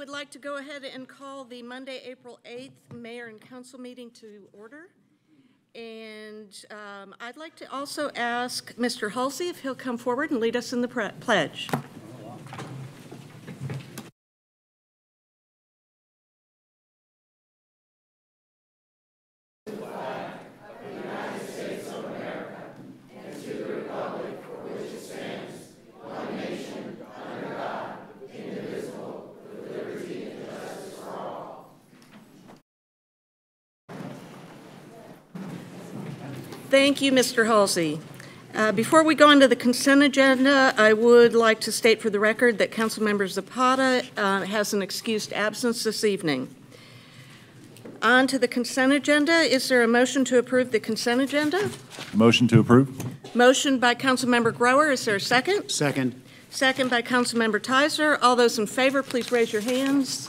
would like to go ahead and call the Monday, April 8th Mayor and Council meeting to order. And I'd like to also ask Mr. Halsey if he'll come forward and lead us in the pledge. Thank you, Mr. Halsey. Before we go into the consent agenda, I would like to state for the record that Councilmember Zapata has an excused absence this evening. On to the consent agenda. Is there a motion to approve the consent agenda? Motion to approve. Motion by Councilmember Grower. Is there a second? Second. Second by Councilmember Tizer. All those in favor, please raise your hands.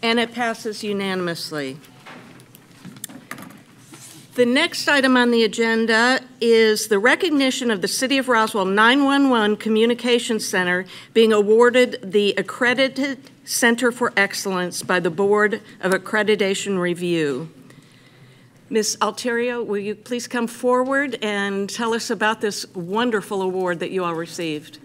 And it passes unanimously. The next item on the agenda is the recognition of the City of Roswell 911 Communications Center being awarded the Accredited Center for Excellence by the Board of Accreditation Review. Ms. Alterio, will you please come forward and tell us about this wonderful award that you all received?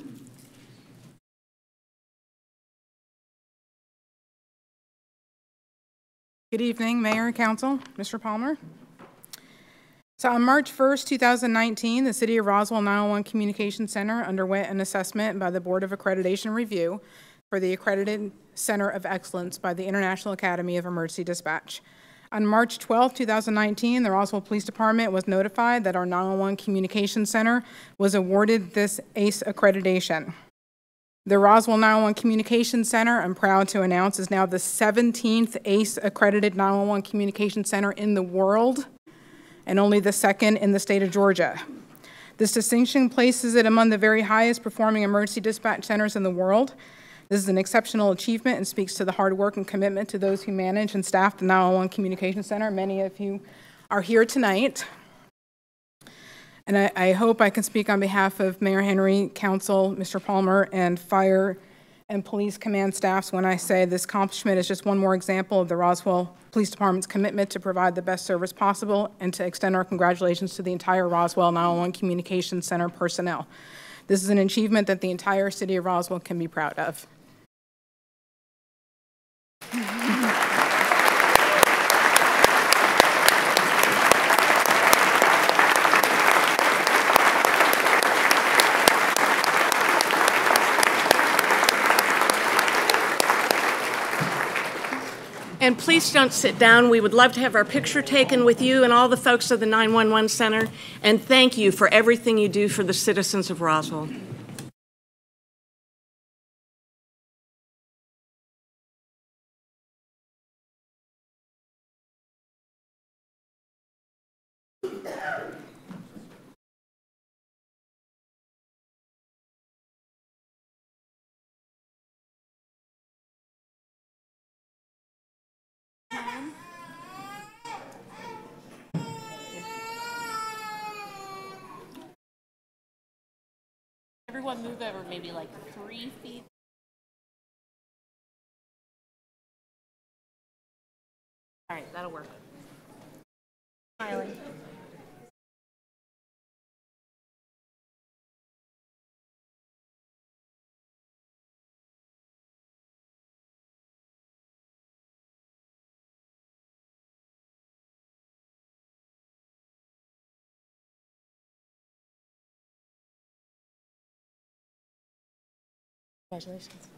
Good evening, Mayor and Council. Mr. Palmer. So on March 1st, 2019, the City of Roswell 911 Communications Center underwent an assessment by the Board of Accreditation Review for the Accredited Center of Excellence by the International Academy of Emergency Dispatch. On March 12, 2019, the Roswell Police Department was notified that our 911 Communications Center was awarded this ACE accreditation. The Roswell 911 Communications Center, I'm proud to announce, is now the 17th ACE accredited 911 Communications Center in the world, and only the second in the state of Georgia. This distinction places it among the very highest performing emergency dispatch centers in the world. This is an exceptional achievement and speaks to the hard work and commitment to those who manage and staff the 911 Communications Center. Many of you are here tonight. And I hope I can speak on behalf of Mayor Henry, Council, Mr. Palmer, and Fire and Police Command staffs when I say this accomplishment is just one more example of the Roswell Police Department's commitment to provide the best service possible and to extend our congratulations to the entire Roswell 911 Communications Center personnel. This is an achievement that the entire City of Roswell can be proud of. And please don't sit down. We would love to have our picture taken with you and all the folks of the 911 Center. And thank you for everything you do for the citizens of Roswell. Everyone move over maybe like 3 feet. All right, that'll work. Smiling. Congratulations.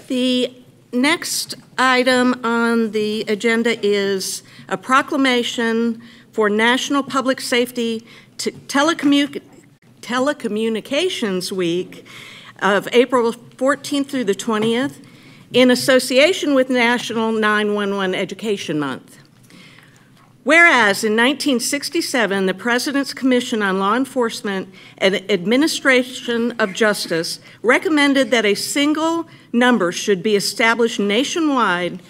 The next item on the agenda is a proclamation for National Public Safety Telecommunications Week of April 14th through the 20th in association with National 911 Education Month. Whereas in 1967, the President's Commission on Law Enforcement and Administration of Justice recommended that a single number should be established nationwide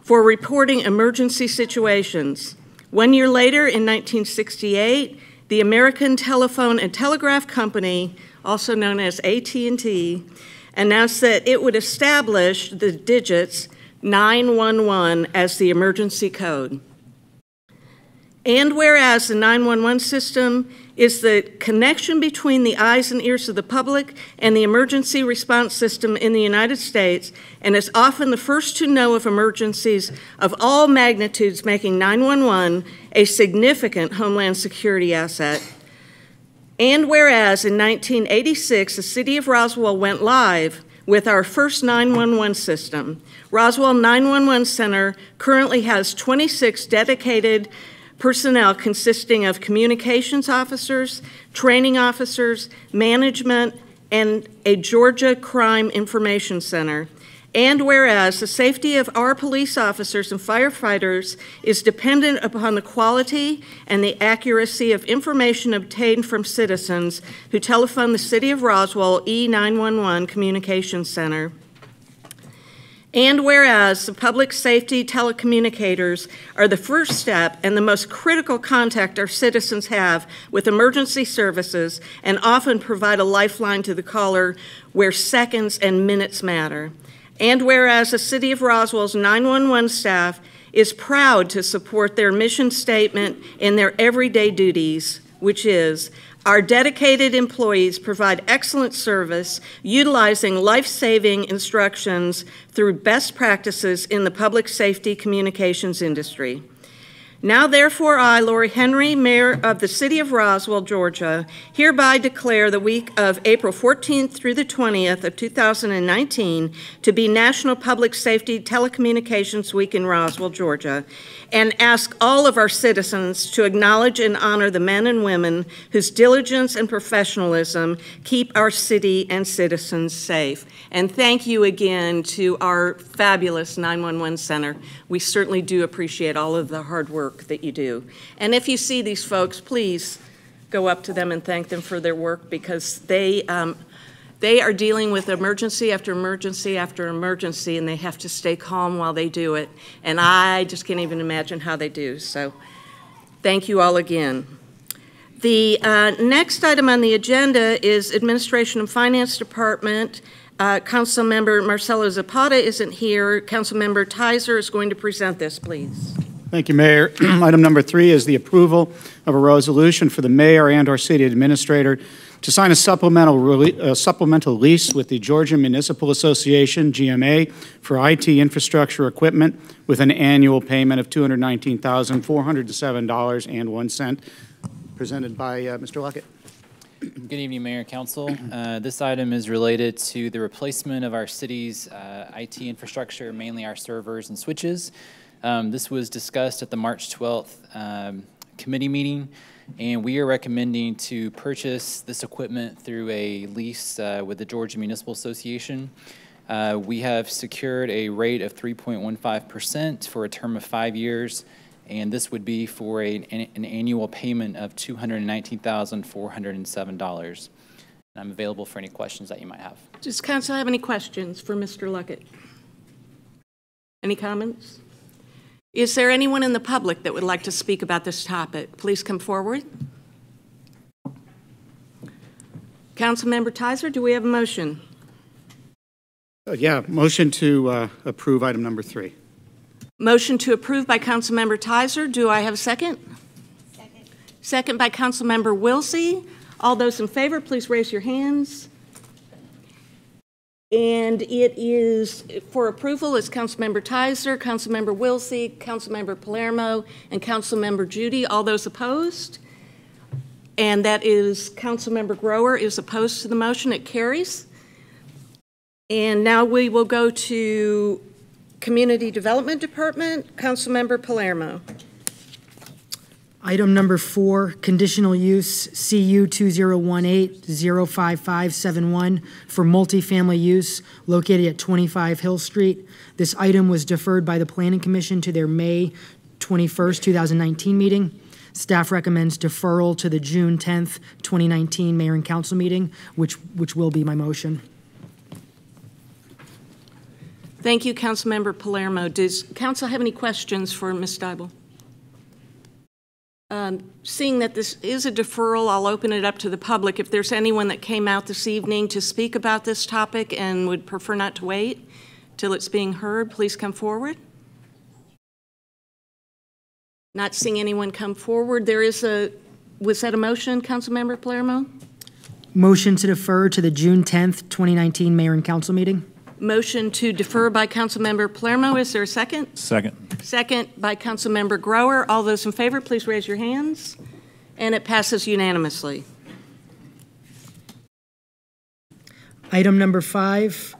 for reporting emergency situations. 1 year later, in 1968, the American Telephone and Telegraph Company, also known as AT&T, announced that it would establish the digits 911 as the emergency code. And whereas the 911 system is the connection between the eyes and ears of the public and the emergency response system in the United States, and is often the first to know of emergencies of all magnitudes, making 911 a significant Homeland Security asset. And whereas in 1986, the City of Roswell went live with our first 911 system. Roswell 911 Center currently has 26 dedicated personnel consisting of communications officers, training officers, management, and a Georgia Crime Information Center. And whereas the safety of our police officers and firefighters is dependent upon the quality and the accuracy of information obtained from citizens who telephone the City of Roswell E911 Communications Center. And whereas the public safety telecommunicators are the first step and the most critical contact our citizens have with emergency services and often provide a lifeline to the caller where seconds and minutes matter. And whereas the City of Roswell's 911 staff is proud to support their mission statement in their everyday duties, which is, our dedicated employees provide excellent service utilizing life-saving instructions through best practices in the public safety communications industry. Now, therefore, I, Lori Henry, Mayor of the City of Roswell, Georgia, hereby declare the week of April 14th through the 20th of 2019 to be National Public Safety Telecommunications Week in Roswell, Georgia, and ask all of our citizens to acknowledge and honor the men and women whose diligence and professionalism keep our city and citizens safe. And thank you again to our fabulous 911 Center. We certainly do appreciate all of the hard work that you do. And if you see these folks, please go up to them and thank them for their work, because they are dealing with emergency after emergency after emergency, and they have to stay calm while they do it. And I just can't even imagine how they do. So thank you all again. The next item on the agenda is Administration and Finance Department. Councilmember Marcelo Zapata isn't here. Councilmember Tizer is going to present this, please. Thank you, Mayor. Item number 3 is the approval of a resolution for the mayor and our city administrator to sign a supplemental lease with the Georgia Municipal Association, GMA, for IT infrastructure equipment with an annual payment of $219,407.01, presented by Mr. Luckett. Good evening, Mayor and Council. This item is related to the replacement of our city's IT infrastructure, mainly our servers and switches. This was discussed at the March 12th committee meeting, and we are recommending to purchase this equipment through a lease with the Georgia Municipal Association. We have secured a rate of 3.15% for a term of 5 years, and this would be for an annual payment of $219,407. I'm available for any questions that you might have. Does council have any questions for Mr. Luckett? Any comments? Is there anyone in the public that would like to speak about this topic? Please come forward. Councilmember Tizer, do we have a motion? Yeah, motion to approve item number 3. Motion to approve by Councilmember Tizer. Do I have a second? Second. Second by Councilmember Wilsey. All those in favor, please raise your hands. And it is, for approval, is Councilmember Tizer, Councilmember Wilsey, Councilmember Palermo, and Councilmember Judy. All those opposed? And that is Councilmember Grower is opposed to the motion. It carries. And now we will go to Community Development Department. Councilmember Palermo. Item number 4, conditional use CU 2018-05571 for multifamily use located at 25 Hill Street. This item was deferred by the Planning Commission to their May 21st, 2019 meeting. Staff recommends deferral to the June 10th, 2019 Mayor and Council meeting, which will be my motion. Thank you, Councilmember Palermo. Does council have any questions for Ms. Steibel? Seeing that this is a deferral, I'll open it up to the public. If there's anyone that came out this evening to speak about this topic and would prefer not to wait till it's being heard, please come forward. Not seeing anyone come forward. Was that a motion, Councilmember Palermo? Motion to defer to the June 10th, 2019 Mayor and Council meeting. Motion to defer by Councilmember Palermo. Is there a second? Second. Second by Councilmember Grower. All those in favor, please raise your hands. And it passes unanimously. Item number 5,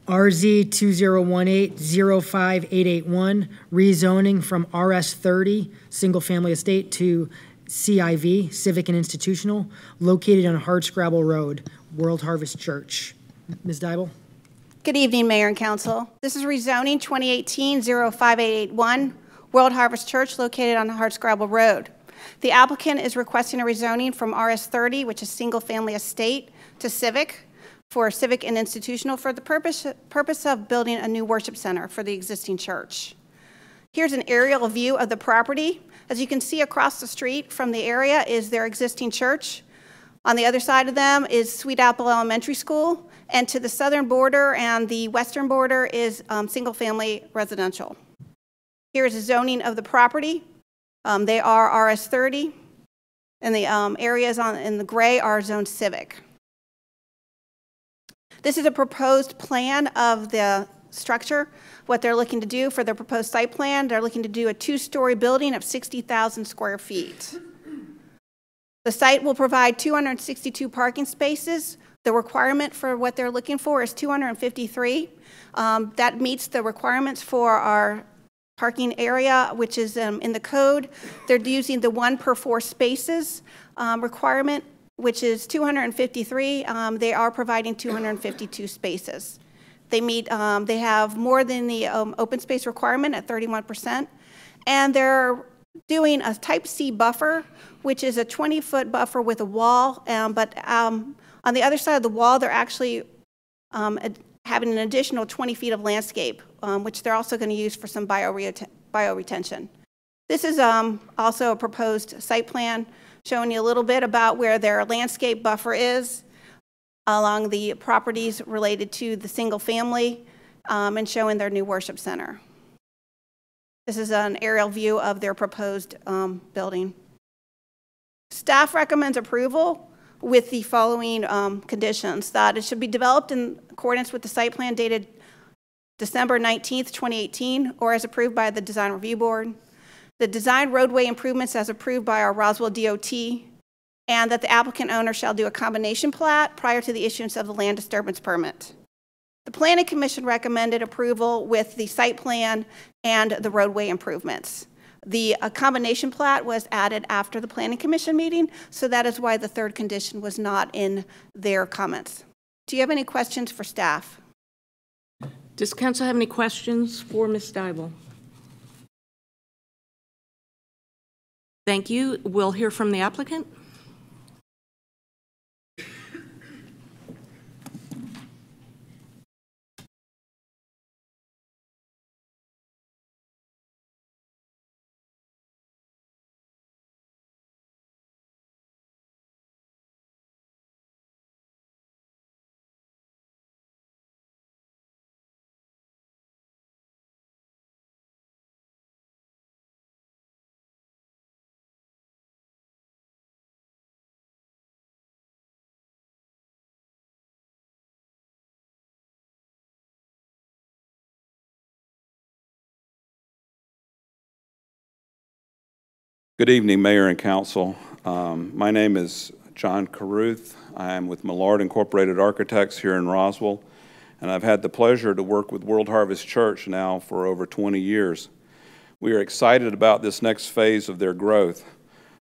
RZ 2018-05881, rezoning from RS 30, single-family estate, to CIV, civic and institutional, located on Hardscrabble Road, World Harvest Church. Ms. Deibel? Good evening, Mayor and Council. This is rezoning 2018-05881, World Harvest Church located on Hardscrabble Road. The applicant is requesting a rezoning from RS 30, which is single-family estate, to civic, for civic and institutional for the purpose of building a new worship center for the existing church. Here's an aerial view of the property. As you can see across the street from the area is their existing church. On the other side of them is Sweet Apple Elementary School, and to the southern border and the western border is single-family residential. Here is a zoning of the property. They are RS 30, and the areas in the gray are zoned civic. This is a proposed plan of the structure. What they're looking to do for their proposed site plan, they're looking to do a 2-story building of 60,000 square feet. The site will provide 262 parking spaces. The requirement for what they're looking for is 253. That meets the requirements for our parking area, which is in the code. They're using the 1 per 4 spaces requirement, which is 253. They are providing 252 spaces. They have more than the open space requirement at 31%, and they're doing a type C buffer, which is a 20-foot buffer with a wall, but on the other side of the wall, they're actually having an additional 20 feet of landscape, which they're also going to use for some bioretention. This is also a proposed site plan showing you a little bit about where their landscape buffer is along the properties related to the single family and showing their new worship center. This is an aerial view of their proposed building. Staff recommends approval with the following conditions: that it should be developed in accordance with the site plan dated December 19th, 2018, or as approved by the Design Review Board. The design roadway improvements as approved by our Roswell DOT, and that the applicant owner shall do a combination plat prior to the issuance of the land disturbance permit. The Planning Commission recommended approval with the site plan and the roadway improvements. The combination plat was added after the Planning Commission meeting, so that is why the third condition was not in their comments. Do you have any questions for staff? Does council have any questions for Ms. Steibel? Thank you. We'll hear from the applicant. Good evening, Mayor and Council. My name is John Caruth. I am with Millard Incorporated Architects here in Roswell, and I've had the pleasure to work with World Harvest Church now for over 20 years. We are excited about this next phase of their growth.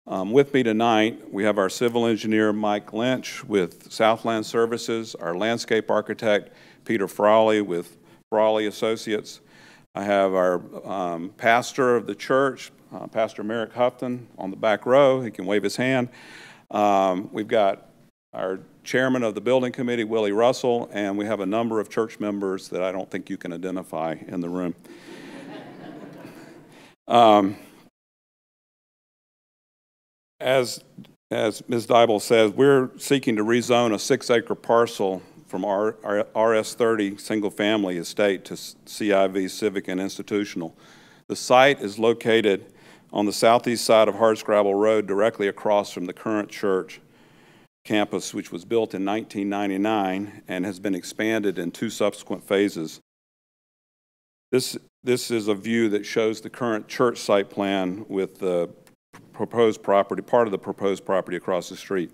With me tonight, we have our civil engineer, Mike Lynch, with Southland Services, our landscape architect, Peter Frawley, with Frawley Associates. I have our pastor of the church, Pastor Merrick Houghton, on the back row. He can wave his hand. We've got our chairman of the building committee, Willie Russell, and we have a number of church members that I don't think you can identify in the room. As Ms. Dybel says, we're seeking to rezone a 6-acre parcel from our RS30 single-family estate to CIV Civic and Institutional. The site is located on the southeast side of Hardscrabble Road, directly across from the current church campus, which was built in 1999 and has been expanded in 2 subsequent phases. This is a view that shows the current church site plan with the proposed property, part of the proposed property across the street.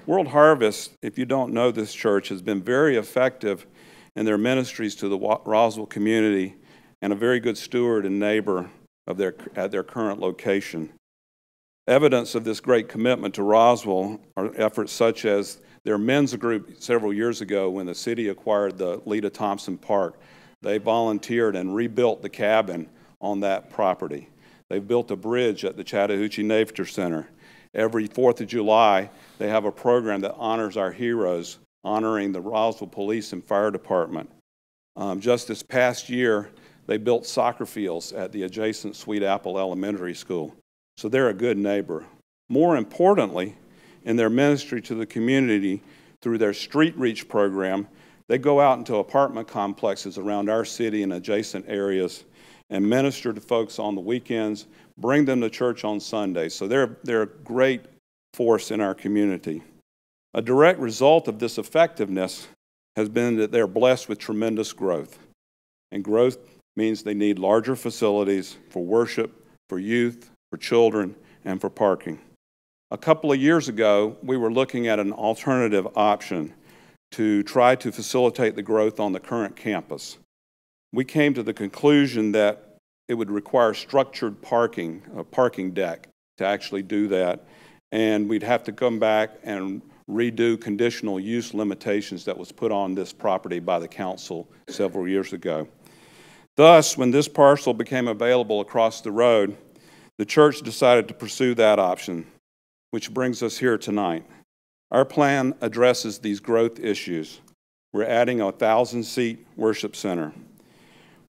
World Harvest, if you don't know this church, has been very effective in their ministries to the Roswell community and a very good steward and neighbor of at their current location. Evidence of this great commitment to Roswell are efforts such as their men's group several years ago when the city acquired the Lita Thompson Park. They volunteered and rebuilt the cabin on that property. They've built a bridge at the Chattahoochee Nature Center. Every 4th of July, they have a program that honors our heroes, honoring the Roswell Police and Fire Department. Just this past year, they built soccer fields at the adjacent Sweet Apple Elementary School. So they're a good neighbor. More importantly, in their ministry to the community through their Street Reach program, they go out into apartment complexes around our city and adjacent areas and minister to folks on the weekends, bring them to church on Sundays. So they're a great force in our community. A direct result of this effectiveness has been that they're blessed with tremendous growth. And growth means they need larger facilities for worship, for youth, for children, and for parking. A couple of years ago, we were looking at an alternative option to try to facilitate the growth on the current campus. We came to the conclusion that it would require structured parking, a parking deck, to actually do that, and we'd have to come back and redo conditional use limitations that was put on this property by the council several years ago. Thus, when this parcel became available across the road, the church decided to pursue that option, which brings us here tonight. Our plan addresses these growth issues. We're adding a 1,000-seat worship center,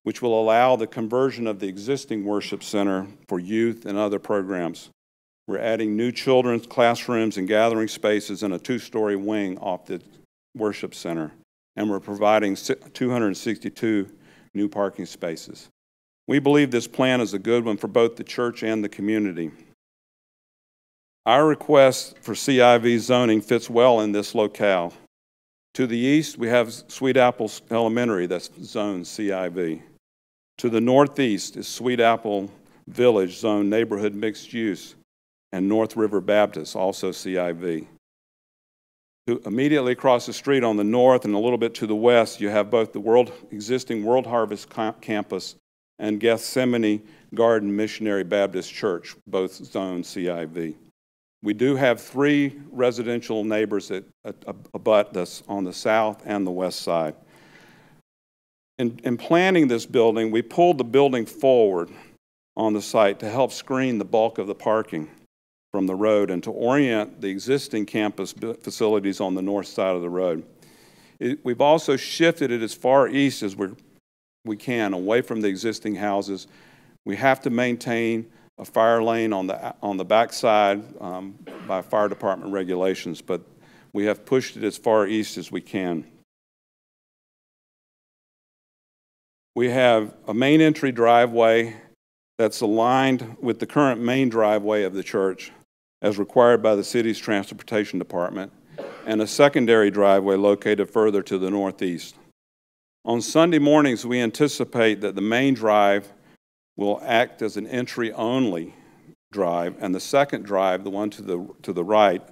which will allow the conversion of the existing worship center for youth and other programs. We're adding new children's classrooms and gathering spaces in a 2-story wing off the worship center, and we're providing 262 new parking spaces. We believe this plan is a good one for both the church and the community. Our request for CIV zoning fits well in this locale. To the east, we have Sweet Apple Elementary, that's zoned CIV. To the northeast is Sweet Apple Village, zoned neighborhood mixed use, and North River Baptist, also CIV. Immediately across the street on the north and a little bit to the west, you have both the existing World Harvest campus and Gethsemane Garden Missionary Baptist Church, both zoned CIV. We do have 3 residential neighbors that abut us on the south and the west side. In planning this building, we pulled the building forward on the site to help screen the bulk of the parking from the road and to orient the existing campus facilities on the north side of the road. We've also shifted it as far east as we can, away from the existing houses. We have to maintain a fire lane on the back side by fire department regulations, but we have pushed it as far east as we can. We have a main entry driveway that's aligned with the current main driveway of the church as required by the city's transportation department, and a secondary driveway located further to the northeast. On Sunday mornings, we anticipate that the main drive will act as an entry-only drive, and the second drive, the one to the right,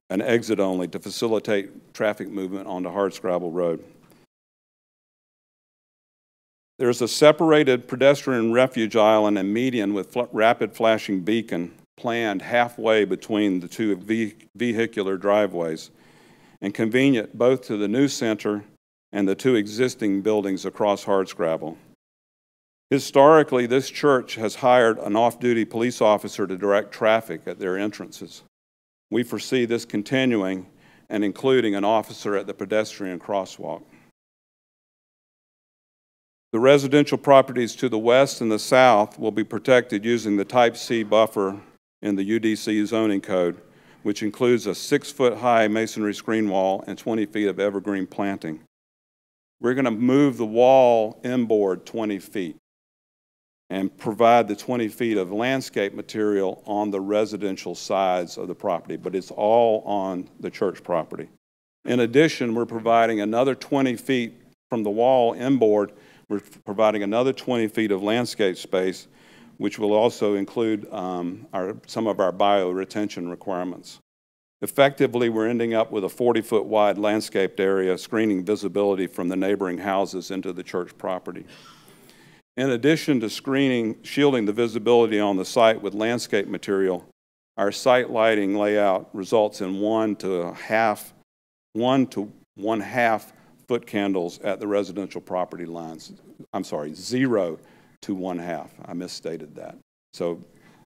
an exit-only to facilitate traffic movement onto Hardscrabble Road. There's a separated pedestrian refuge island and median with rapid flashing beacon planned halfway between the two vehicular driveways and convenient both to the new center and the two existing buildings across Hardscrabble. Historically, this church has hired an off-duty police officer to direct traffic at their entrances. We foresee this continuing and including an officer at the pedestrian crosswalk. The residential properties to the west and the south will be protected using the Type C buffer in the UDC zoning code, which includes a 6-foot-high masonry screen wall and 20 feet of evergreen planting. We're going to move the wall inboard 20 feet and provide the 20 feet of landscape material on the residential sides of the property, but it's all on the church property. In addition, we're providing another 20 feet from the wall inboard. We're providing another 20 feet of landscape space, which will also include some of our bioretention requirements. Effectively, we're ending up with a 40-foot wide landscaped area screening visibility from the neighboring houses into the church property. In addition to shielding the visibility on the site with landscape material, our site lighting layout results in 1 to 1.5 foot candles at the residential property lines. I'm sorry, 0 to 1.5. I misstated that. So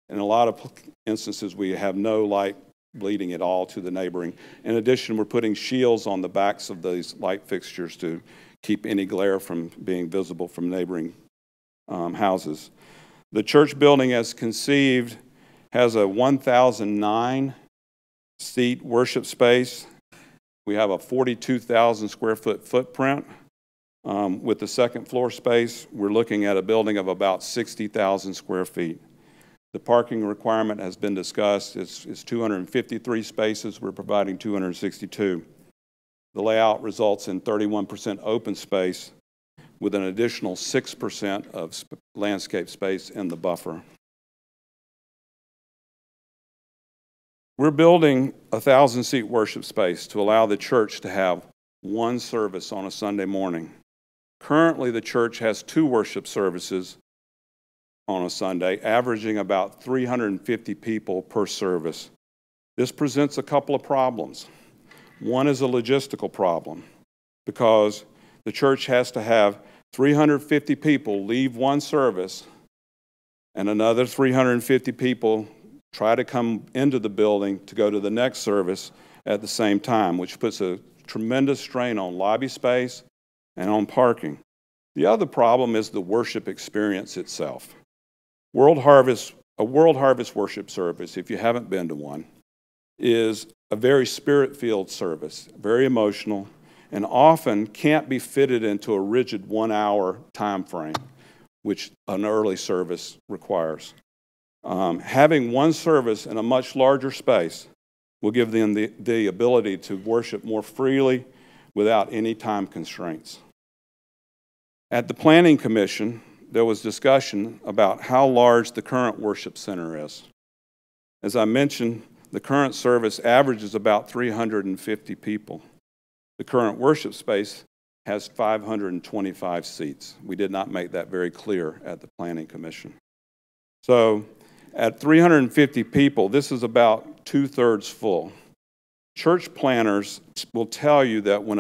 in a lot of instances, we have no light bleeding at all to the neighboring. In addition, we're putting shields on the backs of these light fixtures to keep any glare from being visible from neighboring houses. The church building, as conceived, has a 1,009 seat worship space. We have a 42,000 square foot footprint. With the second floor space, we're looking at a building of about 60,000 square feet. The parking requirement has been discussed. It's 253 spaces. We're providing 262. The layout results in 31% open space with an additional 6% of landscape space in the buffer. We're building a 1,000-seat worship space to allow the church to have one service on a Sunday morning. Currently, the church has 2 worship services on a Sunday, averaging about 350 people per service. This presents a couple of problems. One is a logistical problem because the church has to have 350 people leave one service and another 350 people try to come into the building to go to the next service at the same time, which puts a tremendous strain on lobby space and on parking. The other problem is the worship experience itself. A World Harvest worship service, if you haven't been to one, is a very spirit-filled service, very emotional, and often can't be fitted into a rigid 1-hour time frame, which an early service requires. Having one service in a much larger space will give them the ability to worship more freely without any time constraints. At the Planning Commission, there was discussion about how large the current worship center is. As I mentioned, the current service averages about 350 people. The current worship space has 525 seats. We did not make that very clear at the Planning Commission. So at 350 people, this is about 2/3 full. Church planners will tell you that when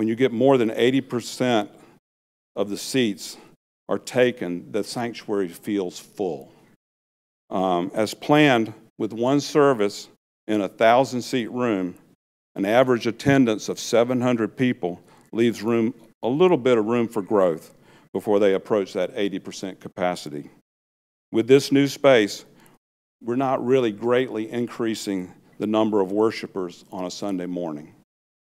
you get more than 80% of the seats are taken, the sanctuary feels full. As planned, with one service in a 1,000-seat room, an average attendance of 700 people leaves a little bit of room for growth before they approach that 80% capacity. With this new space, we're not really greatly increasing the number of worshipers on a Sunday morning.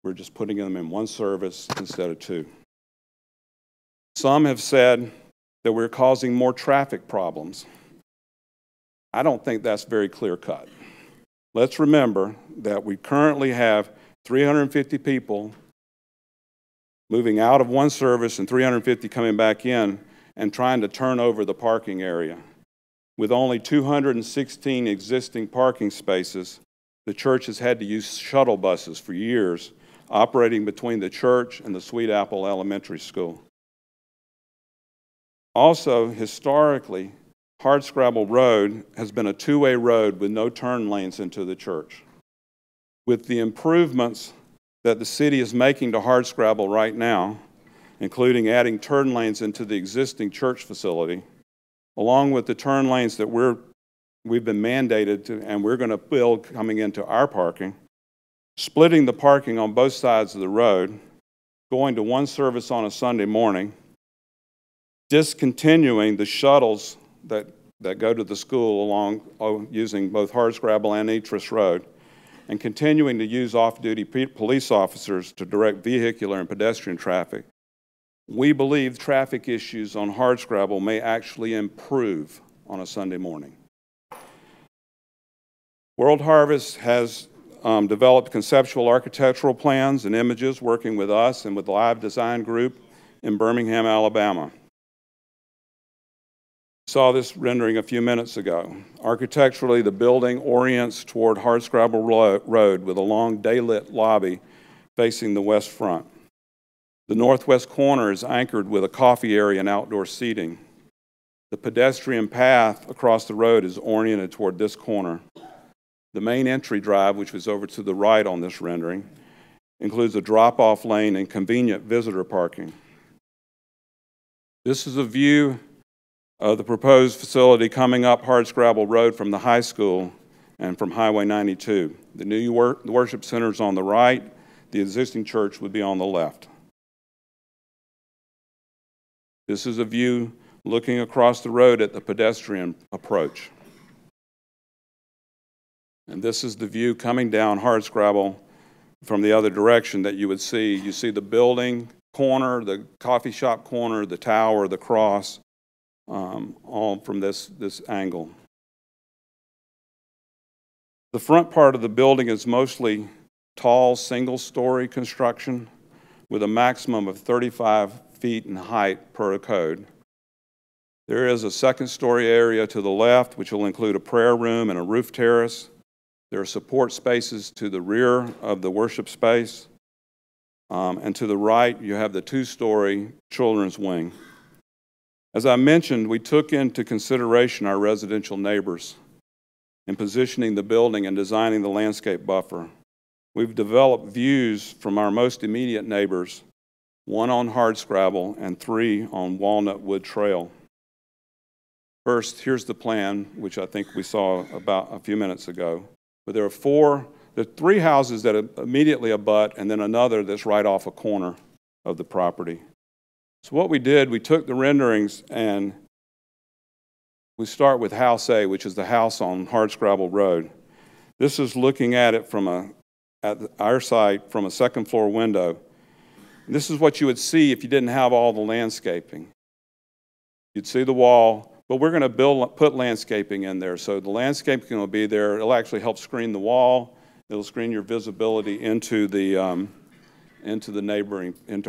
We're just putting them in one service instead of 2. Some have said that we're causing more traffic problems. I don't think that's very clear-cut. Let's remember that we currently have 350 people moving out of one service and 350 coming back in and trying to turn over the parking area. With only 216 existing parking spaces, the church has had to use shuttle buses for years, operating between the church and the Sweet Apple Elementary School. Also, historically, Hardscrabble Road has been a two-way road with no turn lanes into the church. With the improvements that the city is making to Hardscrabble right now, including adding turn lanes into the existing church facility, along with the turn lanes that we've been mandated to and we're going to build coming into our parking, splitting the parking on both sides of the road, going to one service on a Sunday morning, discontinuing the shuttles that go to the school along using both Hardscrabble and Etris Road, and continuing to use off-duty police officers to direct vehicular and pedestrian traffic, we believe traffic issues on Hardscrabble may actually improve on a Sunday morning. World Harvest has developed conceptual architectural plans and images working with us and with Live Design Group in Birmingham, Alabama. Saw this rendering a few minutes ago. Architecturally, the building orients toward Hardscrabble Road with a long daylit lobby facing the west front. The northwest corner is anchored with a coffee area and outdoor seating. The pedestrian path across the road is oriented toward this corner. The main entry drive, which is over to the right on this rendering, includes a drop-off lane and convenient visitor parking. This is a view of the proposed facility coming up Hardscrabble Road from the high school and from Highway 92. The new worship center is on the right. The existing church would be on the left. This is a view looking across the road at the pedestrian approach. And this is the view coming down Hardscrabble from the other direction that you would see. You see the building corner, the coffee shop corner, the tower, the cross, all from this angle. The front part of the building is mostly tall, single-story construction with a maximum of 35 feet in height per code. There is a second-story area to the left, which will include a prayer room and a roof terrace. There are support spaces to the rear of the worship space. And to the right, you have the two-story children's wing. As I mentioned, we took into consideration our residential neighbors in positioning the building and designing the landscape buffer. We've developed views from our most immediate neighbors, one on Hardscrabble and 3 on Walnut Wood Trail. First, here's the plan, which I think we saw about a few minutes ago. But there are 3 houses that immediately abut, and then another that's right off a corner of the property. So what we did, we took the renderings and we start with House A, which is the house on Hardscrabble Road. This is looking at it at our site from a second floor window. And this is what you would see if you didn't have all the landscaping. You'd see the wall, but we're going to put landscaping in there. So the landscaping will be there. It'll actually help screen the wall. It'll screen your visibility into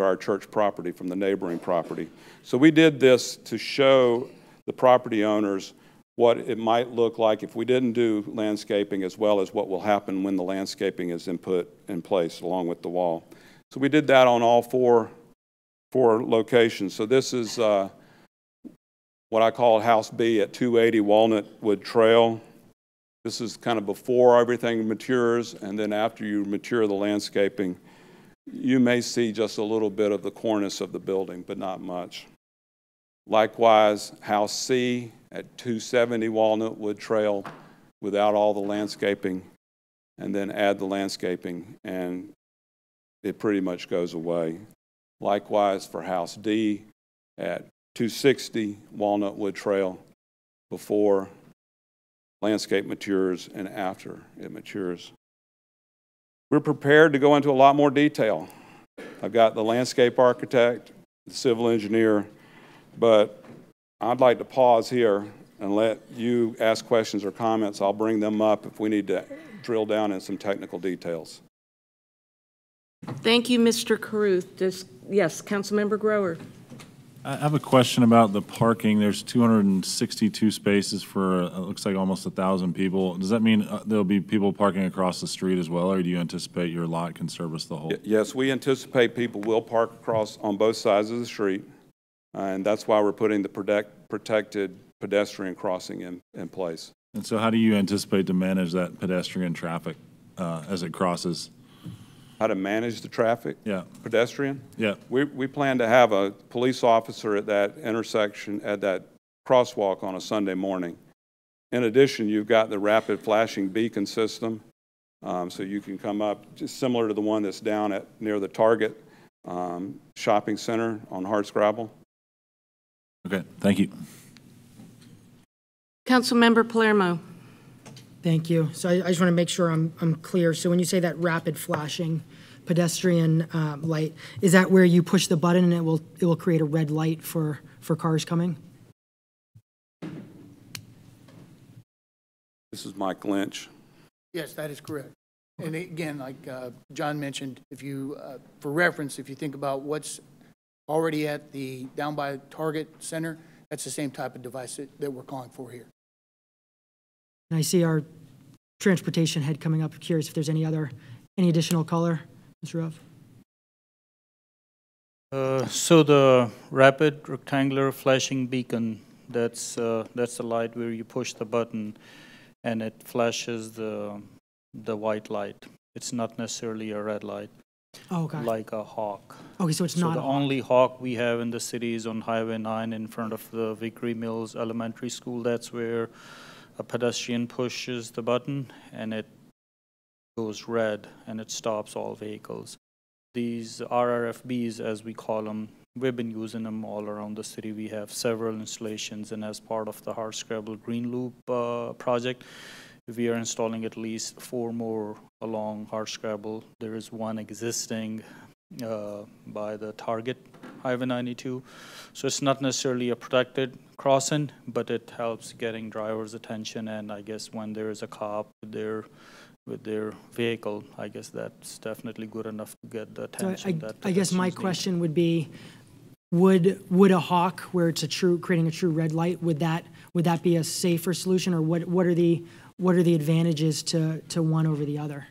our church property from the neighboring property. So we did this to show the property owners what it might look like if we didn't do landscaping, as well as what will happen when the landscaping is put in place along with the wall. So we did that on all four locations. So this is what I call House B at 280 Walnut Wood Trail. This is kind of before everything matures, and then after you mature the landscaping, you may see just a little bit of the cornice of the building, but not much. Likewise, House C at 270 Walnut Wood Trail without all the landscaping, and then add the landscaping, and it pretty much goes away. Likewise for House D at 260 Walnut Wood Trail, before landscape matures and after it matures. We're prepared to go into a lot more detail. I've got the landscape architect, the civil engineer, but I'd like to pause here and let you ask questions or comments. I'll bring them up if we need to drill down in some technical details. Thank you, Mr. Caruth. Yes, Councilmember Grower. I have a question about the parking. There's 262 spaces for, it looks like almost 1,000 people. Does that mean there'll be people parking across the street as well, or do you anticipate your lot can service the whole? Yes, we anticipate people will park across on both sides of the street, and that's why we're putting the protected pedestrian crossing in place. And so how do you anticipate to manage that pedestrian traffic as it crosses? How to manage the traffic? Yeah. Pedestrian? Yeah. We plan to have a police officer at that intersection, at that crosswalk on a Sunday morning. In addition, you've got the rapid flashing beacon system, so you can come up, just similar to the one that's down at near the Target shopping center on Hardscrabble. Okay, thank you. Councilmember Palermo. Thank you. So I just want to make sure I'm clear. So when you say that rapid flashing pedestrian light, is that where you push the button and it will create a red light for cars coming? This is Mike Lynch. Yes, that is correct. And again, like John mentioned, if you, for reference, if you think about what's already at the down by Target Center, that's the same type of device that we're calling for here. And I see our transportation head coming up. Curious if there's any additional color, Mr. Rove? So the rapid rectangular flashing beacon, that's the light where you push the button and it flashes the white light. It's not necessarily a red light. Oh, okay. Like a hawk. Okay, so it's not the only hawk we have in the city is on Highway 9 in front of the Vickery Mills Elementary School. That's where a pedestrian pushes the button and it goes red and it stops all vehicles. These RRFBs, as we call them, we've been using them all around the city. We have several installations, and as part of the Hardscrabble Green Loop project, we are installing at least 4 more along Hardscrabble. There is one existing by the Target Highway 92. So it's not necessarily a protected crossing, but it helps getting drivers' attention. And I guess when there is a cop with their vehicle, I guess that's definitely good enough to get the attention. So I guess my question would be, would a hawk, where it's creating a true red light, would that be a safer solution, or what are the advantages to one over the other?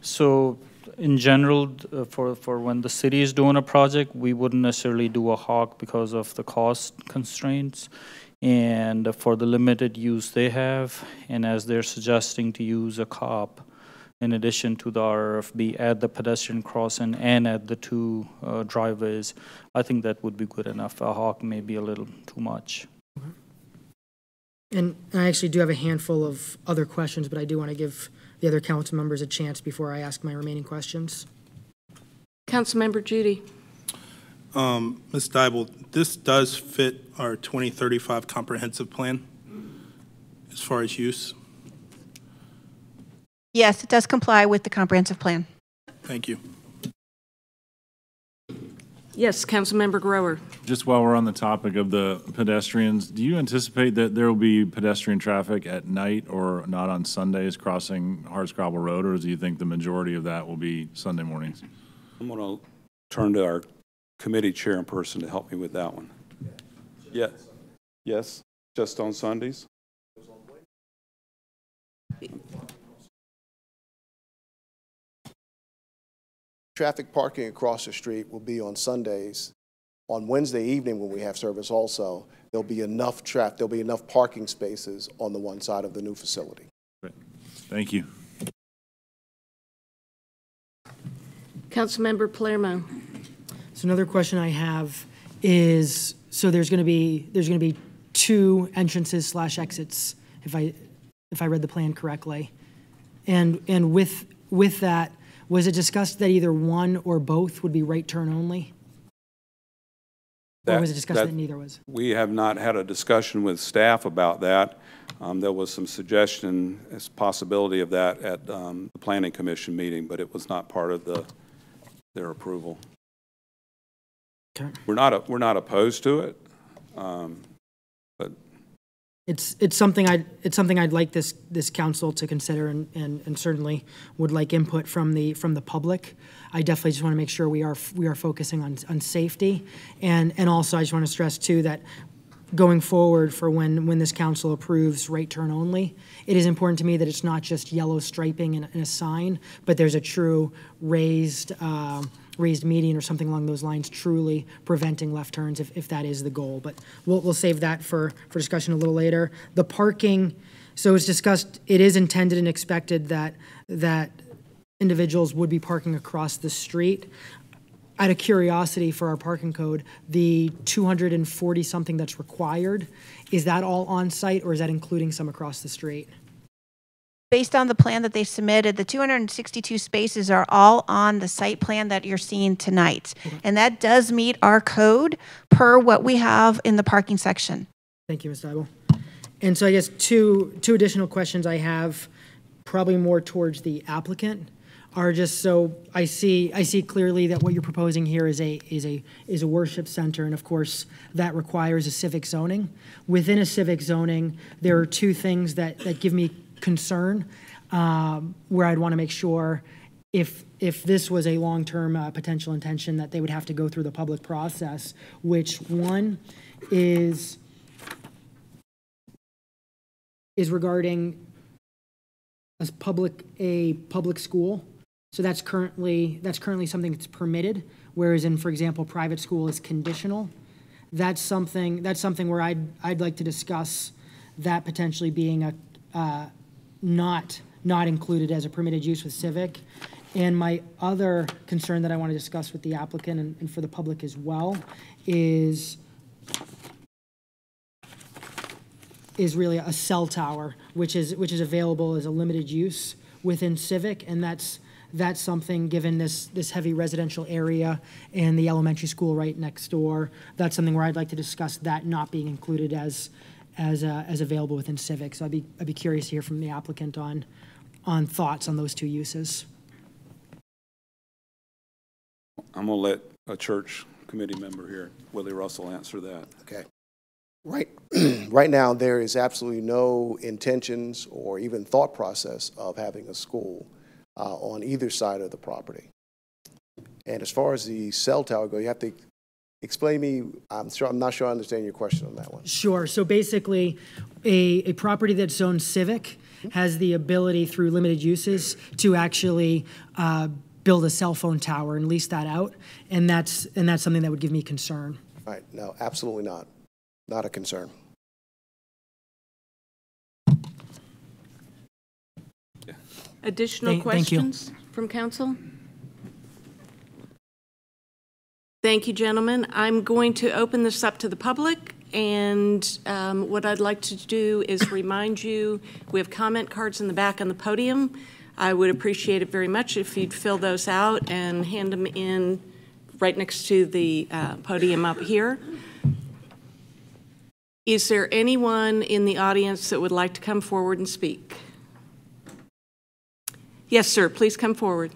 So in general, for when the city is doing a project, we wouldn't necessarily do a hawk because of the cost constraints and for the limited use they have. And as they're suggesting to use a cop in addition to the RFB at the pedestrian crossing and at the 2 driveways, I think that would be good enough. A hawk may be a little too much. And I actually do have a handful of other questions, but I do want to give the other council members a chance before I ask my remaining questions. Councilmember Judy. Ms. Dybel, this does fit our 2035 comprehensive plan as far as use? Yes, it does comply with the comprehensive plan. Thank you. Yes, Councilmember Grower. Just while we're on the topic of the pedestrians, do you anticipate that there will be pedestrian traffic at night or not on Sundays crossing Hardscrabble Road, or do you think the majority of that will be Sunday mornings? I'm going to turn to our committee chairperson to help me with that one. Yes. Yes, just on Sundays? Traffic parking across the street will be on Sundays. On Wednesday evening when we have service also, there'll be enough parking spaces on the one side of the new facility. Great. Thank you. Councilmember Palermo. So another question I have is, so there's going to be 2 entrances / exits, if I read the plan correctly, and with that, was it discussed that either one or both would be right turn only? Or was it discussed that neither was? We have not had a discussion with staff about that. There was some suggestion as possibility of that at the Planning Commission meeting, but it was not part of their approval. Okay. We're not opposed to it, but it's something I'd like this council to consider, and certainly would like input from the public. I definitely just want to make sure we are focusing on safety, and also I just want to stress too that going forward for when this council approves right turn only, it is important to me that it's not just yellow striping and a sign, but there's a true raised median or something along those lines, truly preventing left turns if that is the goal. But we'll save that for discussion a little later. The parking, so it's discussed, it is intended and expected that individuals would be parking across the street. Out of curiosity for our parking code, the 240 something that's required, is that all on site or is that including some across the street? Based on the plan that they submitted, the 262 spaces are all on the site plan that you're seeing tonight. And that does meet our code per what we have in the parking section. Thank you, Ms. Dybel. And so I guess two additional questions I have, probably more towards the applicant, are just so I see clearly that what you're proposing here is a worship center, and of course that requires a civic zoning. Within a civic zoning, there are two things that give me concern, where I'd want to make sure if this was a long-term potential intention that they would have to go through the public process, which one is regarding a public school. So that's currently something that's permitted, whereas in, for example, private school is conditional. That's something where I'd like to discuss that potentially being not included as a permitted use with civic. And my other concern that I want to discuss with the applicant and for the public as well is really a cell tower, which is available as a limited use within civic, and that's something, given this heavy residential area and the elementary school right next door, that's something where I'd like to discuss that not being included as available within civic. So I'd be curious to hear from the applicant on thoughts on those two uses. I'm going to let a church committee member here, Willie Russell, answer that. Okay. Right now, there is absolutely no intentions or even thought process of having a school on either side of the property. And as far as the cell tower go, you have to explain me. I'm not sure I understand your question on that one. Sure. So basically, a property that's zoned civic has the ability through limited uses to actually build a cell phone tower and lease that out, and that's something that would give me concern. All right. No, absolutely not. Not a concern. Additional questions from council? Thank you, gentlemen. I'm going to open this up to the public, and what I'd like to do is remind you, we have comment cards in the back on the podium. I would appreciate it very much if you'd fill those out and hand them in right next to the podium up here. Is there anyone in the audience that would like to come forward and speak? Yes, sir. Please come forward.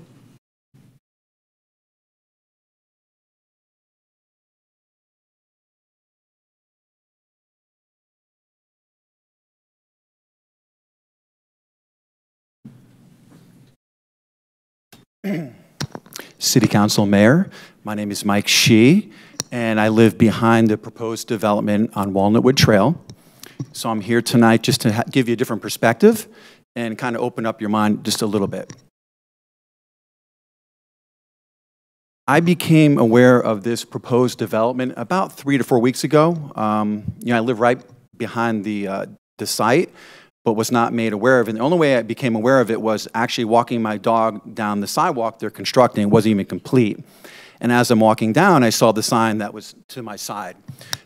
City Council Mayor, my name is Mike Shee, and I live behind the proposed development on Walnutwood Trail. So I'm here tonight just to give you a different perspective and kind of open up your mind just a little bit. I became aware of this proposed development about 3 to 4 weeks ago. I live right behind the site, but was not made aware of it. And the only way I became aware of it was actually walking my dog down the sidewalk they're constructing. It wasn't even complete. And as I'm walking down, I saw the sign that was to my side.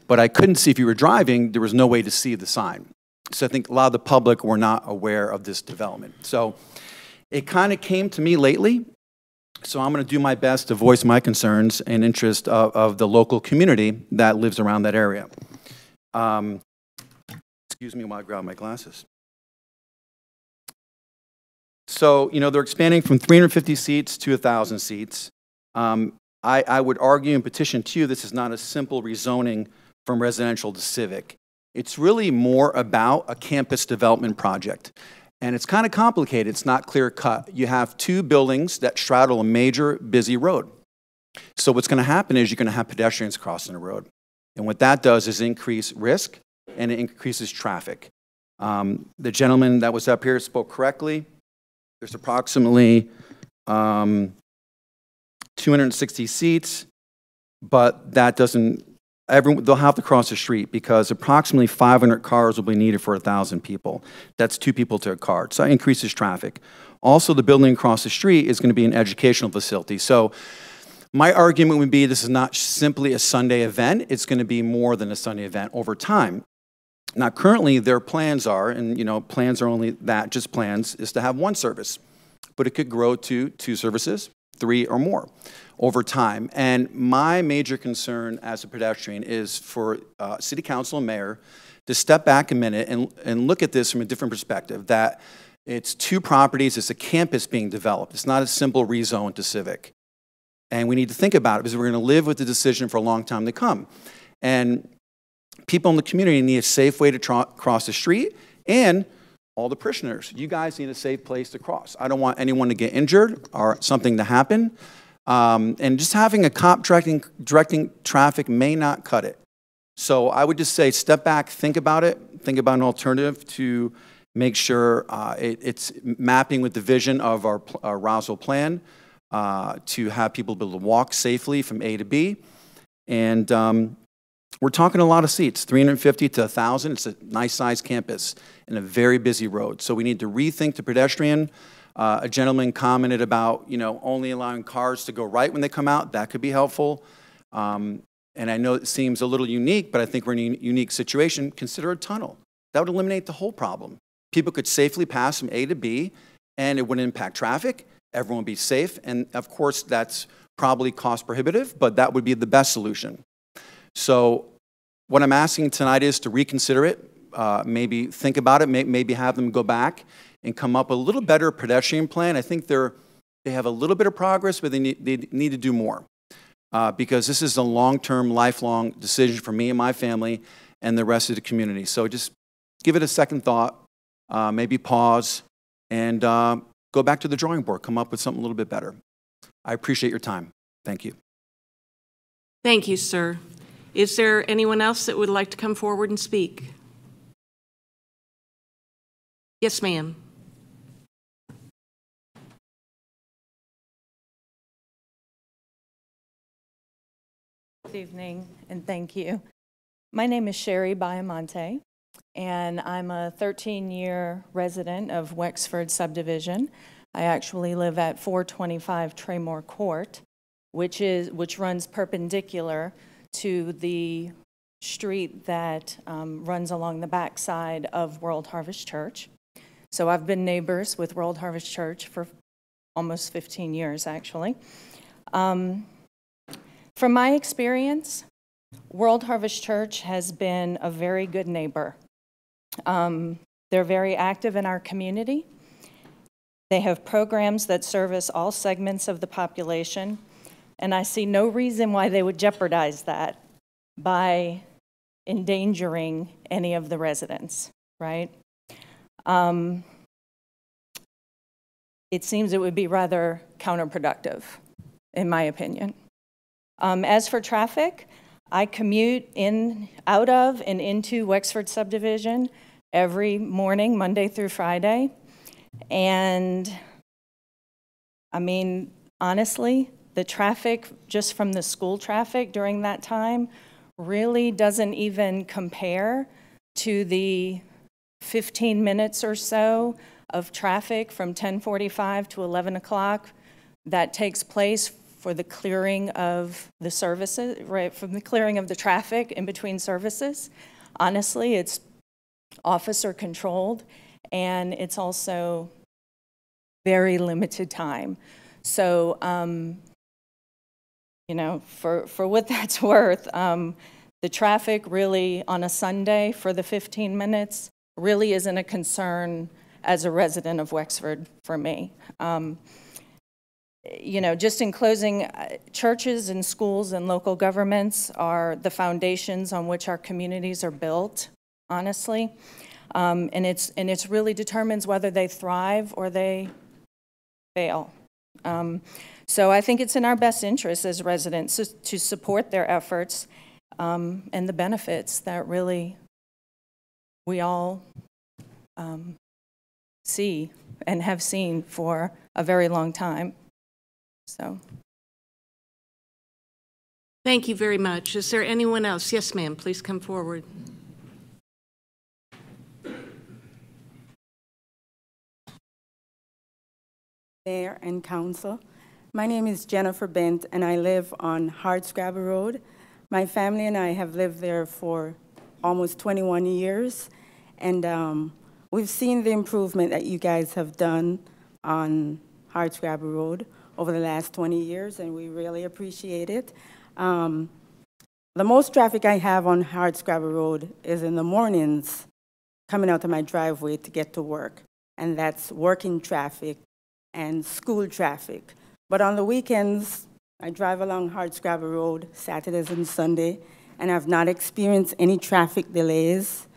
But I couldn't see, if you were driving, there was no way to see the sign. So I think a lot of the public were not aware of this development. So it kind of came to me lately. So I'm going to do my best to voice my concerns and interest of the local community that lives around that area. Excuse me while I grab my glasses. So, they're expanding from 350 seats to 1,000 seats. I would argue and petition to you this is not a simple rezoning from residential to civic. It's really more about a campus development project. And it's kind of complicated. It's not clear cut. You have 2 buildings that straddle a major busy road. So what's going to happen is you're going to have pedestrians crossing the road. And what that does is increase risk and it increases traffic. The gentleman that was up here spoke correctly. There's approximately 260 seats, but that doesn't, they'll have to cross the street because approximately 500 cars will be needed for 1,000 people. That's 2 people to a car, so that increases traffic. Also, the building across the street is going to be an educational facility. So my argument would be this is not simply a Sunday event, it's going to be more than a Sunday event over time. Now, currently, their plans are, and plans are only that, just plans, is to have 1 service, but it could grow to 2 services, 3 or more over time. And my major concern as a pedestrian is for City Council and Mayor to step back a minute and look at this from a different perspective, that it's 2 properties, it's a campus being developed. It's not a simple rezone to Civic. And we need to think about it because we're going to live with the decision for a long time to come. And people in the community need a safe way to cross the street, and all the parishioners, you guys need a safe place to cross. I don't want anyone to get injured or something to happen. And just having a cop directing traffic may not cut it. So I would just say step back, think about it, think about an alternative to make sure it's mapping with the vision of our Roswell plan to have people be able to walk safely from A to B. And we're talking a lot of seats, 350 to 1,000. It's a nice-sized campus and a very busy road. So we need to rethink the pedestrian. A gentleman commented about, only allowing cars to go right when they come out. That could be helpful. And I know it seems a little unique, but I think we're in a unique situation. Consider a tunnel. That would eliminate the whole problem. People could safely pass from A to B, and it wouldn't impact traffic. Everyone would be safe. And, of course, that's probably cost prohibitive, but that would be the best solution. So what I'm asking tonight is to reconsider it, maybe think about it, maybe have them go back and come up with a little better pedestrian plan. I think they have a little bit of progress, but they need to do more because this is a long-term, lifelong decision for me and my family and the rest of the community. So just give it a second thought, maybe pause, and go back to the drawing board, come up with something a little bit better. I appreciate your time. Thank you. Thank you, sir. Is there anyone else that would like to come forward and speak? Yes, ma'am. Good evening, and thank you. My name is Sherry Biamonte, and I'm a 13-year resident of Wexford subdivision. I actually live at 425 Traymore Court, which runs perpendicular to the street that runs along the backside of World Harvest Church. So I've been neighbors with World Harvest Church for almost 15 years, actually. From my experience, World Harvest Church has been a very good neighbor. They're very active in our community. They have programs that service all segments of the population, and I see no reason why they would jeopardize that by endangering any of the residents, right? It seems it would be rather counterproductive, in my opinion. As for traffic, I commute out of and into Wexford subdivision every morning, Monday through Friday. And I mean, honestly, the traffic just from the school traffic during that time really doesn't even compare to the 15 minutes or so of traffic from 10:45 to 11 o'clock that takes place for the clearing of the services, right, from the clearing of the traffic in between services. Honestly, it's officer controlled, and it's also very limited time. So, for what that's worth, the traffic really on a Sunday for the 15 minutes really isn't a concern as a resident of Wexford for me. Just in closing, churches and schools and local governments are the foundations on which our communities are built, honestly. And it's really determines whether they thrive or they fail. So I think it's in our best interest as residents to support their efforts and the benefits that really we all see and have seen for a very long time. So. Thank you very much. Is there anyone else? Yes, ma'am. Please come forward. Mayor and Council. My name is Jennifer Bent, and I live on Hardscrabble Road. My family and I have lived there for almost 21 years, and we've seen the improvement that you guys have done on Hardscrabble Road over the last 20 years, and we really appreciate it. The most traffic I have on Hardscrabble Road is in the mornings coming out of my driveway to get to work, and that's working traffic and school traffic. But on the weekends, I drive along Hardscrabble Road Saturdays and Sunday, and I've not experienced any traffic delays,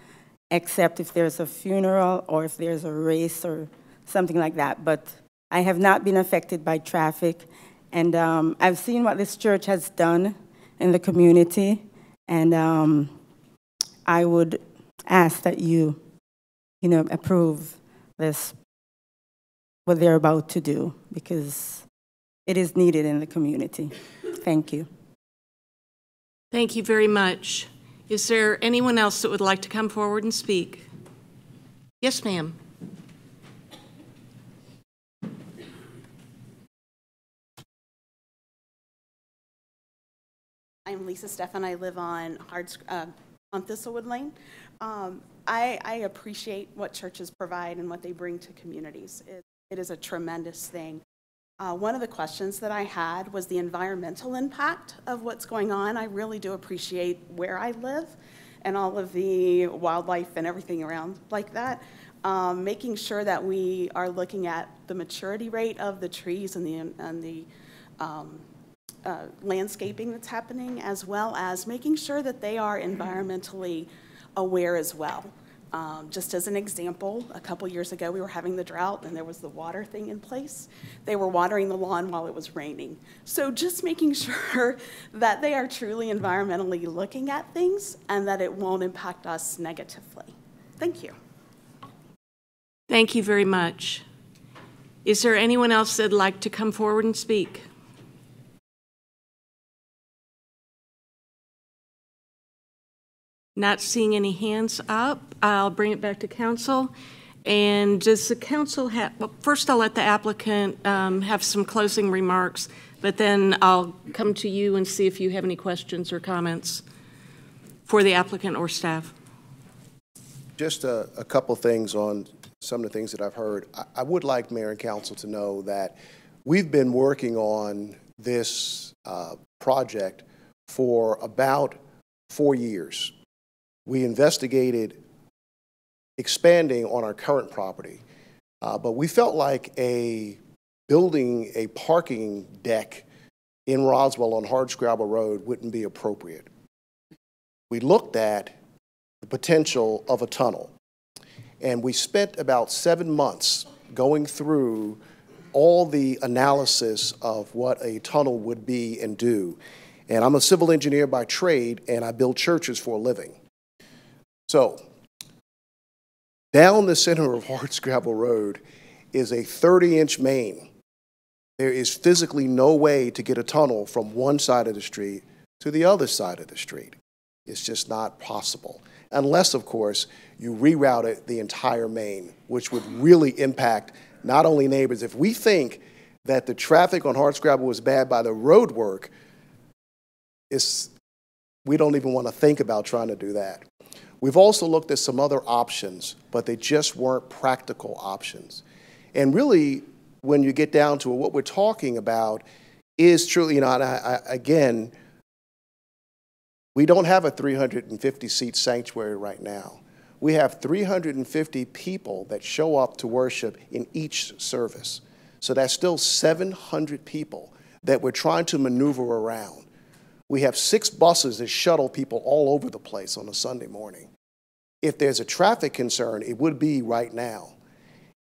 except if there's a funeral or if there's a race or something like that. But I have not been affected by traffic, and I've seen what this church has done in the community, and I would ask that you approve this, what they're about to do, because it is needed in the community. Thank you. Thank you very much. Is there anyone else that would like to come forward and speak? Yes, ma'am. I'm Lisa Stephan. I live on Thistlewood Lane. I appreciate what churches provide and what they bring to communities. It is a tremendous thing. One of the questions that I had was the environmental impact of what's going on. I really do appreciate where I live and all of the wildlife and everything around like that. Making sure that we are looking at the maturity rate of the trees and the landscaping that's happening, as well as making sure that they are environmentally aware as well. Just as an example, a couple years ago we were having the drought and there was the water thing in place. They were watering the lawn while it was raining. So just making sure that they are truly environmentally looking at things and that it won't impact us negatively. Thank you. Thank you very much. Is there anyone else that'd like to come forward and speak? Not seeing any hands up, I'll bring it back to council. And does the council have, well, first I'll let the applicant have some closing remarks, but then I'll come to you and see if you have any questions or comments for the applicant or staff. Just a couple things on some of the things that I've heard. I would like Mayor and Council to know that we've been working on this project for about 4 years. We investigated expanding on our current property, but we felt like building a parking deck in Roswell on Hardscrabble Road wouldn't be appropriate. We looked at the potential of a tunnel, and we spent about 7 months going through all the analysis of what a tunnel would be and do. And I'm a civil engineer by trade, and I build churches for a living. So, down the center of Hardscrabble Road is a 30-inch main. There is physically no way to get a tunnel from one side of the street to the other side of the street. It's just not possible. Unless, of course, you rerouted the entire main, which would really impact not only neighbors. If we think that the traffic on Hardscrabble was bad by the road work, we don't even want to think about trying to do that. We've also looked at some other options, but they just weren't practical options. And really, when you get down to it, what we're talking about is truly, again, we don't have a 350-seat sanctuary right now. We have 350 people that show up to worship in each service. So that's still 700 people that we're trying to maneuver around. We have 6 buses that shuttle people all over the place on a Sunday morning. If there's a traffic concern, it would be right now.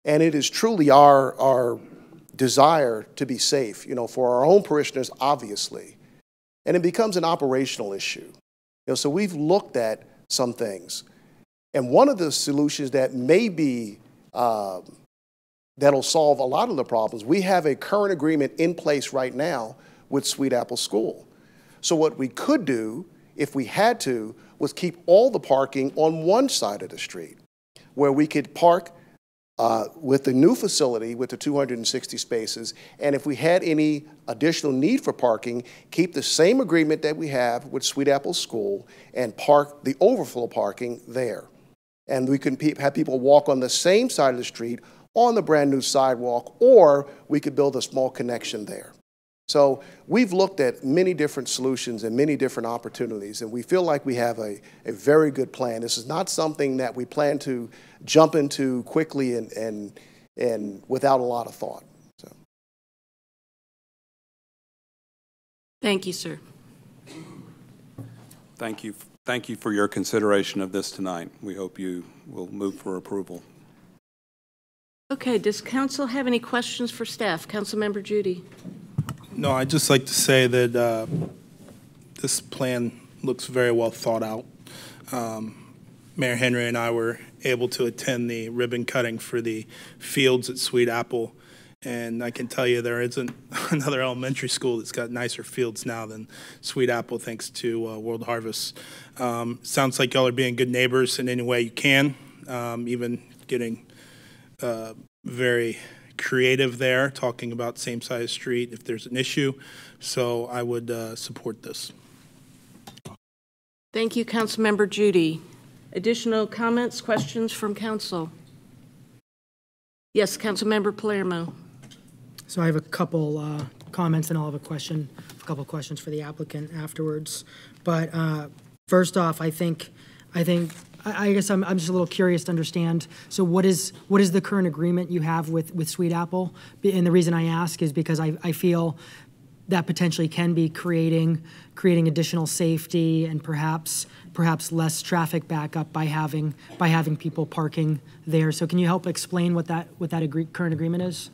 And it is truly our desire to be safe, for our own parishioners, obviously. And it becomes an operational issue. So we've looked at some things. And one of the solutions that may be, that'll solve a lot of the problems, we have a current agreement in place right now with Sweet Apple School. So what we could do, if we had to, was keep all the parking on one side of the street, where we could park with the new facility with the 260 spaces, and if we had any additional need for parking, keep the same agreement that we have with Sweet Apple School and park the overflow parking there. And we can have people walk on the same side of the street on the brand new sidewalk, or we could build a small connection there. So we've looked at many different solutions and many different opportunities, and we feel like we have a very good plan. This is not something that we plan to jump into quickly and without a lot of thought. So. Thank you, sir. Thank you. Thank you for your consideration of this tonight. We hope you will move for approval. Okay, does council have any questions for staff? Councilmember Judy. No, I'd just like to say that this plan looks very well thought out. Mayor Henry and I were able to attend the ribbon cutting for the fields at Sweet Apple, and I can tell you there isn't another elementary school that's got nicer fields now than Sweet Apple, thanks to World Harvest. Sounds like y'all are being good neighbors in any way you can, even getting very creative there, talking about same-size street if there's an issue. So I would support this. Thank you, Councilmember Judy. Additional comments, questions from council? Yes, Councilmember Palermo. So I have a couple comments, and I'll have a couple questions for the applicant afterwards. But first off, I guess I'm just a little curious to understand. So what is the current agreement you have with Sweet Apple? And the reason I ask is because I feel that potentially can be creating additional safety and perhaps less traffic backup by having people parking there. So can you help explain what that current agreement is?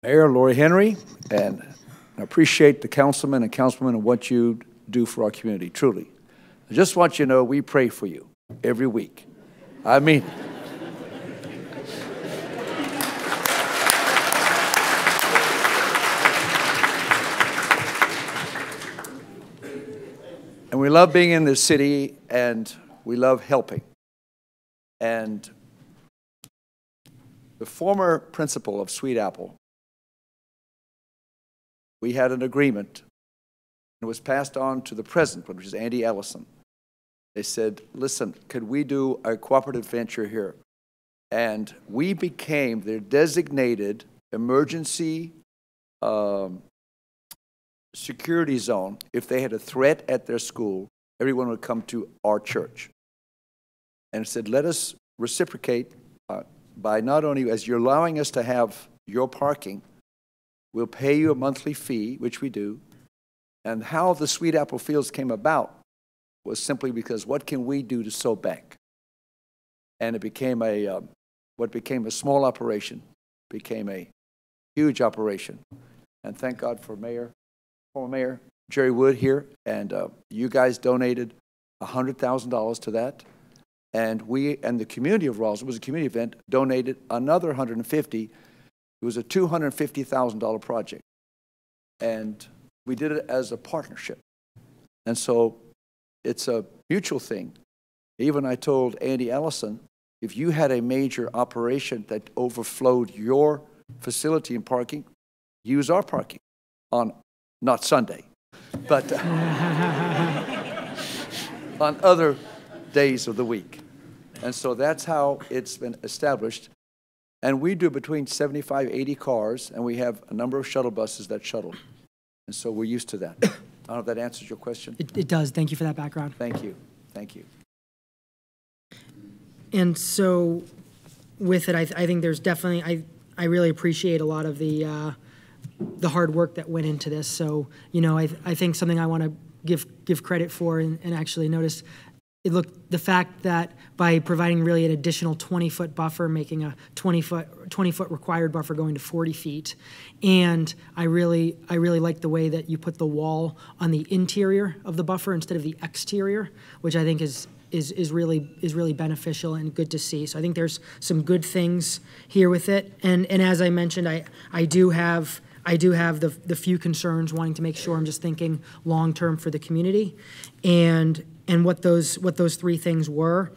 Mayor Lori Henry, and I appreciate the councilman and councilwoman and what you do for our community, truly. I just want you to know we pray for you every week. I mean, and we love being in this city, and we love helping. And the former principal of Sweet Apple, we had an agreement, and it was passed on to the present, which is Andy Ellison. They said, listen, could we do a cooperative venture here? And we became their designated emergency security zone. If they had a threat at their school, everyone would come to our church. And it said, let us reciprocate by not only, as you're allowing us to have your parking, we'll pay you a monthly fee, which we do. And how the Sweet Apple Fields came about was simply because what can we do to sow back? And it became what became a small operation became a huge operation. And thank God for former Mayor Jerry Wood here, and you guys donated $100,000 to that. And we and the community of Roswell, it was a community event, donated another $150,000. It was a $250,000 project, and we did it as a partnership. And so it's a mutual thing. Even I told Andy Ellison, if you had a major operation that overflowed your facility in parking, use our parking on, not Sunday, but on other days of the week. And so that's how it's been established. And we do between 75, 80 cars, and we have a number of shuttle buses that shuttle. And so we're used to that. I don't know if that answers your question. It does. Thank you for that background. Thank you. Thank you. And so with it, I think there's definitely, I really appreciate a lot of the the hard work that went into this. So, I think something I want to give credit for and actually notice, the fact that by providing really an additional 20-foot buffer, making a 20-foot required buffer going to 40 feet, and I really like the way that you put the wall on the interior of the buffer instead of the exterior, which I think is really beneficial and good to see. So I think there's some good things here with it, and as I mentioned, I do have the few concerns, wanting to make sure I'm just thinking long term for the community, and what those three things were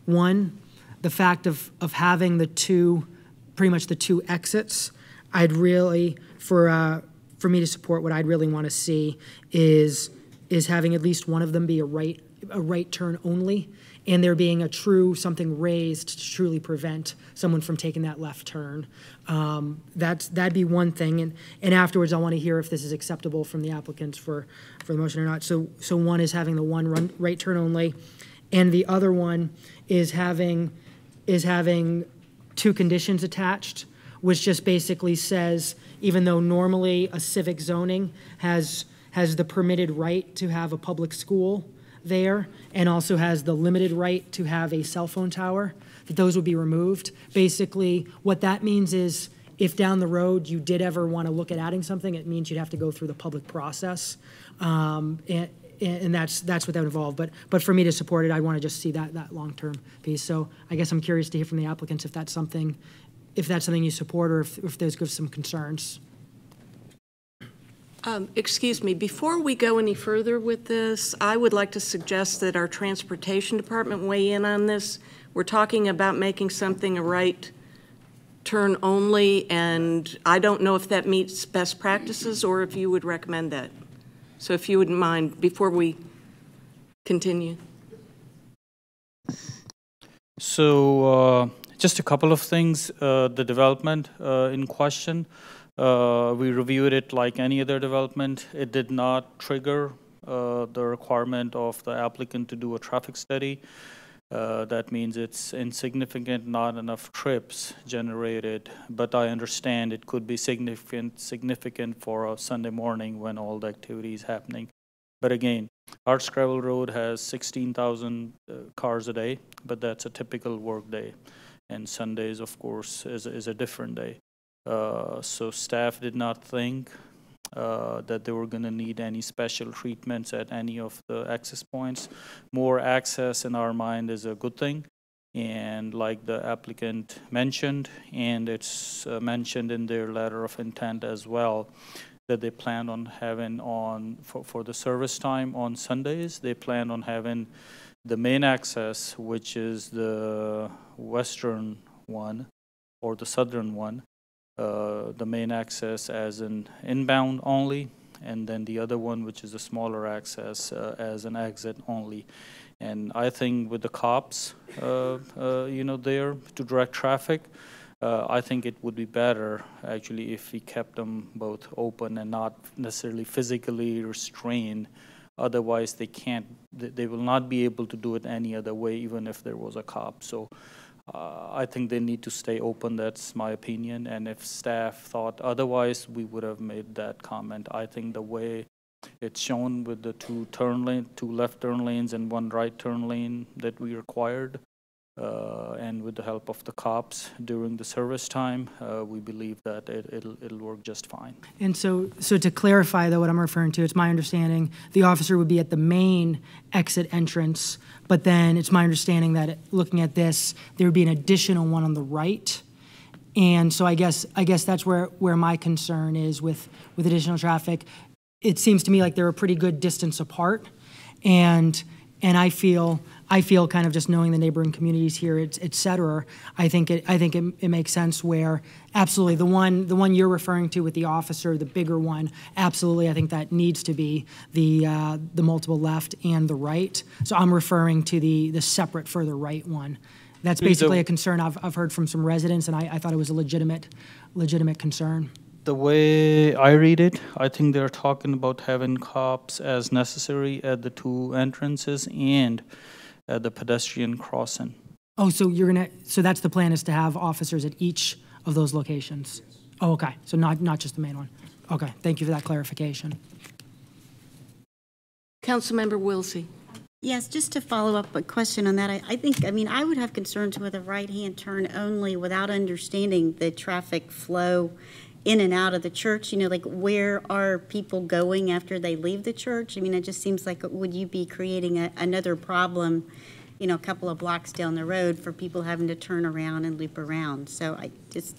one, the fact of having pretty much the two exits. I'd really, for me to support, what I'd really want to see is having at least one of them be a right turn only, and there being something raised to truly prevent someone from taking that left turn. That'd be one thing, and afterwards I want to hear if this is acceptable from the applicants for the motion or not. So one is having the one right turn only, and the other one is having two conditions attached, which just basically says, even though normally a civic zoning has the permitted right to have a public school there, and also has the limited right to have a cell phone tower, that those would be removed. Basically, what that means is, if down the road you did ever want to look at adding something, it means you'd have to go through the public process, and that's what that would involve. But for me to support it, I want to just see that long-term piece. So I guess I'm curious to hear from the applicants if that's something you support, or if there's some concerns. Excuse me, before we go any further with this, I would like to suggest that our transportation department weigh in on this. We're talking about making something a right turn only, and I don't know if that meets best practices or if you would recommend that. So if you wouldn't mind, before we continue. So just a couple of things. The development in question, we reviewed it like any other development. It did not trigger the requirement of the applicant to do a traffic study. That means it's insignificant, not enough trips generated, but I understand it could be significant for a Sunday morning when all the activity is happening. But again, Hardscrabble Road has 16,000 cars a day, but that's a typical work day. And Sundays, of course, is a different day. So staff did not think that they were going to need any special treatments at any of the access points. More access in our mind is a good thing. And like the applicant mentioned, and it's mentioned in their letter of intent as well, that they plan on having for the service time on Sundays, they plan on having the main access, which is the western one or the southern one, the main access as an inbound only, and then the other one, which is a smaller access, as an exit only. And I think with the cops, there to direct traffic, I think it would be better actually if we kept them both open and not necessarily physically restrained. Otherwise, they will not be able to do it any other way, even if there was a cop. So I think they need to stay open. That's my opinion. And if staff thought otherwise, we would have made that comment. I think the way it's shown with the two left turn lanes and one right turn lane that we required, and with the help of the cops during the service time, we believe that it'll work just fine. And so to clarify, though, what I'm referring to, it's my understanding the officer would be at the main exit entrance, but then it's my understanding that looking at this, there would be an additional one on the right. And so I guess that's where my concern is with additional traffic. It seems to me like they're a pretty good distance apart, and I feel kind of just knowing the neighboring communities here, et cetera, I think it makes sense where absolutely the one you're referring to with the officer, the bigger one, absolutely I think that needs to be the multiple left and the right. So I'm referring to the separate further right one. That's basically a concern I've heard from some residents, and I thought it was a legitimate concern. The way I read it, I think they're talking about having cops as necessary at the two entrances and at the pedestrian crossing. Oh, so that's the plan, is to have officers at each of those locations? Oh, okay, so not just the main one. Okay, thank you for that clarification. Councilmember Wilsey. Yes, just to follow up a question on that, I mean, I would have concerns with a right-hand turn only without understanding the traffic flow in and out of the church. You know, like where are people going after they leave the church? I mean, it just seems like, would you be creating another problem, you know, a couple of blocks down the road for people having to turn around and loop around? So I just...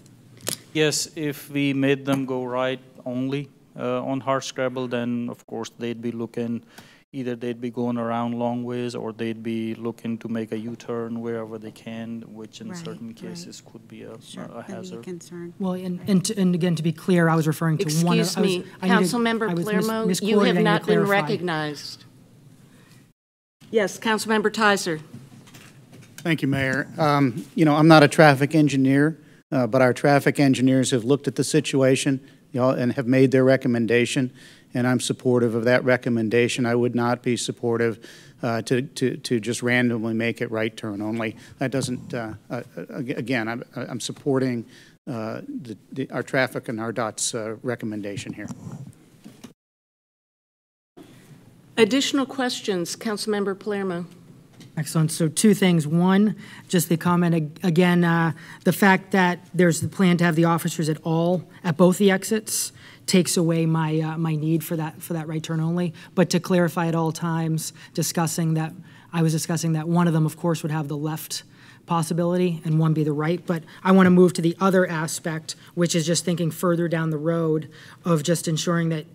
Yes, if we made them go right only on Hardscrabble, then of course they'd be looking, either they'd be going around long ways or they'd be looking to make a U-turn wherever they can, which in certain cases could be a hazard. Be a concern. Well, and again, to be clear, I was referring to one of... Excuse me, Councilmember Palermo, you have not been recognized. Yes, Councilmember Tizer. Thank you, Mayor. You know, I'm not a traffic engineer, but our traffic engineers have looked at the situation, you know, and have made their recommendation, and I'm supportive of that recommendation. I would not be supportive to just randomly make it right turn only. That doesn't, again, I'm supporting our traffic and RDOT's recommendation here. Additional questions, Councilmember Palermo. Excellent. So two things. One, just the comment again, the fact that there's the plan to have the officers at both the exits takes away my need for that right turn only. But to clarify at all times, I was discussing that one of them, of course, would have the left possibility and one be the right. But I want to move to the other aspect, which is just thinking further down the road of just ensuring that,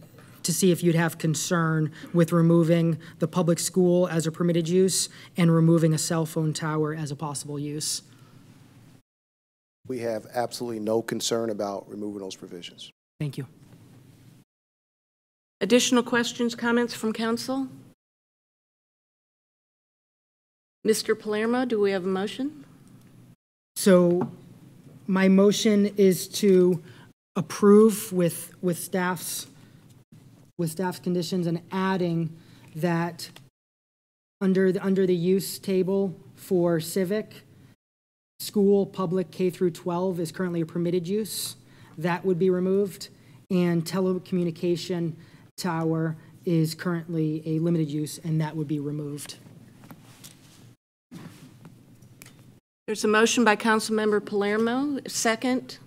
to see if you'd have concern with removing the public school as a permitted use and removing a cell phone tower as a possible use. We have absolutely no concern about removing those provisions. Thank you. Additional questions, comments from council? Mr. Palermo, do we have a motion? So my motion is to approve with staff's conditions and adding that under the use table for civic, school, public K through 12 is currently a permitted use. That would be removed. And telecommunication tower is currently a limited use, and that would be removed. There's a motion by Councilmember Palermo. Second.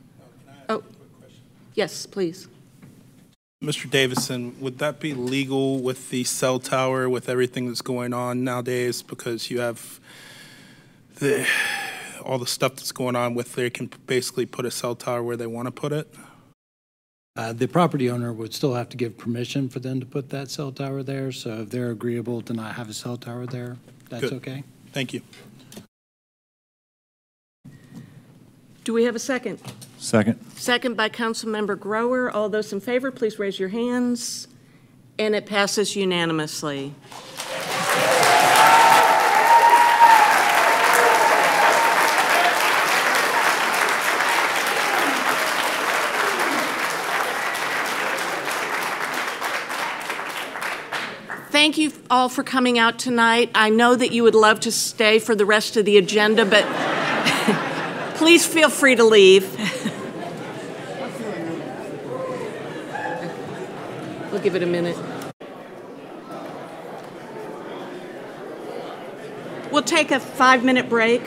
Oh, yes, please. Mr. Davison, would that be legal with the cell tower, with everything that's going on nowadays? Because you have all the stuff that's going on with, they can basically put a cell tower where they want to put it? The property owner would still have to give permission for them to put that cell tower there. So if they're agreeable to not have a cell tower there, that's Good. okay. Thank you. Do we have a second? Second. Second by Councilmember Grower. All those in favor, please raise your hands. And it passes unanimously. Thank you all for coming out tonight. I know that you would love to stay for the rest of the agenda, but please feel free to leave. We'll give it a minute. We'll take a 5-minute break.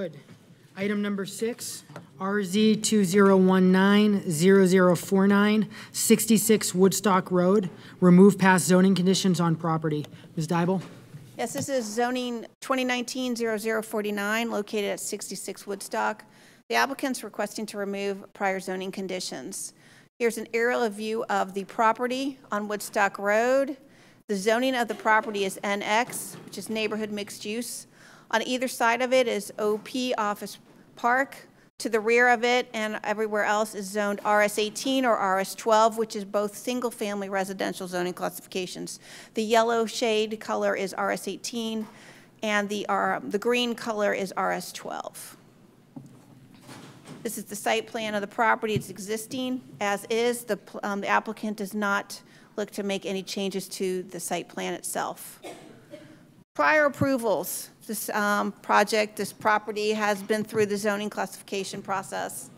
Good. Item number 6, RZ 2019-0049, 66 Woodstock Road. Remove past zoning conditions on property. Ms. Dybel? Yes, this is zoning 2019-0049, located at 66 Woodstock. The applicant's requesting to remove prior zoning conditions. Here's an aerial view of the property on Woodstock Road. The zoning of the property is NX, which is neighborhood mixed use. On either side of it is OP Office Park. To the rear of it and everywhere else is zoned RS18 or RS12, which is both single-family residential zoning classifications. The yellow shade color is RS18, and the green color is RS12. This is the site plan of the property. It's existing as is. The applicant does not look to make any changes to the site plan itself. Prior approvals. This this property has been through the zoning classification process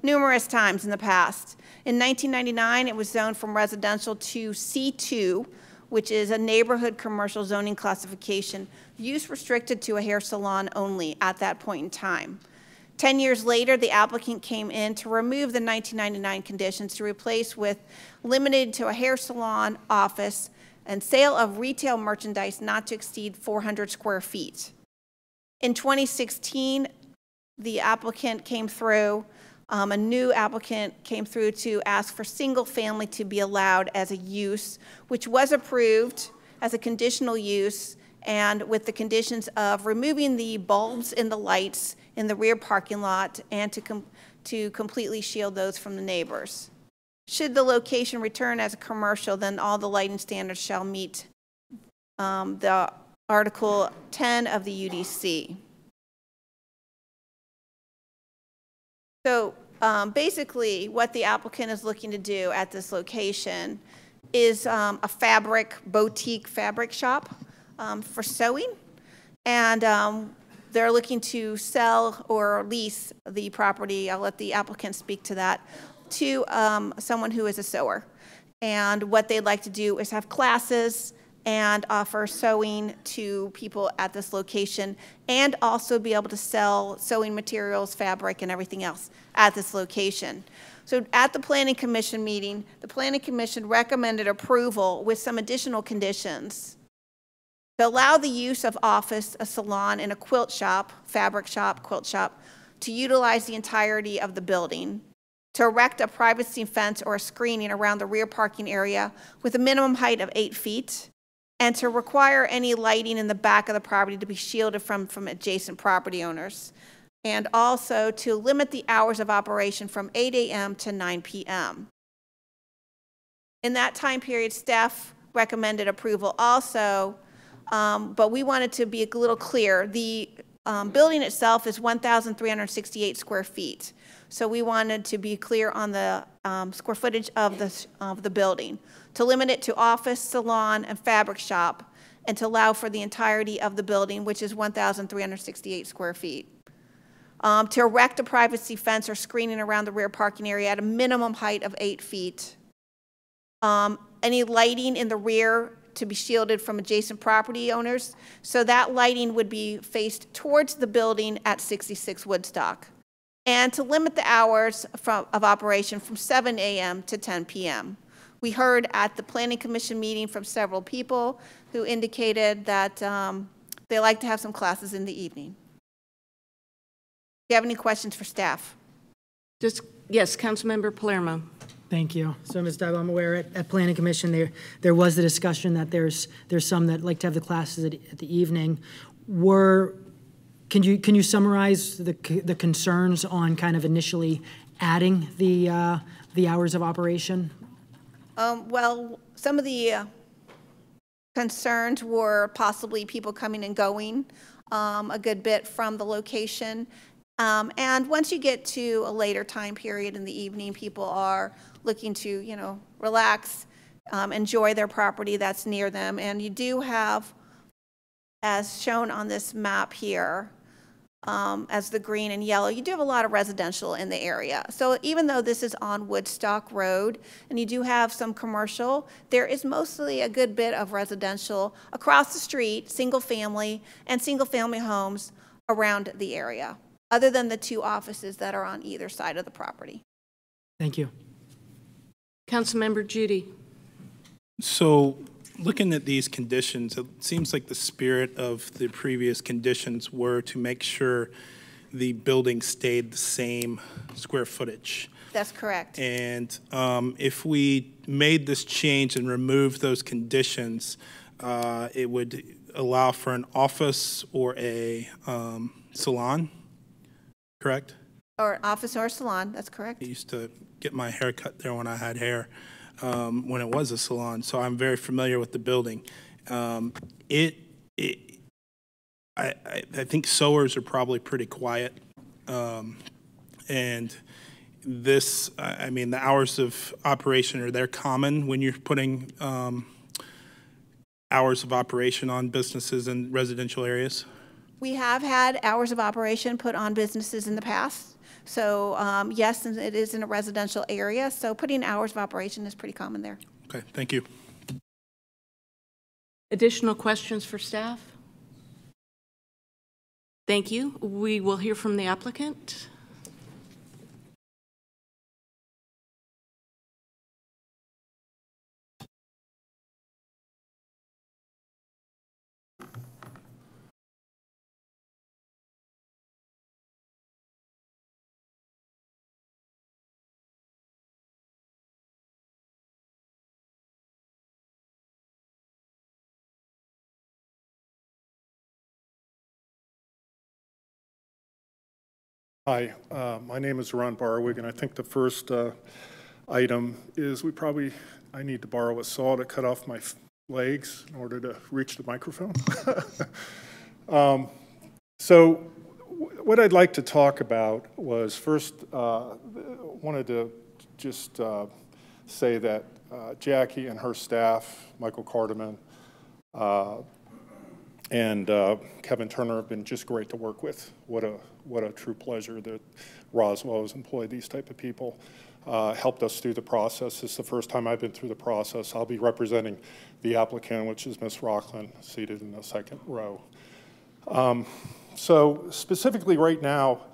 numerous times in the past. In 1999, it was zoned from residential to C2, which is a neighborhood commercial zoning classification, use restricted to a hair salon only at that point in time. 10 years later, the applicant came in to remove the 1999 conditions to replace with limited to a hair salon, office, and sale of retail merchandise not to exceed 400 square feet. In 2016, the applicant came through, a new applicant came through to ask for single family to be allowed as a use, which was approved as a conditional use and with the conditions of removing the bulbs in the lights in the rear parking lot and to completely shield those from the neighbors. Should the location return as a commercial, then all the lighting standards shall meet the Article 10 of the UDC. So basically what the applicant is looking to do at this location is a boutique fabric shop for sewing. And they're looking to sell or lease the property. I'll let the applicant speak to that, to someone who is a sewer. And what they'd like to do is have classes and offer sewing to people at this location and also be able to sell sewing materials, fabric, and everything else at this location. So at the Planning Commission meeting, the Planning Commission recommended approval with some additional conditions to allow the use of office, a salon, and a quilt shop, fabric shop, quilt shop, to utilize the entirety of the building, to erect a privacy fence or a screening around the rear parking area with a minimum height of 8 feet, and to require any lighting in the back of the property to be shielded from adjacent property owners, and also to limit the hours of operation from 8 a.m. to 9 p.m. In that time period, staff recommended approval also, but we wanted to be a little clear. The building itself is 1,368 square feet. So we wanted to be clear on the square footage of the building, to limit it to office, salon, and fabric shop, and to allow for the entirety of the building, which is 1,368 square feet. To erect a privacy fence or screening around the rear parking area at a minimum height of 8 feet. Any lighting in the rear to be shielded from adjacent property owners. So that lighting would be faced towards the building at 66 Woodstock. And to limit the hours of operation from 7 a.m. to 10 p.m. We heard at the Planning Commission meeting from several people who indicated that they like to have some classes in the evening. Do you have any questions for staff? Yes, Councilmember Palermo. Thank you. So, Ms. Dybel, I'm aware at Planning Commission there was the discussion that there's some that like to have the classes at the evening. Can you summarize the concerns on kind of initially adding the hours of operation? Well, some of the concerns were possibly people coming and going a good bit from the location. And once you get to a later time period in the evening, people are looking to, relax, enjoy their property that's near them. And you do have, as shown on this map here, as the green and yellow, you do have a lot of residential in the area. So even though this is on Woodstock Road and you do have some commercial, there is mostly a good bit of residential across the street, single family and single family homes around the area, other than the 2 offices that are on either side of the property. Thank you. Councilmember Judy. So looking at these conditions, it seems like the spirit of the previous conditions were to make sure the building stayed the same square footage. That's correct. And if we made this change and removed those conditions, it would allow for an office or a salon, correct? Or office or salon, that's correct. I used to get my hair cut there when I had hair, when it was a salon, so I'm very familiar with the building. I think sewers are probably pretty quiet, and this, I mean, the hours of operation, are they common when you're putting hours of operation on businesses in residential areas? We have had hours of operation put on businesses in the past. So yes, and it is in a residential area, so putting hours of operation is pretty common there. Okay, thank you. Additional questions for staff? Thank you. We will hear from the applicant. Hi, my name is Ron Barwig, and I think the first item is I need to borrow a saw to cut off my legs in order to reach the microphone. So what I'd like to talk about was first, wanted to just say that Jackie and her staff, Michael Carterman, and Kevin Turner have been just great to work with. What a true pleasure that Roswell has employed these type of people. Helped us through the process. This is the first time I've been through the process. I'll be representing the applicant, which is Ms. Rockland, seated in the second row. So specifically right now,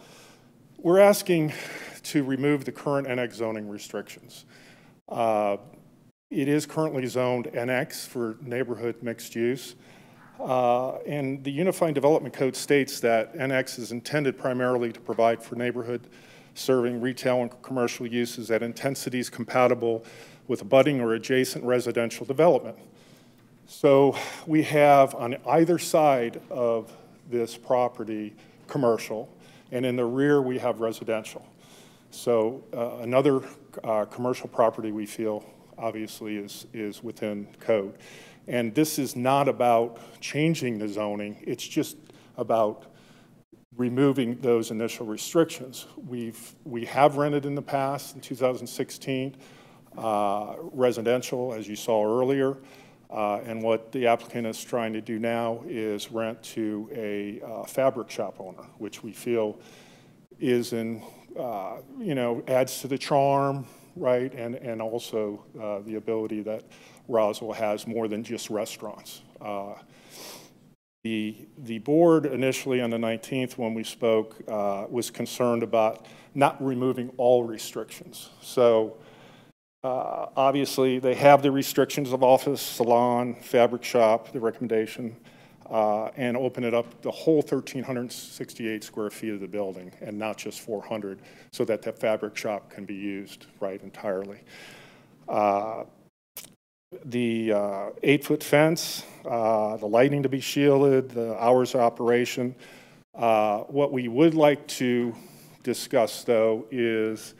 we're asking to remove the current NX zoning restrictions. It is currently zoned NX for neighborhood mixed use. And the Unified Development Code states that NX is intended primarily to provide for neighborhood serving retail and commercial uses at intensities compatible with abutting or adjacent residential development. So we have on either side of this property commercial, and in the rear we have residential. So another commercial property we feel obviously is within code. And this is not about changing the zoning, it's just about removing those initial restrictions. We have rented in the past, in 2016, residential, as you saw earlier, and what the applicant is trying to do now is rent to a fabric shop owner, which we feel is adds to the charm, right, and also the ability that Roswell has more than just restaurants. The board initially on the 19th when we spoke was concerned about not removing all restrictions. So obviously they have the restrictions of office, salon, fabric shop, the recommendation, and open it up the whole 1,368 square feet of the building and not just 400 so that the fabric shop can be used right entirely. The 8-foot fence, the lighting to be shielded, the hours of operation. What we would like to discuss, though, is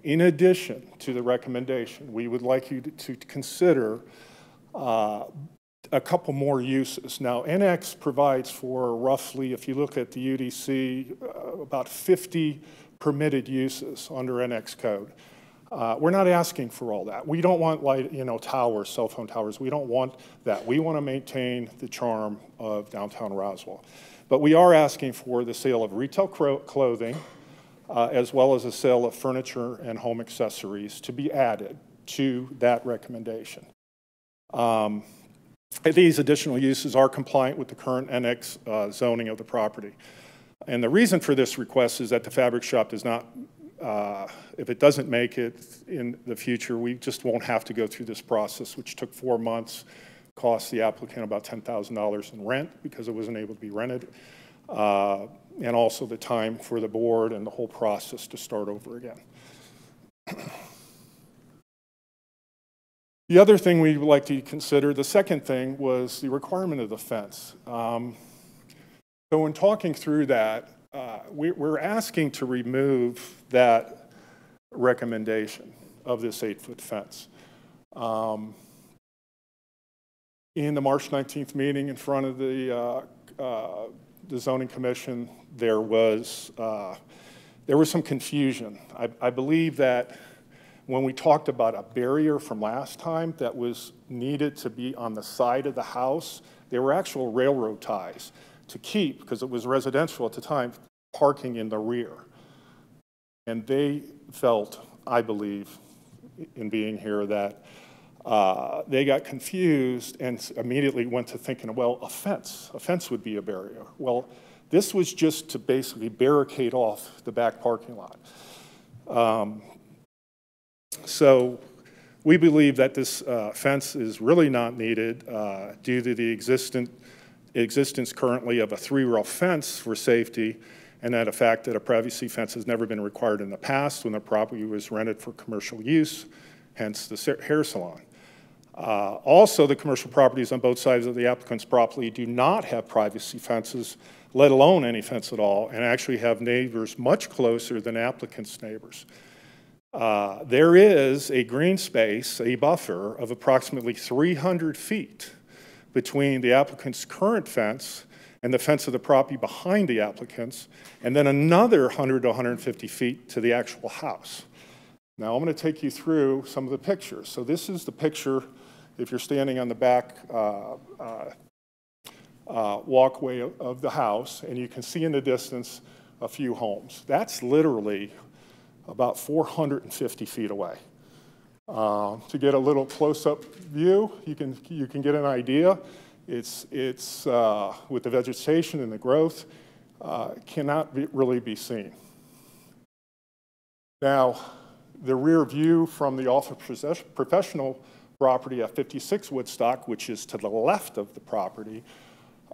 in addition to the recommendation, we would like you to consider a couple more uses. Now, NX provides for roughly, if you look at the UDC, about 50 permitted uses under NX code. We're not asking for all that. We don't want towers, cell phone towers. We don't want that. We want to maintain the charm of downtown Roswell. But we are asking for the sale of retail clothing, as well as the sale of furniture and home accessories to be added to that recommendation. These additional uses are compliant with the current NX zoning of the property. And the reason for this request is that the fabric shop does not, if it doesn't make it in the future, we just won't have to go through this process, which took 4 months, cost the applicant about $10,000 in rent because it wasn't able to be rented, and also the time for the board and the whole process to start over again. The other thing we would like to consider, the second thing, was the requirement of the fence. So in talking through that, we're asking to remove that recommendation of this 8-foot fence. In the March 19th meeting in front of the Zoning Commission, there was some confusion. I believe that when we talked about a barrier from last time that was needed to be on the side of the house, they were actual railroad ties to keep, because it was residential at the time, parking in the rear. And they felt, I believe, in being here, that they got confused and immediately went to thinking, well, a fence would be a barrier. Well, this was just to basically barricade off the back parking lot. So we believe that this fence is really not needed due to the existence currently of a 3-rail fence for safety, and that a fact that a privacy fence has never been required in the past when the property was rented for commercial use, hence the hair salon. Also, the commercial properties on both sides of the applicant's property do not have privacy fences, let alone any fence at all, and actually have neighbors much closer than applicant's neighbors. There is a green space, a buffer of approximately 300 feet between the applicant's current fence and the fence of the property behind the applicant's, and then another 100 to 150 feet to the actual house. Now I'm going to take you through some of the pictures. So this is the picture if you're standing on the back walkway of the house, and you can see in the distance a few homes. That's literally about 450 feet away. To get a little close-up view, you can get an idea. It's with the vegetation and the growth, cannot really be seen. Now, the rear view from the office professional property at 56 Woodstock, which is to the left of the property,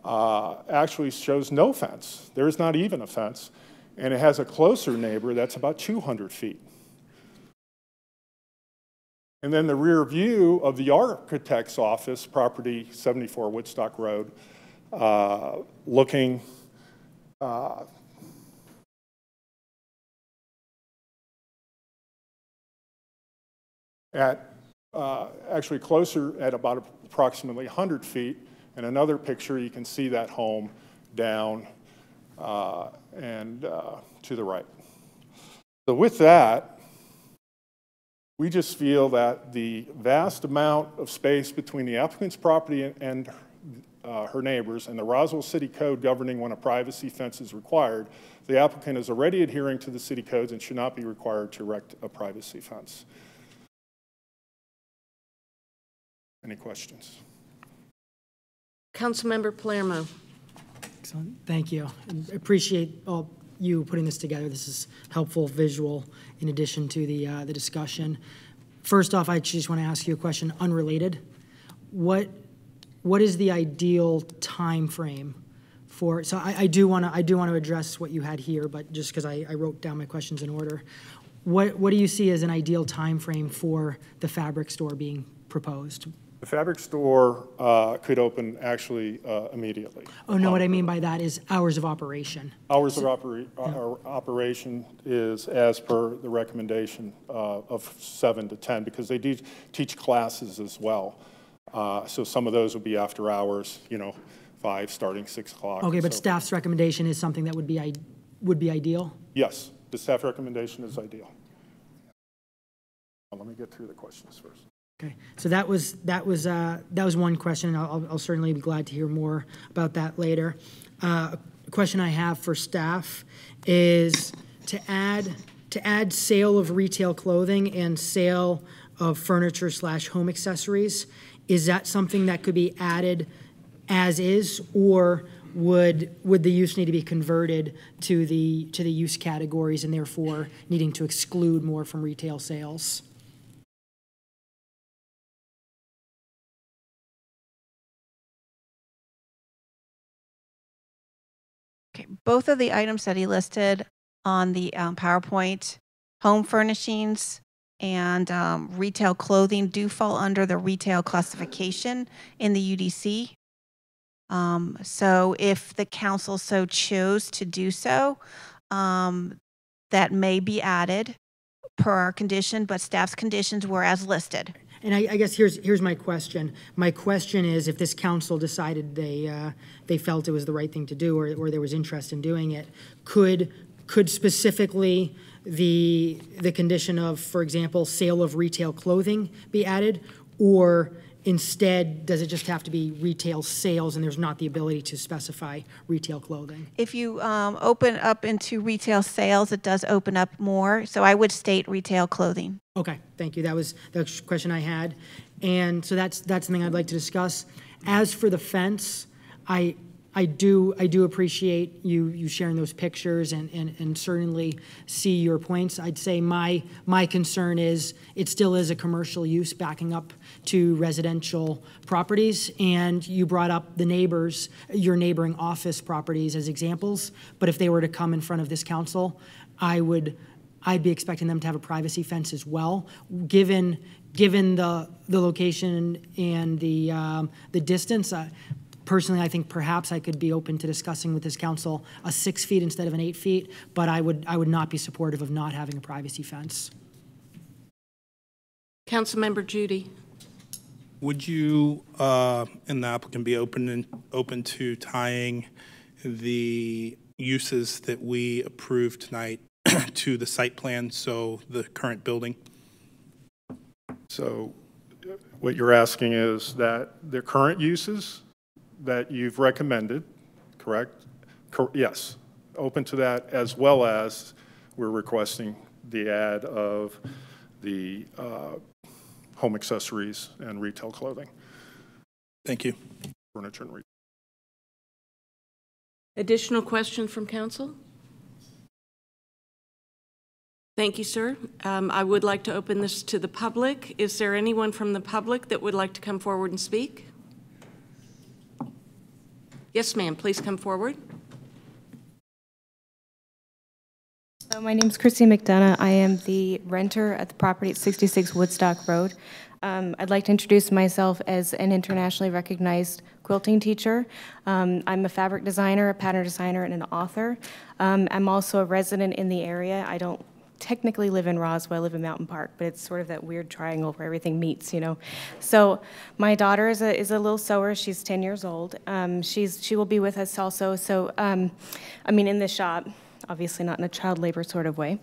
actually shows no fence. There is not even a fence, and it has a closer neighbor that's about 200 feet. And then the rear view of the architect's office, property 74 Woodstock Road, looking at actually closer at about approximately 100 feet. And another picture, you can see that home down and to the right. So with that, we just feel that the vast amount of space between the applicant's property and her neighbors and the Roswell City Code governing when a privacy fence is required, the applicant is already adhering to the city codes and should not be required to erect a privacy fence. Any questions? Councilmember Palermo. Excellent. Thank you. And appreciate all you putting this together. This is helpful visual in addition to the discussion. First off, I just want to ask you a question unrelated. What is the ideal time frame for? So I do want to address what you had here, but just because I wrote down my questions in order. What do you see as an ideal time frame for the fabric store being proposed? The fabric store could open actually immediately. Oh, no, what I mean by that is hours of operation. Hours of operation is as per the recommendation of 7 to 10 because they do teach classes as well. So some of those would be after hours, 5 starting 6 o'clock. Okay, but staff's recommendation is something that would be ideal? Yes, the staff recommendation is ideal. Let me get through the questions first. Okay, so that was one question, and I'll certainly be glad to hear more about that later. A question I have for staff is to add sale of retail clothing and sale of furniture / home accessories. Is that something that could be added as is, or would the use need to be converted to the use categories and therefore needing to exclude more from retail sales? Okay, both of the items that he listed on the PowerPoint, home furnishings and retail clothing, do fall under the retail classification in the UDC. So if the council so chose to do so, that may be added per our condition, but staff's conditions were as listed. And I guess here's my question. My question is, if this council decided they felt it was the right thing to do, or there was interest in doing it, could specifically the condition of, for example, sale of retail clothing be added, or instead does it just have to be retail sales and there's not the ability to specify retail clothing? If you open up into retail sales, it does open up more. So I would state retail clothing. Okay, thank you. That was the question I had. And so that's something I'd like to discuss. As for the fence, I do appreciate you sharing those pictures and certainly see your points. I'd say my concern is it still is a commercial use backing up to residential properties, and you brought up the neighbors, your neighboring office properties as examples, but if they were to come in front of this council, I'd be expecting them to have a privacy fence as well, given the location and the distance. Personally, I think perhaps I could be open to discussing with this council a 6 feet instead of an 8 feet, but I would not be supportive of not having a privacy fence. Councilmember Judy. Would you and the applicant be open to tying the uses that we approved tonight to the site plan, so the current building? So what you're asking is that the current uses that you've recommended, correct? Yes, open to that, as well as we're requesting the add of the home accessories and retail clothing. Thank you. Furniture and retail. Additional question from council? Thank you, sir. I would like to open this to the public. Is there anyone from the public that would like to come forward and speak? Yes, ma'am, please come forward. My name is Christy McDonough. I am the renter at the property at 66 Woodstock Road. I'd like to introduce myself as an internationally recognized quilting teacher. I'm a fabric designer, a pattern designer, and an author. I'm also a resident in the area. I don't technically live in Roswell, I live in Mountain Park, but it's sort of that weird triangle where everything meets, you know. So my daughter is a little sewer. She's 10 years old. She will be with us also. So, I mean, in the shop, obviously not in a child labor sort of way.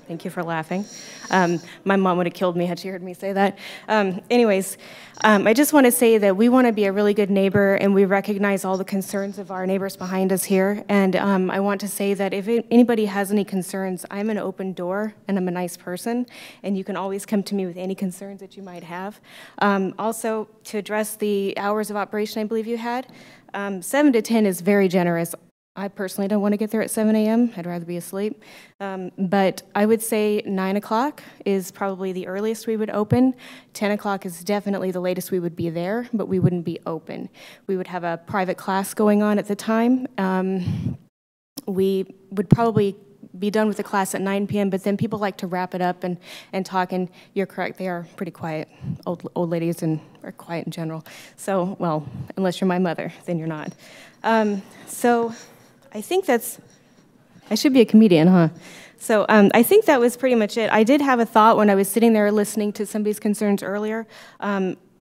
Thank you for laughing. My mom would have killed me had she heard me say that. Anyways, I just want to say that we want to be a really good neighbor, and we recognize all the concerns of our neighbors behind us here. And I want to say that if anybody has any concerns, I'm an open door, and I'm a nice person, and you can always come to me with any concerns that you might have. Also, to address the hours of operation I believe you had, 7 to 10 is very generous. I personally don't want to get there at 7 a.m. I'd rather be asleep. But I would say 9 o'clock is probably the earliest we would open. 10 o'clock is definitely the latest we would be there, but we wouldn't be open. We would have a private class going on at the time. We would probably be done with the class at 9 p.m., but then people like to wrap it up and talk, and you're correct, they are pretty quiet. Old ladies are quiet in general. So, well, unless you're my mother, then you're not. So I think I should be a comedian, huh? So I think that was pretty much it. I did have a thought when I was sitting there listening to somebody's concerns earlier.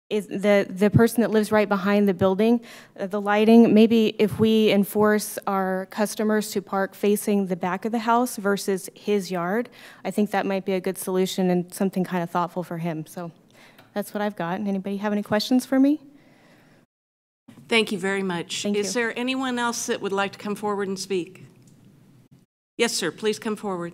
Is the person that lives right behind the building, the lighting, maybe if we enforce our customers to park facing the back of the house versus his yard, I think that might be a good solution and something kind of thoughtful for him. So that's what I've got. Anybody have any questions for me? Thank you very much. Thank you. Is there anyone else that would like to come forward and speak? Yes, sir, please come forward.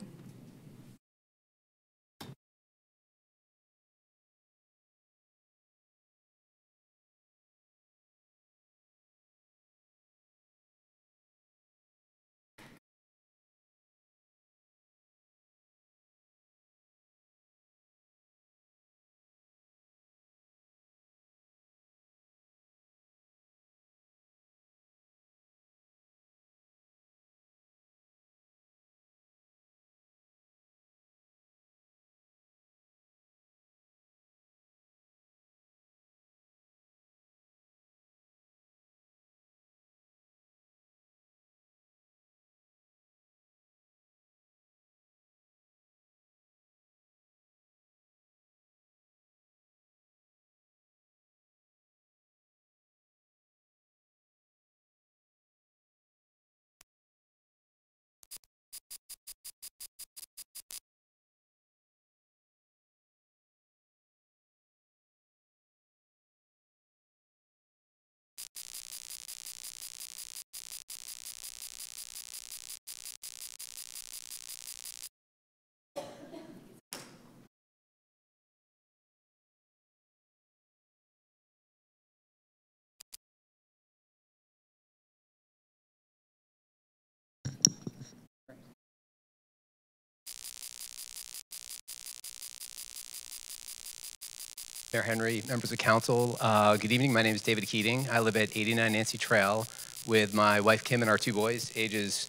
Mayor Henry, members of council, good evening. My name is David Keating. I live at 89 Nancy Trail with my wife Kim and our 2 boys, ages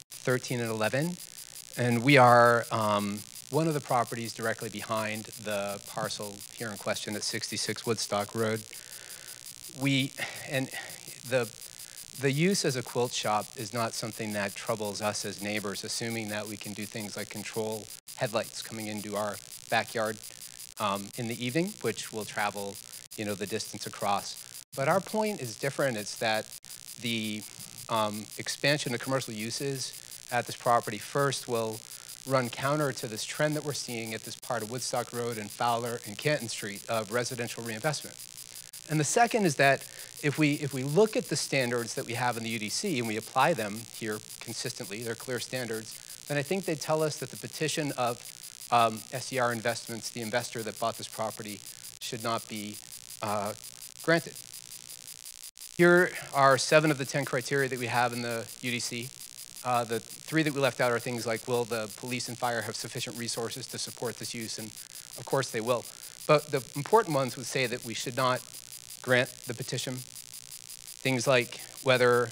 13 and 11. And we are one of the properties directly behind the parcel here in question at 66 Woodstock Road. The use as a quilt shop is not something that troubles us as neighbors, assuming that we can do things like control headlights coming into our backyard in the evening, which will travel, the distance across. But our point is different. It's that the expansion of commercial uses at this property first will run counter to this trend that we're seeing at this part of Woodstock Road and Fowler and Canton Street of residential reinvestment. And the second is that if we look at the standards that we have in the UDC and we apply them here consistently, they're clear standards, then I think they tell us that the petition of SER Investments, the investor that bought this property, should not be granted. Here are 7 of the 10 criteria that we have in the UDC. The 3 that we left out are things like, will the police and fire have sufficient resources to support this use? And of course they will. But the important ones would say that we should not grant the petition. Things like whether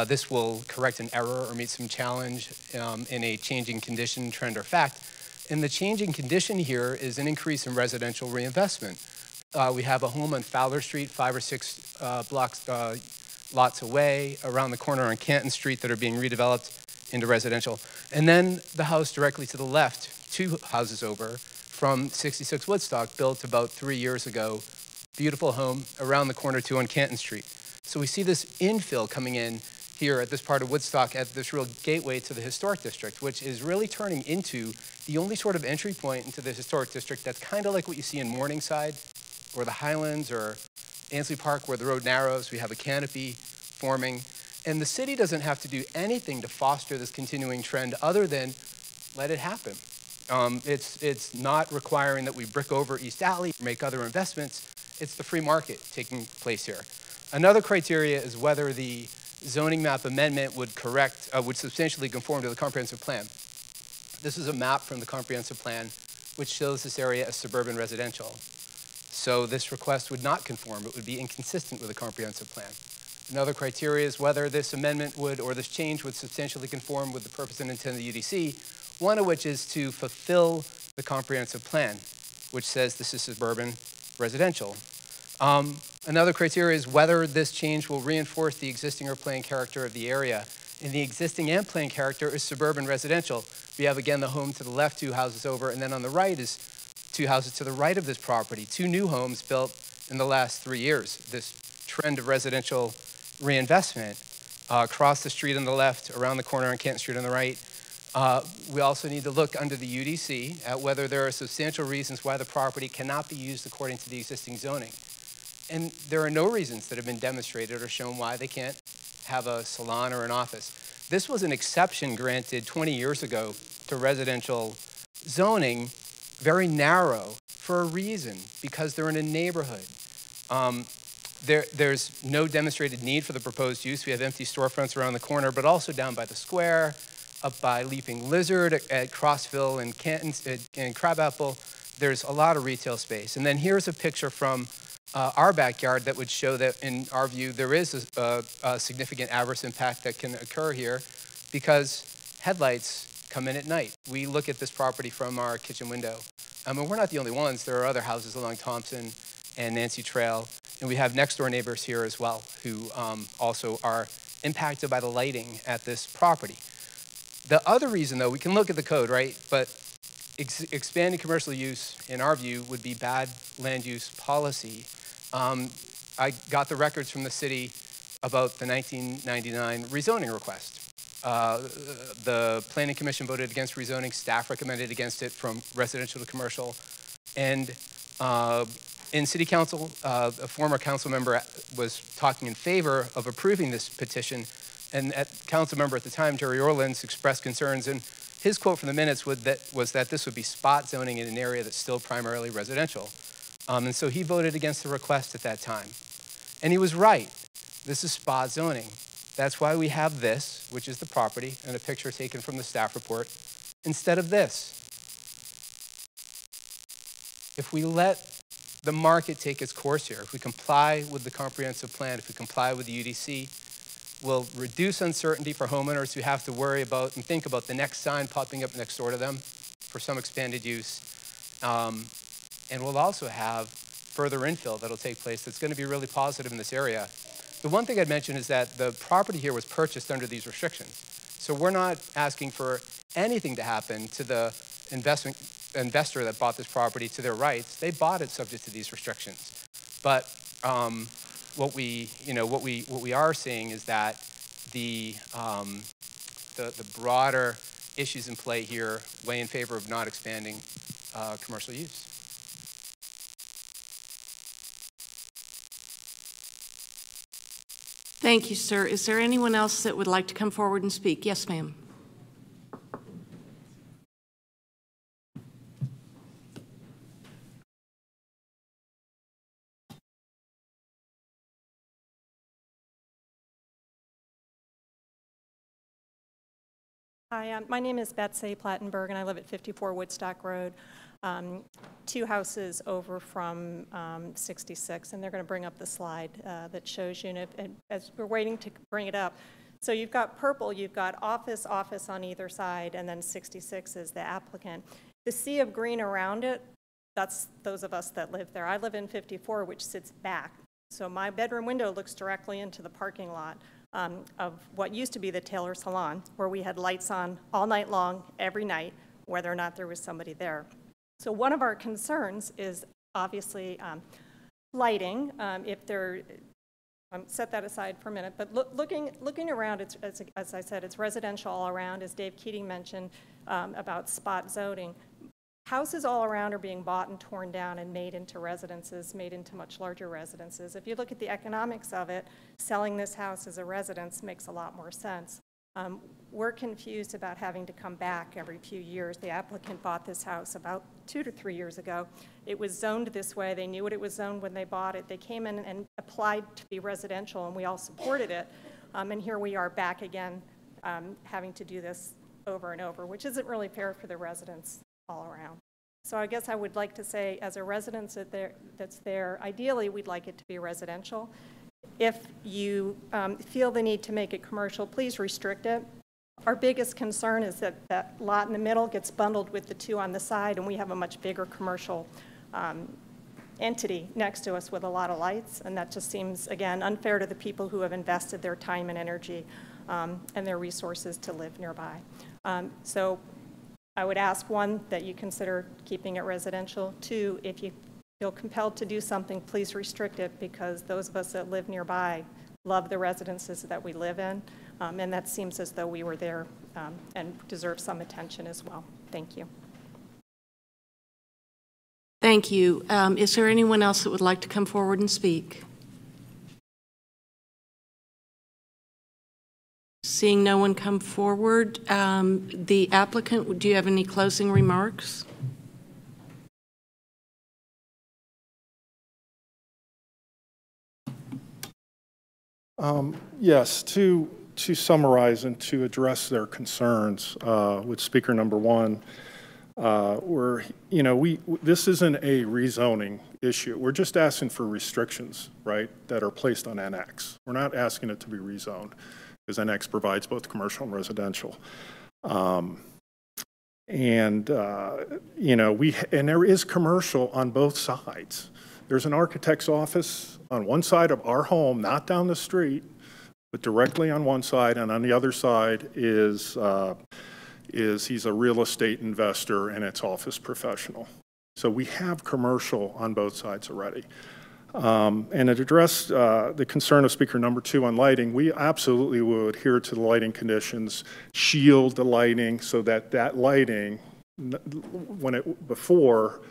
this will correct an error or meet some challenge in a changing condition, trend, or fact. And the changing condition here is an increase in residential reinvestment. We have a home on Fowler Street, 5 or 6 lots away, around the corner on Canton Street that are being redeveloped into residential. And then the house directly to the left, 2 houses over, from 66 Woodstock, built about 3 years ago. Beautiful home around the corner too on Canton Street. So we see this infill coming in here at this part of Woodstock at this real gateway to the historic district, which is really turning into the only sort of entry point into the historic district that's kind of like what you see in Morningside or the Highlands or Ansley Park where the road narrows. We have a canopy forming. And the city doesn't have to do anything to foster this continuing trend other than let it happen. It's not requiring that we brick over East Alley or make other investments. It's the free market taking place here. Another criteria is whether the zoning map amendment would substantially conform to the comprehensive plan. This is a map from the comprehensive plan which shows this area as suburban residential. So this request would not conform. It would be inconsistent with the comprehensive plan. Another criteria is whether this amendment or this change would substantially conform with the purpose and intent of the UDC, one of which is to fulfill the comprehensive plan, which says this is suburban residential. Another criteria is whether this change will reinforce the existing or planned character of the area. And the existing and planned character is suburban residential. We have, again, the home to the left, 2 houses over, and then on the right is 2 houses to the right of this property, 2 new homes built in the last 3 years. This trend of residential reinvestment across the street on the left, around the corner on Canton Street on the right. We also need to look under the UDC at whether there are substantial reasons why the property cannot be used according to the existing zoning. And there are no reasons that have been demonstrated or shown why they can't have a salon or an office. This was an exception granted 20 years ago to residential zoning, very narrow, for a reason, because they're in a neighborhood. There's no demonstrated need for the proposed use. We have empty storefronts around the corner, but also down by the square, up by Leaping Lizard at Crossville and Canton and Crabapple. There's a lot of retail space. And then here's a picture from our backyard that would show that, in our view, there is a significant adverse impact that can occur here because headlights come in at night. We look at this property from our kitchen window. I mean, we're not the only ones. There are other houses along Thompson and Nancy Trail, and we have next door neighbors here as well who also are impacted by the lighting at this property. The other reason, though, we can look at the code, right? But expanding commercial use, in our view, would be bad land use policy. I got the records from the city about the 1999 rezoning request. The Planning Commission voted against rezoning. Staff recommended against it from residential to commercial. And in City Council, a former council member was talking in favor of approving this petition. And council member at the time, Terry Orleans, expressed concerns. And his quote from the minutes was that this would be spot zoning in an area that's still primarily residential. And so he voted against the request at that time. And he was right. This is spot zoning. That's why we have this, which is the property, and a picture taken from the staff report, instead of this. If we let the market take its course here. If we comply with the comprehensive plan, if we comply with the UDC, we'll reduce uncertainty for homeowners who have to worry about and think about the next sign popping up next door to them for some expanded use. And we'll also have further infill that'll take place that's going to be really positive in this area. The one thing I'd mention is that the property here was purchased under these restrictions. So we're not asking for anything to happen to the investor that bought this property to their rights. They bought it subject to these restrictions. But what we are seeing is that the broader issues in play here weigh in favor of not expanding commercial use. Thank you, sir. Is there anyone else that would like to come forward and speak? Yes, ma'am. Hi, my name is Betsy Plattenberg, and I live at 54 Woodstock Road, 2 houses over from 66, and they're going to bring up the slide that shows you, and as we're waiting to bring it up, so you've got purple, you've got office on either side, and then 66 is the applicant. The sea of green around it, that's those of us that live there. I live in 54, which sits back, so my bedroom window looks directly into the parking lot of what used to be the Taylor Salon, where we had lights on all night long, every night, whether or not there was somebody there. So one of our concerns is obviously lighting. If there, set that aside for a minute, but looking around, as I said, it's residential all around, as Dave Keating mentioned about spot zoning. Houses all around are being bought and torn down and made into residences, made into much larger residences. If you look at the economics of it, selling this house as a residence makes a lot more sense. We're confused about having to come back every few years. The applicant bought this house about 2 to 3 years ago. It was zoned this way. They knew what it was zoned when they bought it. They came in and applied to be residential, and we all supported it. And here we are back again having to do this over and over, which isn't really fair for the residents all around. So I guess I would like to say, as a residence that's there, ideally we'd like it to be residential. If you feel the need to make it commercial, please restrict it. Our biggest concern is that that lot in the middle gets bundled with the 2 on the side, and we have a much bigger commercial entity next to us with a lot of lights, and that just seems, again, unfair to the people who have invested their time and energy and their resources to live nearby. So I would ask, 1, that you consider keeping it residential. 2, if you feel compelled to do something, please restrict it, because those of us that live nearby love the residences that we live in, and that seems as though we were there and deserve some attention as well. Thank you. Thank you. Is there anyone else that would like to come forward and speak? Seeing no one come forward, the applicant, do you have any closing remarks? Yes, to summarize and to address their concerns with speaker number 1, this isn't a rezoning issue. We're just asking for restrictions, right, that are placed on NX. We're not asking it to be rezoned, because NX provides both commercial and residential. And there is commercial on both sides. There's an architect's office on one side of our home, not down the street, but directly on one side, and on the other side is he's a real estate investor and it's office professional. So we have commercial on both sides already. And it addressed the concern of speaker number 2 on lighting. We absolutely will adhere to the lighting conditions, shield the lighting so that that lighting, before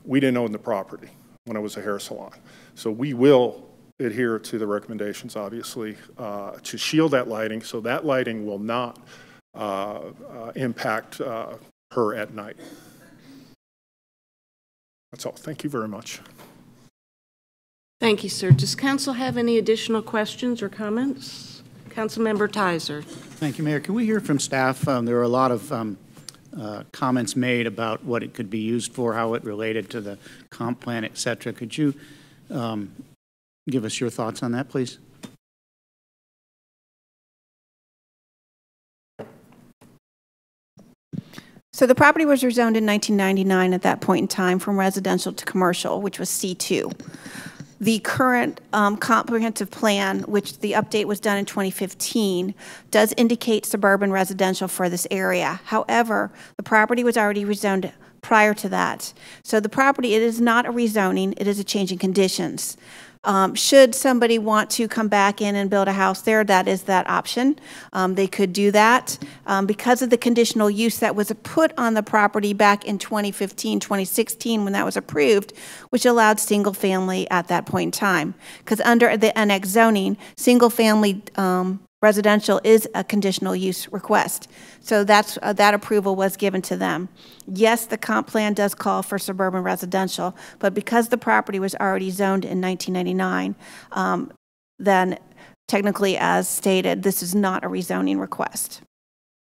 we didn't own the property when it was a hair salon. So we will adhere to the recommendations, obviously, to shield that lighting so that lighting will not impact her at night. That's all. Thank you very much. Thank you, sir. Does council have any additional questions or comments? Councilmember Tizer. Thank you, Mayor. Can we hear from staff? There are a lot of comments made about what it could be used for, how it related to the comp plan, et cetera. Could you give us your thoughts on that, please? So the property was rezoned in 1999 at that point in time from residential to commercial, which was C2. The current comprehensive plan, which the update was done in 2015, does indicate suburban residential for this area. However, the property was already rezoned prior to that. So the property, it is not a rezoning, it is a change in conditions. Should somebody want to come back in and build a house there, that is that option. They could do that. Because of the conditional use that was put on the property back in 2015, 2016, when that was approved, which allowed single family at that point in time. Because under the NX zoning, single family residential is a conditional use request. So that's, that approval was given to them. Yes, the comp plan does call for suburban residential, but because the property was already zoned in 1999, then technically, as stated, this is not a rezoning request.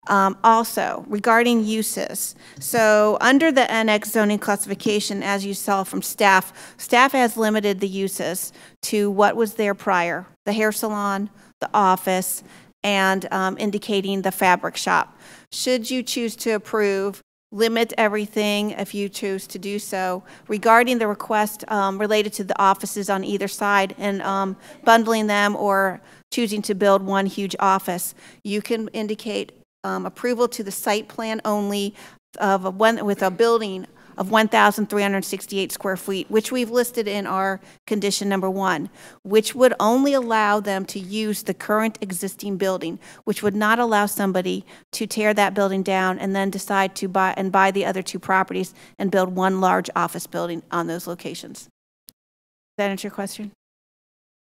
Also, regarding uses, so under the NX zoning classification, as you saw from staff, staff has limited the uses to what was there prior, the hair salon, the office, and indicating the fabric shop. Should you choose to approve, limit everything if you choose to do so. Regarding the request related to the offices on either side and bundling them or choosing to build one huge office, you can indicate approval to the site plan only of with a building of 1,368 square feet, which we've listed in our condition number 1, which would only allow them to use the current existing building, which would not allow somebody to tear that building down and then decide to buy the other 2 properties and build one large office building on those locations. Does that answer your question?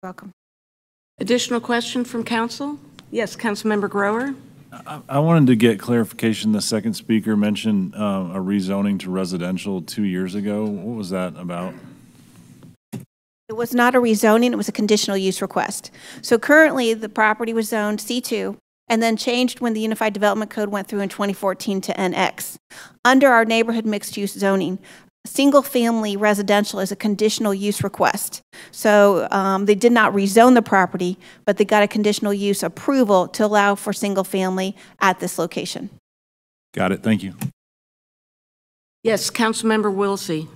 You're welcome. Additional question from council? Yes, Councilmember Grower. I wanted to get clarification. The second speaker mentioned a rezoning to residential 2 years ago. What was that about? It was not a rezoning, it was a conditional use request. So currently the property was zoned C2 and then changed when the Unified Development Code went through in 2014 to NX. Under our neighborhood mixed use zoning, single family residential is a conditional use request. So they did not rezone the property, but they got a conditional use approval to allow for single family at this location. Got it. Thank you. Yes, Councilmember Wilsey.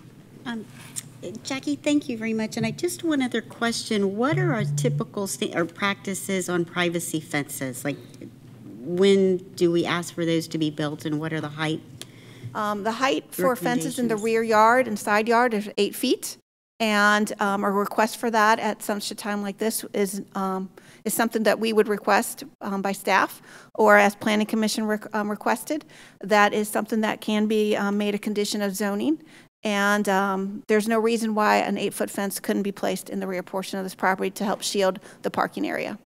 Jackie, thank you very much. And I just one other question. What are our typical practices on privacy fences? Like, when do we ask for those to be built, and what are the height? The height for fences in the rear yard and side yard is 8 feet, and a request for that at such a time like this is something that we would request by staff, or as Planning Commission requested. That is something that can be made a condition of zoning, and there's no reason why an 8-foot fence couldn't be placed in the rear portion of this property to help shield the parking area.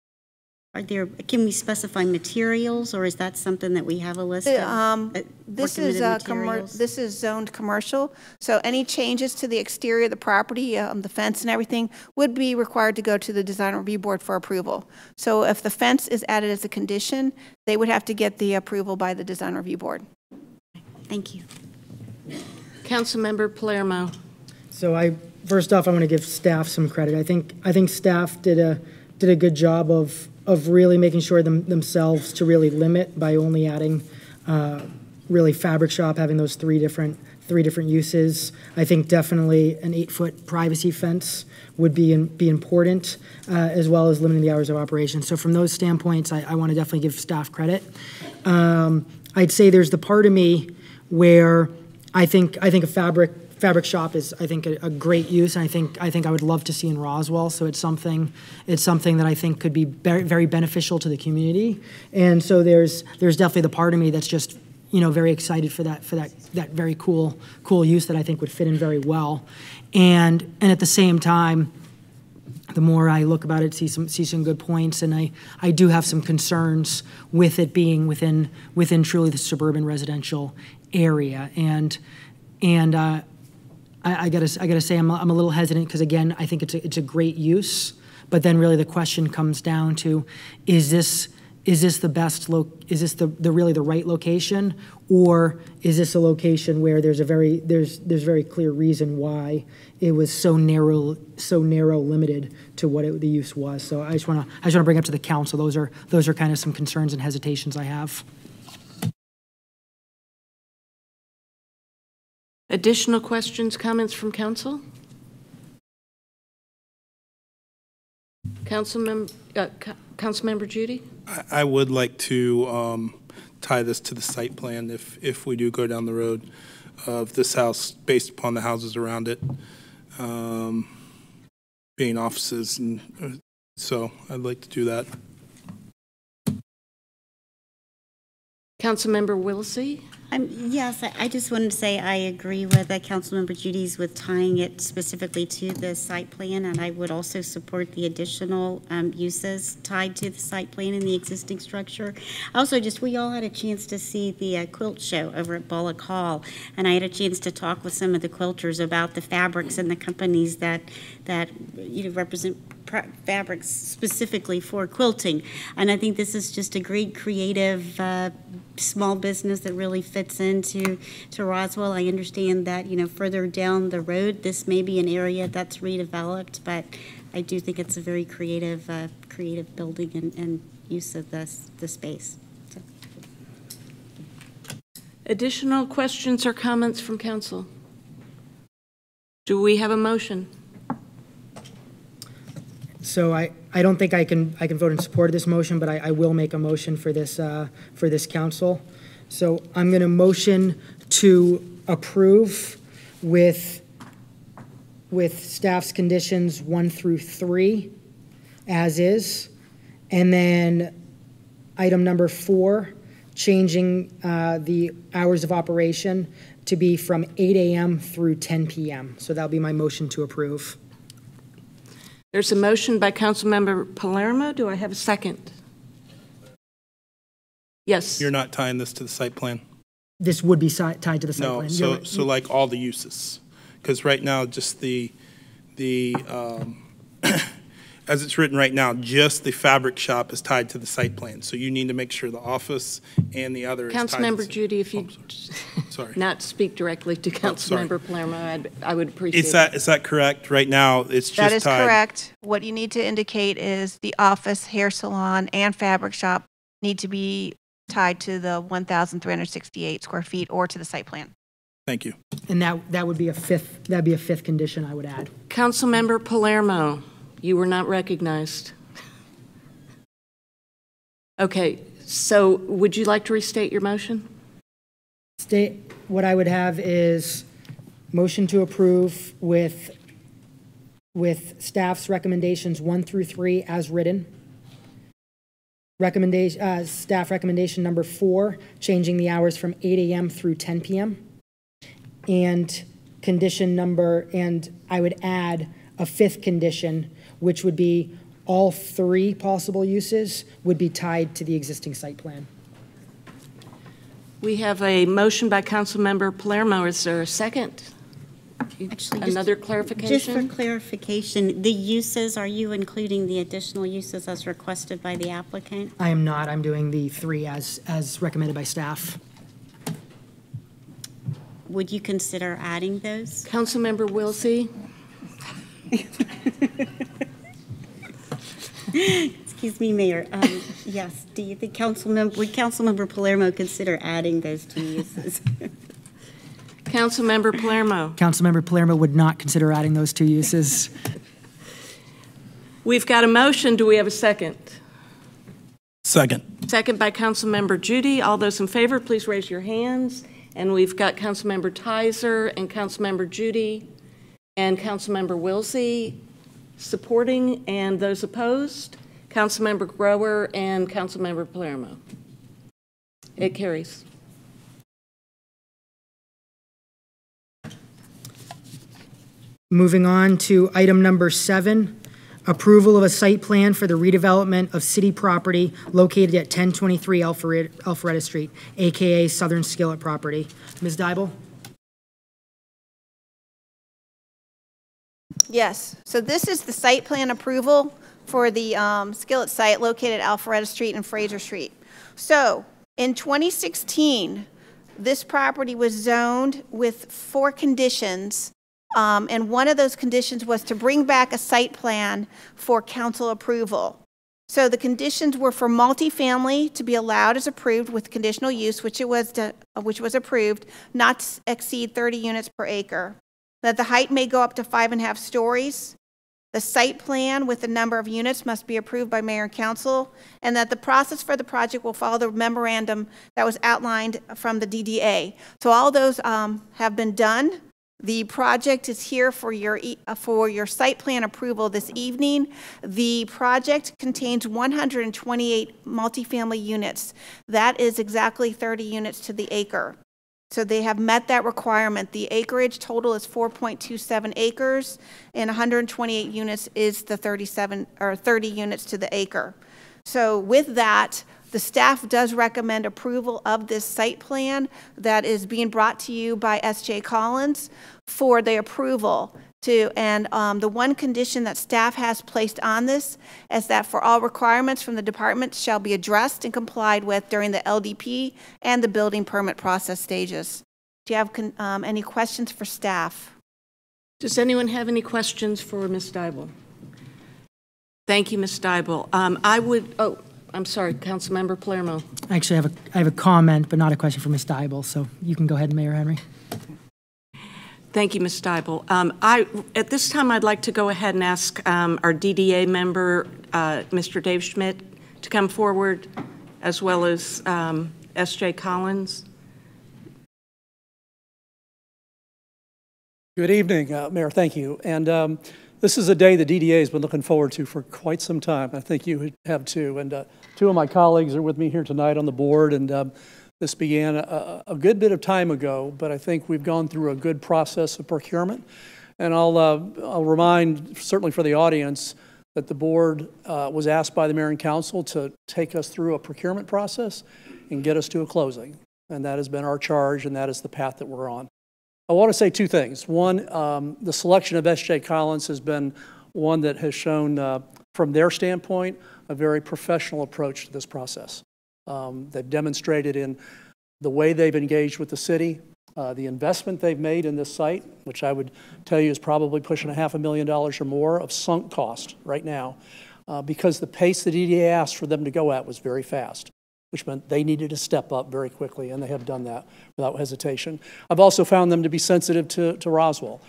Can we specify materials, or is that something that we have a list of? This is zoned commercial, so any changes to the exterior of the property, the fence and everything, would be required to go to the Design Review Board for approval. So if the fence is added as a condition, they would have to get the approval by the Design Review Board. Thank you. Councilmember Palermo. So first off, I want to give staff some credit. I think staff did a good job of really making sure themselves to really limit by only adding really fabric shop, having those three different uses. I think definitely an 8-foot privacy fence would be important, as well as limiting the hours of operation. So from those standpoints, I want to definitely give staff credit. I'd say there's the part of me where I think a fabric shop is, I think, a great use, and I think I would love to see in Roswell. So it's something that I think could be very, very beneficial to the community. And so there's definitely the part of me that's just, very excited for that very cool use that I think would fit in very well. And at the same time, the more I look about it, see some good points, and I do have some concerns with it being within truly the suburban residential area. And I gotta say I'm a little hesitant because, again, I think it's a great use, but then really the question comes down to, is this is this the best is this the really the right location, or is this a location where there's very clear reason why it was so narrow limited to what the use was. So I just want to bring up to the council. Those are kind of some concerns and hesitations I have. Additional questions, comments from council? Councilmember Judy? I would like to tie this to the site plan if we do go down the road of this house based upon the houses around it being offices, and so I'd like to do that. Councilmember Wilsey? Yes, I just wanted to say I agree with Councilmember Judy's with tying it specifically to the site plan, and I would also support the additional uses tied to the site plan in the existing structure. Also, we all had a chance to see the quilt show over at Bullock Hall, and I had a chance to talk with some of the quilters about the fabrics and the companies that represent fabrics specifically for quilting. And I think this is just a great creative small business that really fits into Roswell. I understand that, further down the road, this may be an area that's redeveloped, but I do think it's a very creative building and use of the space. So. Additional questions or comments from council? Do we have a motion? So I don't think I can vote in support of this motion, but I will make a motion for this council. So I'm going to motion to approve with staff's conditions 1 through 3 as is, and then item number 4, changing the hours of operation to be from 8 a.m. through 10 p.m. So that'll be my motion to approve. There's a motion by Councilmember Palermo. Do I have a second? Yes. You're not tying this to the site plan? This would be tied to the site plan. No, so like all the uses. Because right now, just the as it's written right now, just the fabric shop is tied to the site plan. So you need to make sure the office and the other is tied to the Councilmember Judy, if you not speak directly to Councilmember Palermo, I would appreciate it. Is that correct? Right now, it's just That is tied. correct. What you need to indicate is the office, hair salon, and fabric shop need to be tied to the 1,368 square feet or to the site plan. Thank you. And that would be a fifth condition I would add. Councilmember Palermo, you were not recognized. Okay, so would you like to restate your motion? What I would have is motion to approve with staff's recommendations 1 through 3 as written. Staff recommendation number 4, changing the hours from 8 a.m. through 10 p.m. And I would add a 5th condition, which would be all 3 possible uses would be tied to the existing site plan. We have a motion by Councilmember Palermo. Is there a second? Actually, another clarification? Just for clarification, the uses, are you including the additional uses as requested by the applicant? I am not. I'm doing the 3 as recommended by staff. Would you consider adding those? Councilmember Wilsey? Excuse me, Mayor. Yes, do you think would Councilmember Palermo consider adding those 2 uses? Councilmember Palermo. Councilmember Palermo would not consider adding those 2 uses. We've got a motion. Do we have a second? Second. Second by Councilmember Judy. All those in favor, please raise your hands. And we've got Councilmember Tizer and Councilmember Judy and Councilmember Wilsey supporting, and those opposed, Councilmember Grower and Councilmember Palermo. It carries. Moving on to item number 7, approval of a site plan for the redevelopment of city property located at 1023 Alpharetta Street, AKA Southern Skillet property. Ms. Dybel? Yes, so this is the site plan approval for the Skillet site located at Alpharetta Street and Fraser Street. So in 2016, this property was zoned with 4 conditions, and one of those conditions was to bring back a site plan for council approval. So the conditions were for multifamily to be allowed as approved with conditional use, which was approved, not to exceed 30 units per acre. That the height may go up to 5.5 stories. The site plan with the number of units must be approved by mayor and council, and that the process for the project will follow the memorandum that was outlined from the DDA. So all those have been done. The project is here for your site plan approval this evening. The project contains 128 multifamily units. That is exactly 30 units to the acre. So they have met that requirement. The acreage total is 4.27 acres, and 128 units is the 30 units to the acre. So with that, the staff does recommend approval of this site plan that is being brought to you by S.J. Collins for the approval to, and the one condition that staff has placed on this is that for all requirements from the department shall be addressed and complied with during the LDP and the building permit process stages. Do you have any questions for staff? Does anyone have any questions for Ms. Dybel? Thank you, Ms. Dybel. I'm sorry, Councilmember Palermo. Actually, I have a comment, but not a question for Ms. Dybel, so you can go ahead, Mayor Henry. Thank you, Ms. Dybel. At this time, I'd like to go ahead and ask our DDA member, Mr. Dave Schmidt, to come forward, as well as S.J. Collins. Good evening, Mayor. Thank you. And this is a day the DDA has been looking forward to for quite some time. I think you have too. And 2 of my colleagues are with me here tonight on the board, and this began a good bit of time ago, but I think we've gone through a good process of procurement. And I'll remind, certainly for the audience, that the board was asked by the mayor and council to take us through a procurement process and get us to a closing. And that has been our charge, and that is the path that we're on. I want to say 2 things. One, the selection of S.J. Collins has been one that has shown, from their standpoint, a very professional approach to this process. They've demonstrated in the way they've engaged with the city, the investment they've made in this site, which I would tell you is probably pushing $500,000 or more of sunk cost right now, because the pace the DDA asked for them to go at was very fast, which meant they needed to step up very quickly, and they have done that without hesitation. I've also found them to be sensitive to Roswell.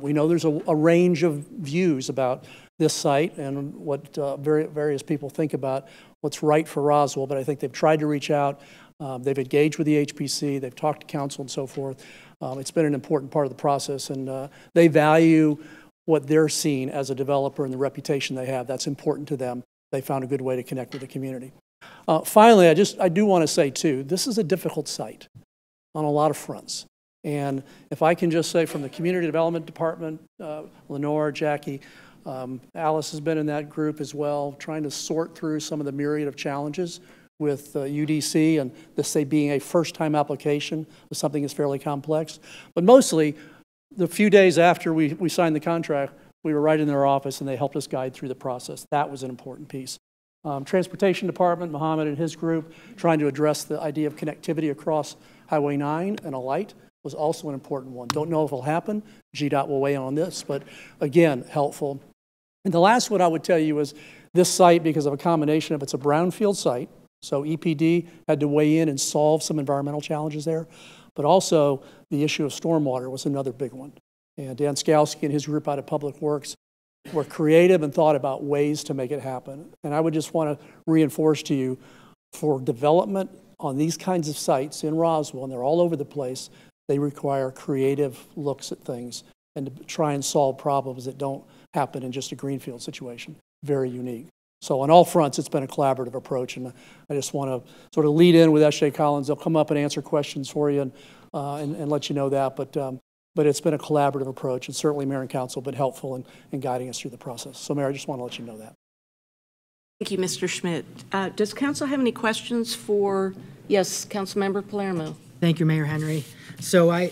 We know there's a range of views about this site and what various people think about what's right for Roswell, but I think they've tried to reach out. They've engaged with the HPC, they've talked to council and so forth. It's been an important part of the process, and they value what they're seeing as a developer and the reputation they have. That's important to them. They found a good way to connect with the community. Finally, I do want to say, too, this is a difficult site on a lot of fronts. And if I can just say from the Community Development Department, Lenore, Jackie, Alice has been in that group as well, trying to sort through some of the myriad of challenges with UDC and this, say, being a first-time application of something that's fairly complex. But mostly, the few days after we signed the contract, we were right in their office and they helped us guide through the process. That was an important piece. Transportation Department, Mohammed and his group, trying to address the idea of connectivity across Highway 9 and a light was also an important one. Don't know if it'll happen. GDOT will weigh in on this, but again, helpful. And the last one I would tell you is this site, because of a combination of it's a brownfield site, so EPD had to weigh in and solve some environmental challenges there, but also the issue of stormwater was another big one. And Dan Skalski and his group out of Public Works were creative and thought about ways to make it happen. And I would just want to reinforce to you, for development on these kinds of sites in Roswell, and they're all over the place, they require creative looks at things and to try and solve problems that don't happen in just a greenfield situation. Very unique. So on all fronts, it's been a collaborative approach, and I just want to sort of lead in with S.J. Collins. They'll come up and answer questions for you and let you know that. But it's been a collaborative approach, and certainly Mayor and Council have been helpful in guiding us through the process. So, Mayor, I just want to let you know that. Thank you, Mr. Schmidt. Does Council have any questions for, yes, Councilmember Palermo? Thank you, Mayor Henry. So I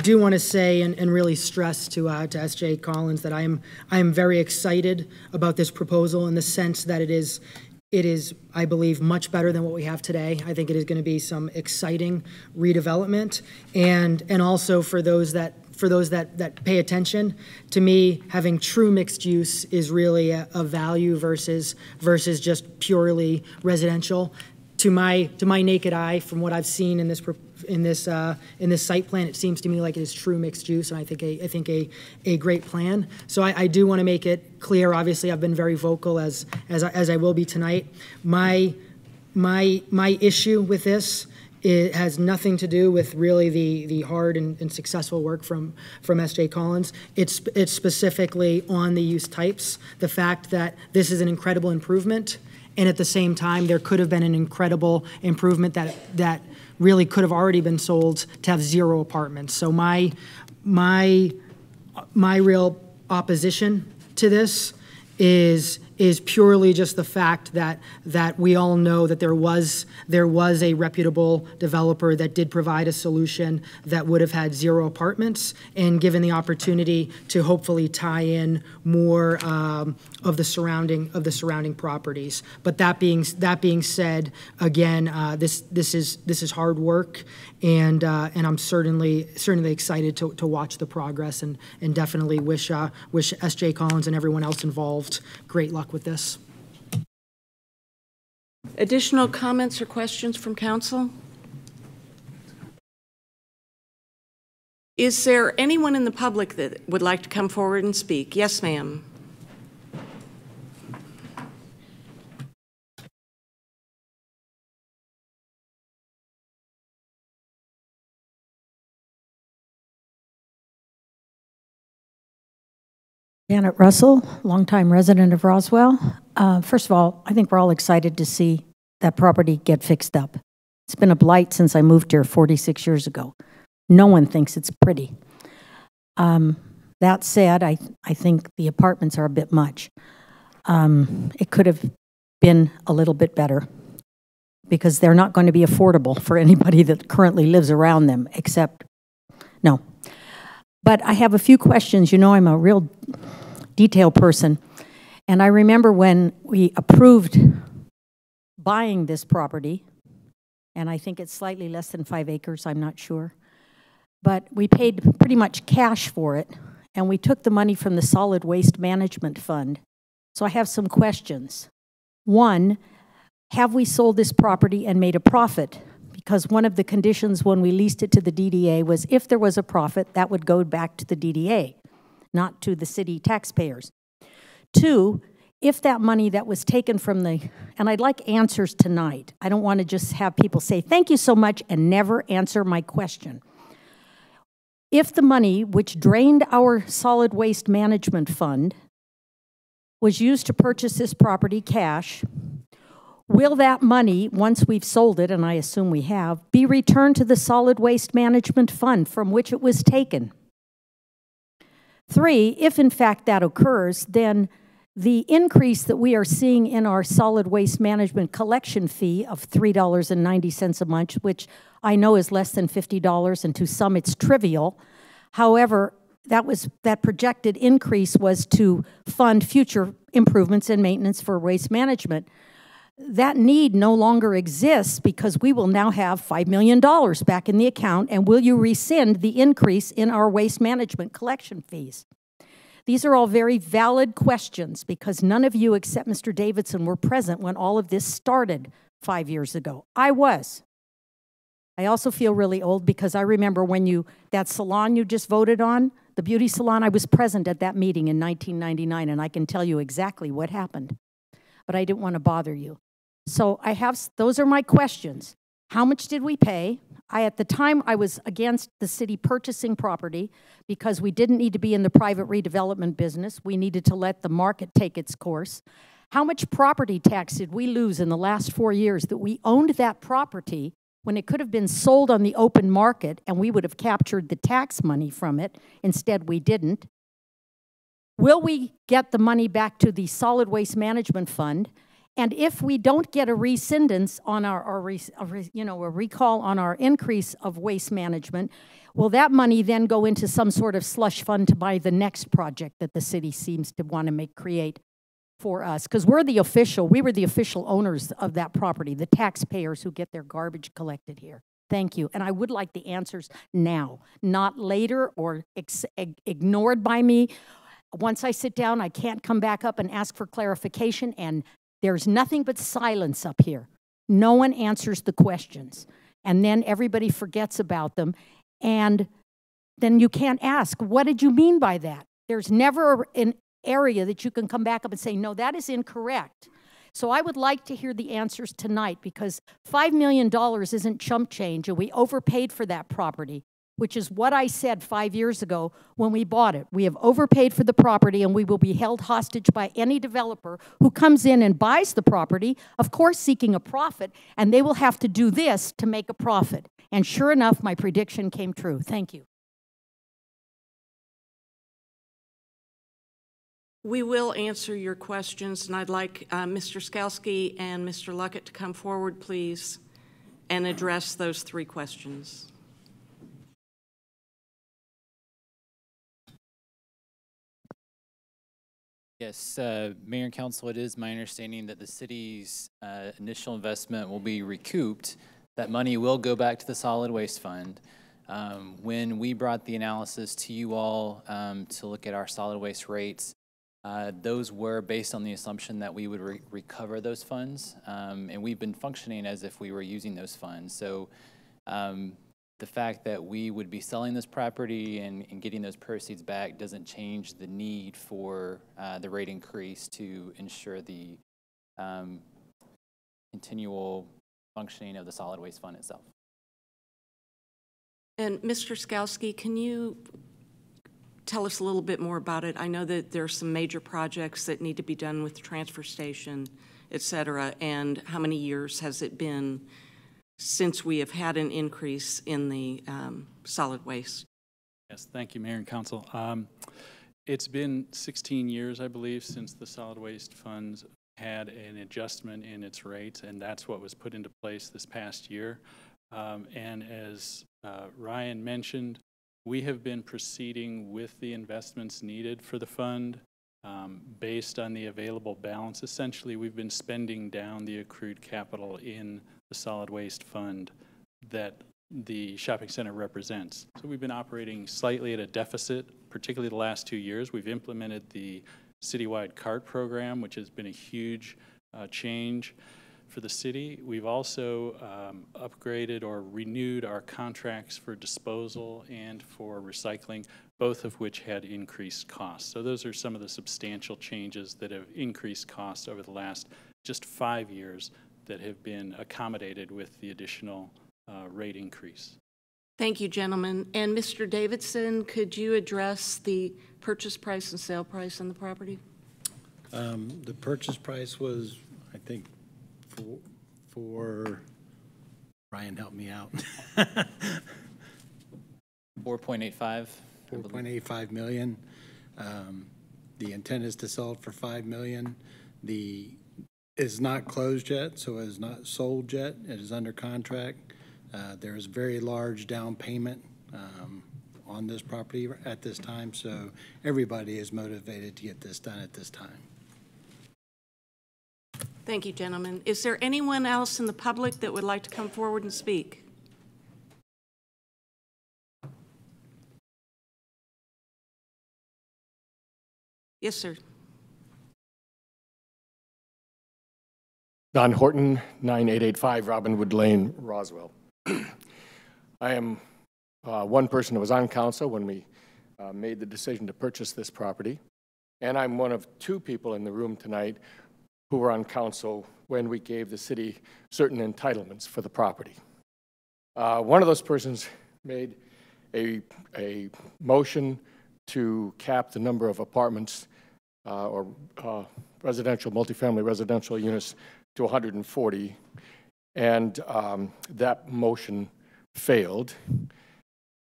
do want to say and really stress to S.J. Collins that I am very excited about this proposal in the sense that it is, I believe, much better than what we have today. I think it is going to be some exciting redevelopment, and also for those that pay attention, to me, having true mixed use is really a value versus just purely residential. To my naked eye, from what I've seen in this site plan, it seems to me like it is true mixed use, and I think a great plan. So I do want to make it clear. Obviously, I've been very vocal as I will be tonight. My issue with this, it has nothing to do with really the hard and successful work from S.J. Collins. It's specifically on the use types. The fact that this is an incredible improvement, and at the same time, there could have been an incredible improvement that really could have already been sold to have 0 apartments. So my real opposition to this is purely just the fact that we all know that there was a reputable developer that did provide a solution that would have had 0 apartments, and given the opportunity to hopefully tie in more of the surrounding properties. But that being said, again, this is hard work, and I'm certainly excited to watch the progress, and definitely wish S.J. Collins and everyone else involved great luck with this. Additional comments or questions from council? Is there anyone in the public that would like to come forward and speak? Yes, ma'am. Janet Russell, longtime resident of Roswell. First of all, I think we're all excited to see that property get fixed up. It's been a blight since I moved here 46 years ago. No one thinks it's pretty. That said, I think the apartments are a bit much. It could have been a little bit better because they're not going to be affordable for anybody that currently lives around them, except, no. But I have a few questions. You know, I'm a real detail person. And I remember when we approved buying this property, and I think it's slightly less than 5 acres, I'm not sure. But we paid pretty much cash for it, and we took the money from the Solid Waste Management Fund. So I have some questions. One, have we sold this property and made a profit? Because one of the conditions when we leased it to the DDA was if there was a profit, that would go back to the DDA, not to the city taxpayers. Two, if that money that was taken from the, and I'd like answers tonight. I don't want to just have people say, thank you so much, and never answer my question. If the money which drained our solid waste management fund was used to purchase this property cash, will that money, once we've sold it, and I assume we have, be returned to the solid waste management fund from which it was taken? Three, if in fact that occurs, then the increase that we are seeing in our solid waste management collection fee of $3.90 a month, which I know is less than $50, and to some it's trivial. However, that projected increase was to fund future improvements and maintenance for waste management. That need no longer exists because we will now have $5 million back in the account, and will you rescind the increase in our waste management collection fees? These are all very valid questions because none of you except Mr. Davidson were present when all of this started 5 years ago. I was. I also feel really old because I remember when that salon you just voted on, the beauty salon, I was present at that meeting in 1999, and I can tell you exactly what happened. But I didn't want to bother you. So those are my questions. How much did we pay? At the time, I was against the city purchasing property because we didn't need to be in the private redevelopment business. We needed to let the market take its course. How much property tax did we lose in the last 4 years that we owned that property when it could have been sold on the open market and we would have captured the tax money from it? Instead, we didn't. Will we get the money back to the solid waste management fund? And if we don't get a rescindance on a recall on our increase of waste management, will that money then go into some sort of slush fund to buy the next project that the city seems to want to create for us? Because we were the official owners of that property, the taxpayers who get their garbage collected here. Thank you. And I would like the answers now, not later or ignored by me. Once I sit down, I can't come back up and ask for clarification, and there's nothing but silence up here. No one answers the questions. And then everybody forgets about them. And then you can't ask, what did you mean by that? There's never an area that you can come back up and say, no, that is incorrect. So I would like to hear the answers tonight, because $5 million isn't chump change, and we overpaid for that property, which is what I said 5 years ago when we bought it. We have overpaid for the property, and we will be held hostage by any developer who comes in and buys the property, of course seeking a profit, and they will have to do this to make a profit. And sure enough, my prediction came true. Thank you. We will answer your questions, and I'd like Mr. Skalski and Mr. Luckett to come forward, please, and address those 3 questions. Yes, Mayor and Council, it is my understanding that the city's initial investment will be recouped. That money will go back to the solid waste fund. When we brought the analysis to you all to look at our solid waste rates, those were based on the assumption that we would recover those funds, and we've been functioning as if we were using those funds. So the fact that we would be selling this property and getting those proceeds back doesn't change the need for the rate increase to ensure the continual functioning of the solid waste fund itself. And Mr. Skalski, can you tell us a little bit more about it? I know that there are some major projects that need to be done with the transfer station, et cetera, and how many years has it been since we have had an increase in the solid waste? Yes, thank you, Mayor and Council. It's been 16 years, I believe, since the solid waste funds had an adjustment in its rates, and that's what was put into place this past year. And as Ryan mentioned, we have been proceeding with the investments needed for the fund based on the available balance. Essentially, we've been spending down the accrued capital in the solid waste fund that the shopping center represents. So we've been operating slightly at a deficit, particularly the last 2 years. We've implemented the citywide CART program, which has been a huge change for the city. We've also upgraded or renewed our contracts for disposal and for recycling, both of which had increased costs. So those are some of the substantial changes that have increased costs over the last just 5 years that have been accommodated with the additional rate increase. Thank you, gentlemen. And Mr. Davidson, could you address the purchase price and sale price on the property? The purchase price was, I think, for Ryan, help me out. 4.85. 4.85 million. The intent is to sell it for $5 million. The is not closed yet, so it is not sold yet. It is under contract. There is very large down payment on this property at this time, so everybody is motivated to get this done at this time. Thank you, gentlemen. Is there anyone else in the public that would like to come forward and speak? Yes, sir. Don Horton, 9885 Robinwood Lane, Roswell. I am one person who was on council when we made the decision to purchase this property, and I'm one of 2 people in the room tonight who were on council when we gave the city certain entitlements for the property. One of those persons made a motion to cap the number of apartments or residential, multifamily residential units to 140, and that motion failed.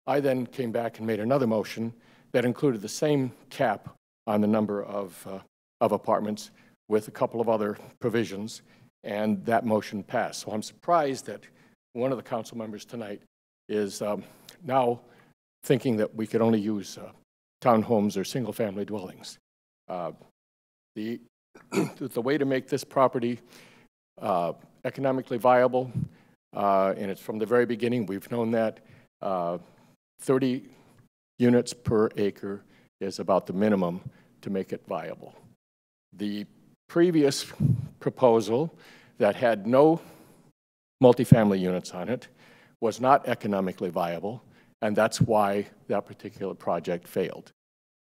I then came back and made another motion that included the same cap on the number of apartments, with a couple of other provisions, and that motion passed. So I'm surprised that one of the council members tonight is now thinking that we could only use townhomes or single-family dwellings. The way to make this property economically viable, and it's from the very beginning, we've known that 30 units per acre is about the minimum to make it viable. The previous proposal that had no multifamily units on it was not economically viable, and that's why that particular project failed.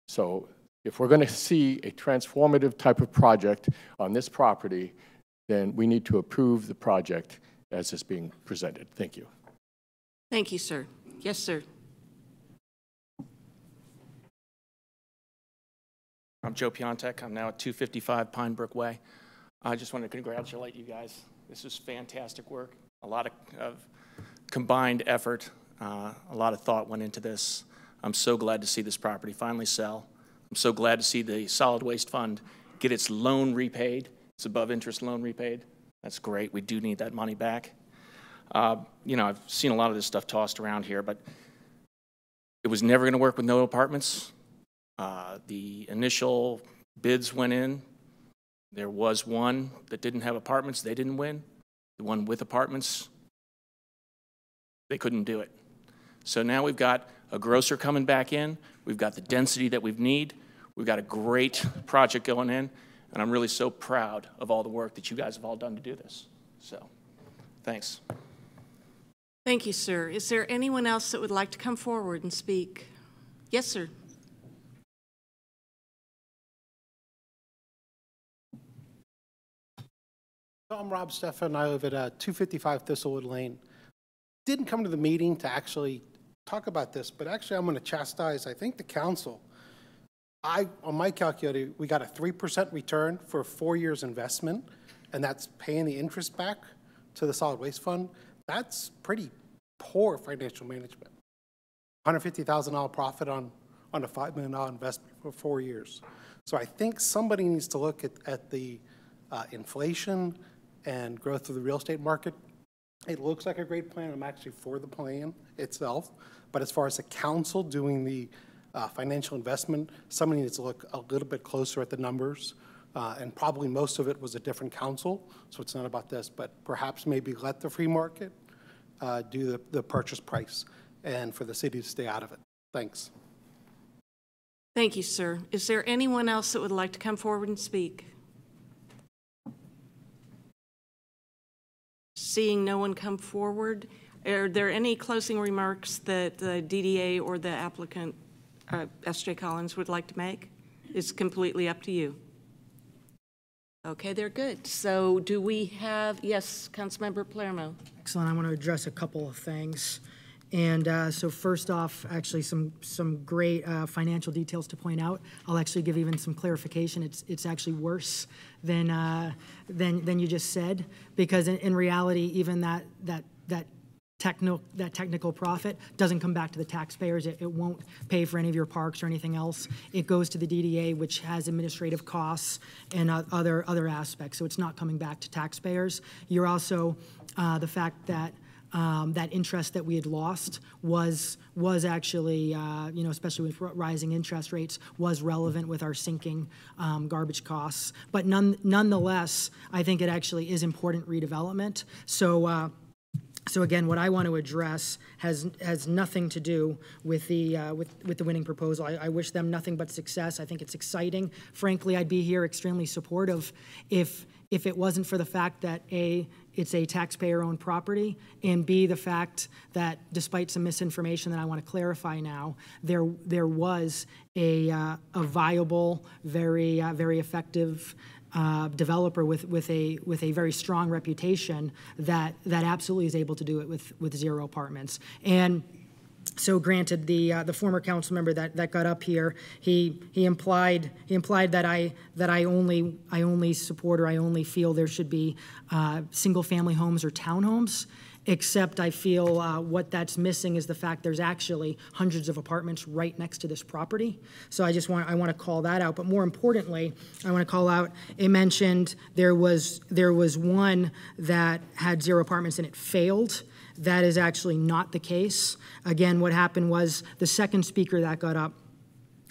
So if we're going to see a transformative type of project on this property, then we need to approve the project as is being presented. Thank you. Thank you, sir. Yes, sir. I'm Joe Piontek. I'm now at 255 Pine Brook Way. I just want to congratulate you guys. This is fantastic work. A lot of combined effort. A lot of thought went into this. I'm so glad to see this property finally sell. I'm so glad to see the Solid Waste Fund get its loan repaid. It's above interest loan repaid. That's great. We do need that money back. You know, I've seen a lot of this stuff tossed around here, but it was never going to work with no apartments. The initial bids went in. There was one that didn't have apartments. They didn't win. The one with apartments, they couldn't do it. So now we've got a grocer coming back in. We've got the density that we need. We've got a great project going in. And I'm really so proud of all the work that you guys have all done to do this. So, thanks. Thank you, sir. Is there anyone else that would like to come forward and speak? Yes, sir. I'm Rob Stefan. I live at 255 Thistlewood Lane. Didn't come to the meeting to actually talk about this, but actually I'm going to chastise, I think, the council. On my calculator, we got a 3% return for 4 years investment, and that's paying the interest back to the Solid Waste Fund. That's pretty poor financial management. $150,000 profit on a $5 million investment for 4 years. So I think somebody needs to look at the inflation and growth of the real estate market. It looks like a great plan. I'm actually for the plan itself. But as far as the council doing the financial investment, somebody needs to look a little bit closer at the numbers. And probably most of it was a different council, so it's not about this. But perhaps maybe let the free market do the purchase price and for the city to stay out of it. Thanks. Thank you, sir. Is there anyone else that would like to come forward and speak? Seeing no one come forward, are there any closing remarks that the DDA or the applicant, S.J. Collins, would like to make? It's completely up to you. Okay, they're good. So do we have, yes, Councilmember Palermo. Excellent. I want to address a couple of things. And so first off, actually some great financial details to point out. I'll actually give even some clarification. It's actually worse than you just said, because in reality, even that technical profit doesn't come back to the taxpayers. It won't pay for any of your parks or anything else. It goes to the DDA, which has administrative costs and other aspects. So it's not coming back to taxpayers. You're also the fact that that interest that we had lost was actually, especially with rising interest rates, was relevant with our sinking garbage costs. But nonetheless, I think it actually is important redevelopment. So again, what I want to address has nothing to do with the winning proposal. I wish them nothing but success. I think it's exciting. Frankly, I'd be here extremely supportive if it wasn't for the fact that A, it's a taxpayer-owned property, and B, the fact that despite some misinformation that I want to clarify now, there was a viable, very effective developer with a very strong reputation that absolutely is able to do it with 0 apartments. And so granted, the former council member that got up here, he implied that I only support or I only feel there should be single family homes or townhomes. except I feel what that's missing is the fact there's actually hundreds of apartments right next to this property. So I want to call that out. But more importantly, I want to call out, it mentioned there was one that had 0 apartments and it failed. That is actually not the case. Again, what happened was the second speaker that got up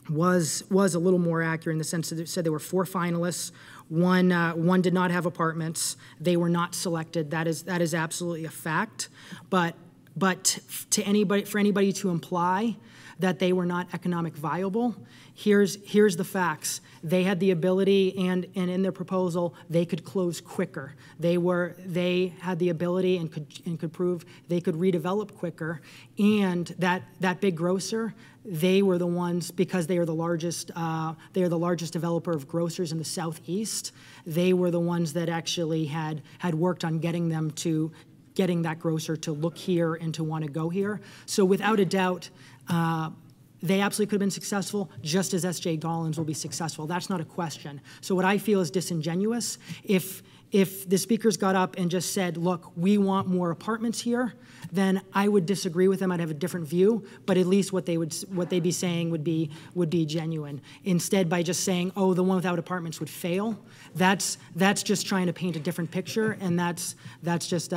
was a little more accurate in the sense that it said there were 4 finalists. One did not have apartments. They were not selected. That is absolutely a fact. But for anybody to imply that they were not economic viable, here's the facts. They had the ability, and in their proposal, they could close quicker. They had the ability and could prove they could redevelop quicker. And that big grocer, they were the ones, because they are the largest developer of grocers in the Southeast. They were the ones that actually had worked on getting that grocer to look here and to want to go here. So without a doubt, they absolutely could have been successful, just as S.J. Gollins will be successful. That's not a question. So what I feel is disingenuous. If the speakers got up and just said, look, we want more apartments here, then I would disagree with them. I'd have a different view, but at least what they'd be saying would be genuine. Instead, by just saying, oh, the one without apartments would fail, that's just trying to paint a different picture, and that's just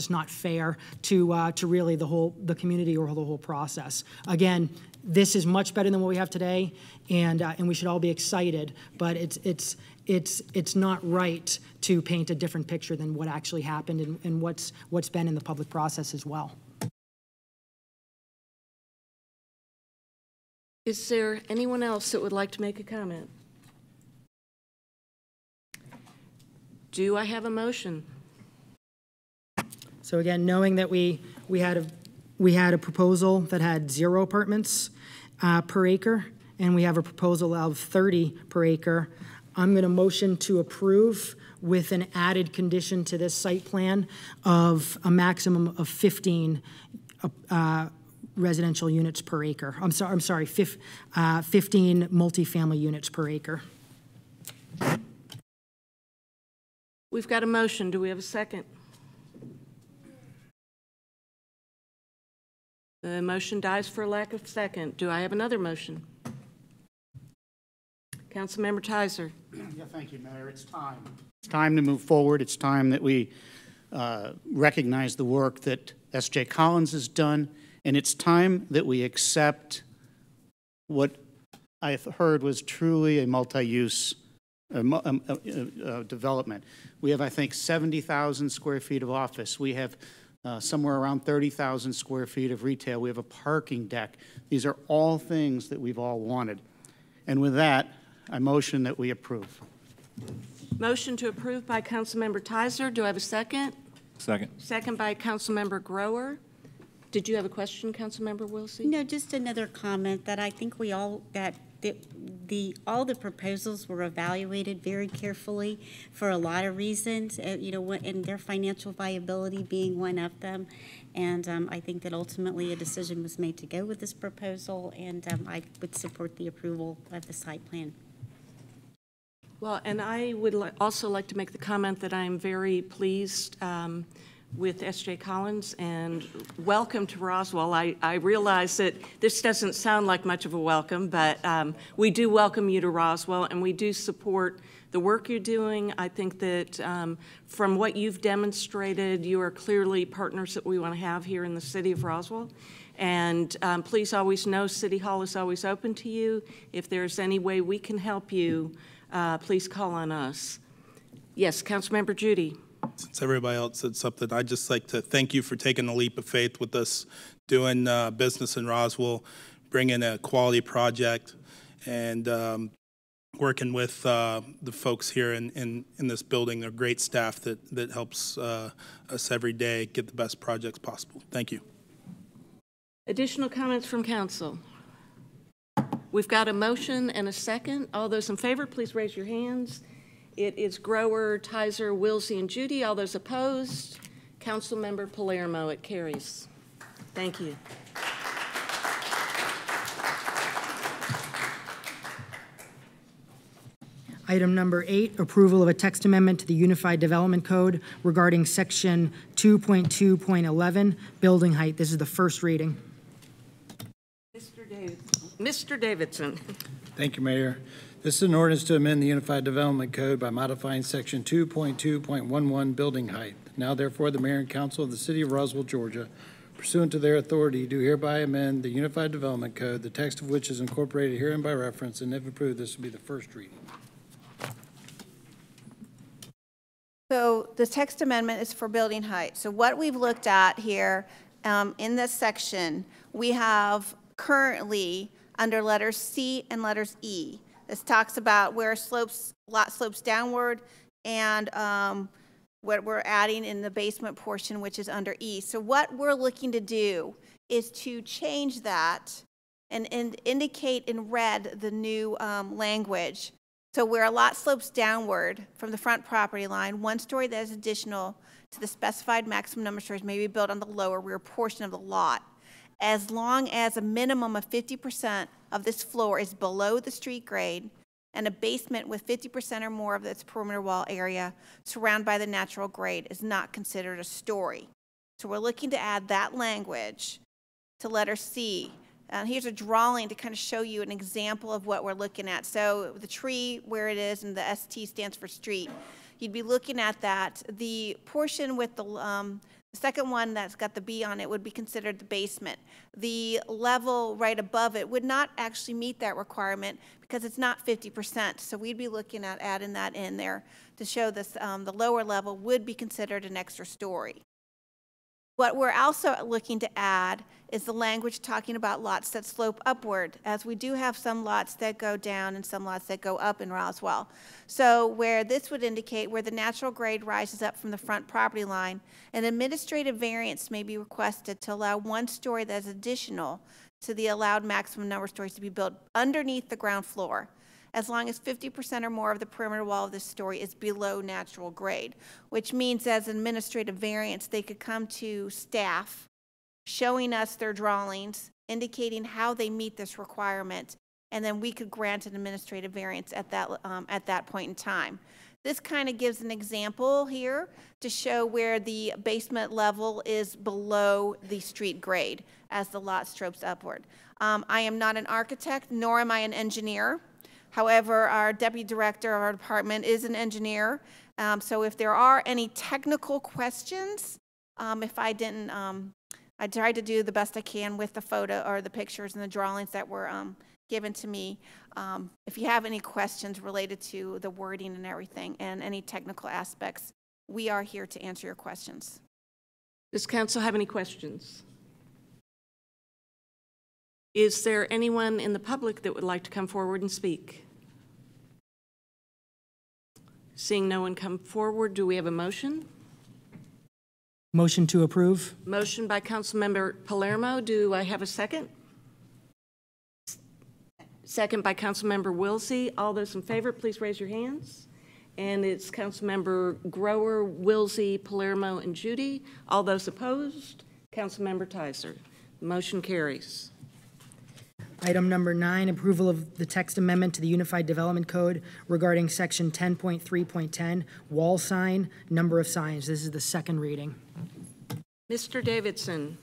not fair to really the community or the whole process. Again, this is much better than what we have today, and we should all be excited. But it's not right to paint a different picture than what actually happened and what's been in the public process as well. Is there anyone else that would like to make a comment? Do I have a motion? So again, knowing that we had a proposal that had 0 apartments per acre, and we have a proposal of 30 per acre, I'm going to motion to approve with an added condition to this site plan of a maximum of 15 residential units per acre. I'm sorry, 15 multifamily units per acre. We've got a motion. Do we have a second? The motion dies for lack of second. Do I have another motion? Councilmember Tizer. Yeah, thank you, Mayor. It's time. It's time to move forward. It's time that we recognize the work that S.J. Collins has done, and it's time that we accept what I heard was truly a multi-use development. We have, I think, 70,000 square feet of office. We have somewhere around 30,000 square feet of retail. We have a parking deck. These are all things that we've all wanted. And with that, I motion that we approve. Motion to approve by Councilmember Tizer. Do I have a second? Second. Second by Councilmember Grower. Did you have a question, Councilmember Wilsey? No, just another comment that I think we all, all the proposals were evaluated very carefully for a lot of reasons, and their financial viability being one of them. And I think that ultimately a decision was made to go with this proposal, and I would support the approval of the site plan. Well, and I would also like to make the comment that I'm very pleased with S.J. Collins, and welcome to Roswell. I realize that this doesn't sound like much of a welcome, but we do welcome you to Roswell, and we do support the work you're doing. I think that from what you've demonstrated, you are clearly partners that we want to have here in the city of Roswell. And please always know City Hall is always open to you. If there's any way we can help you, please call on us. Yes, Councilmember Judy. Since everybody else said something, I'd just like to thank you for taking a leap of faith with us, doing business in Roswell, bringing a quality project, and working with the folks here in this building. They're great staff that helps us every day get the best projects possible. Thank you. Additional comments from council? We've got a motion and a second. All those in favor, please raise your hands. It is Grower, Tizer, Wilsey, and Judy. All those opposed? Councilmember Palermo. It carries. Thank you. Item number 8, approval of a text amendment to the Unified Development Code regarding section 2.2.11, building height. This is the first reading. Mr. Davidson. Thank you, Mayor. This is an ordinance to amend the Unified Development Code by modifying section 2.2.11, building height. Now therefore, the Mayor and Council of the City of Roswell, Georgia, pursuant to their authority, do hereby amend the Unified Development Code, the text of which is incorporated herein by reference, and if approved, this will be the first reading. So the text amendment is for building height. So what we've looked at here in this section, we have currently under letters C and letters E. This talks about where lot slopes downward and what we're adding in the basement portion, which is under E. So what we're looking to do is to change that and indicate in red the new language. So where a lot slopes downward from the front property line, one story that is additional to the specified maximum number of stories may be built on the lower rear portion of the lot, as long as a minimum of 50% of this floor is below the street grade and a basement with 50% or more of its perimeter wall area surrounded by the natural grade is not considered a story. So we're looking to add that language to letter C. Here's a drawing to kind of show you an example of what we're looking at. So the tree where it is and the ST stands for street, you'd be looking at that. The portion with the second one that's got the B on it would be considered the basement. The level right above it would not actually meet that requirement because it's not 50%. So we'd be looking at adding that in there to show this, the lower level would be considered an extra story. What we're also looking to add is the language talking about lots that slope upward, as we do have some lots that go down and some lots that go up in Roswell. So where this would indicate where the natural grade rises up from the front property line, an administrative variance may be requested to allow one story that is additional to the allowed maximum number of stories to be built underneath the ground floor, as long as 50% or more of the perimeter wall of this story is below natural grade, which means as an administrative variance, they could come to staff showing us their drawings, indicating how they meet this requirement, and then we could grant an administrative variance at that point in time. This kind of gives an example here to show where the basement level is below the street grade as the lot slopes upward. I am not an architect, nor am I an engineer. However, our deputy director of our department is an engineer. So if there are any technical questions, if I didn't, I tried to do the best I can with the photo or the pictures and the drawings that were given to me. If you have any questions related to the wording and everything and any technical aspects, we are here to answer your questions. Does council have any questions? Is there anyone in the public that would like to come forward and speak? Seeing no one come forward, do we have a motion? Motion to approve. Motion by Councilmember Palermo. Do I have a second? Second by Councilmember Wilsey. All those in favor, please raise your hands. And it's Councilmember Grower, Wilsey, Palermo, and Judy. All those opposed, Councilmember Tizer. The motion carries. Item number 9, approval of the text amendment to the Unified Development Code regarding section 10.3.10, wall sign, number of signs. This is the second reading. Mr. Davidson.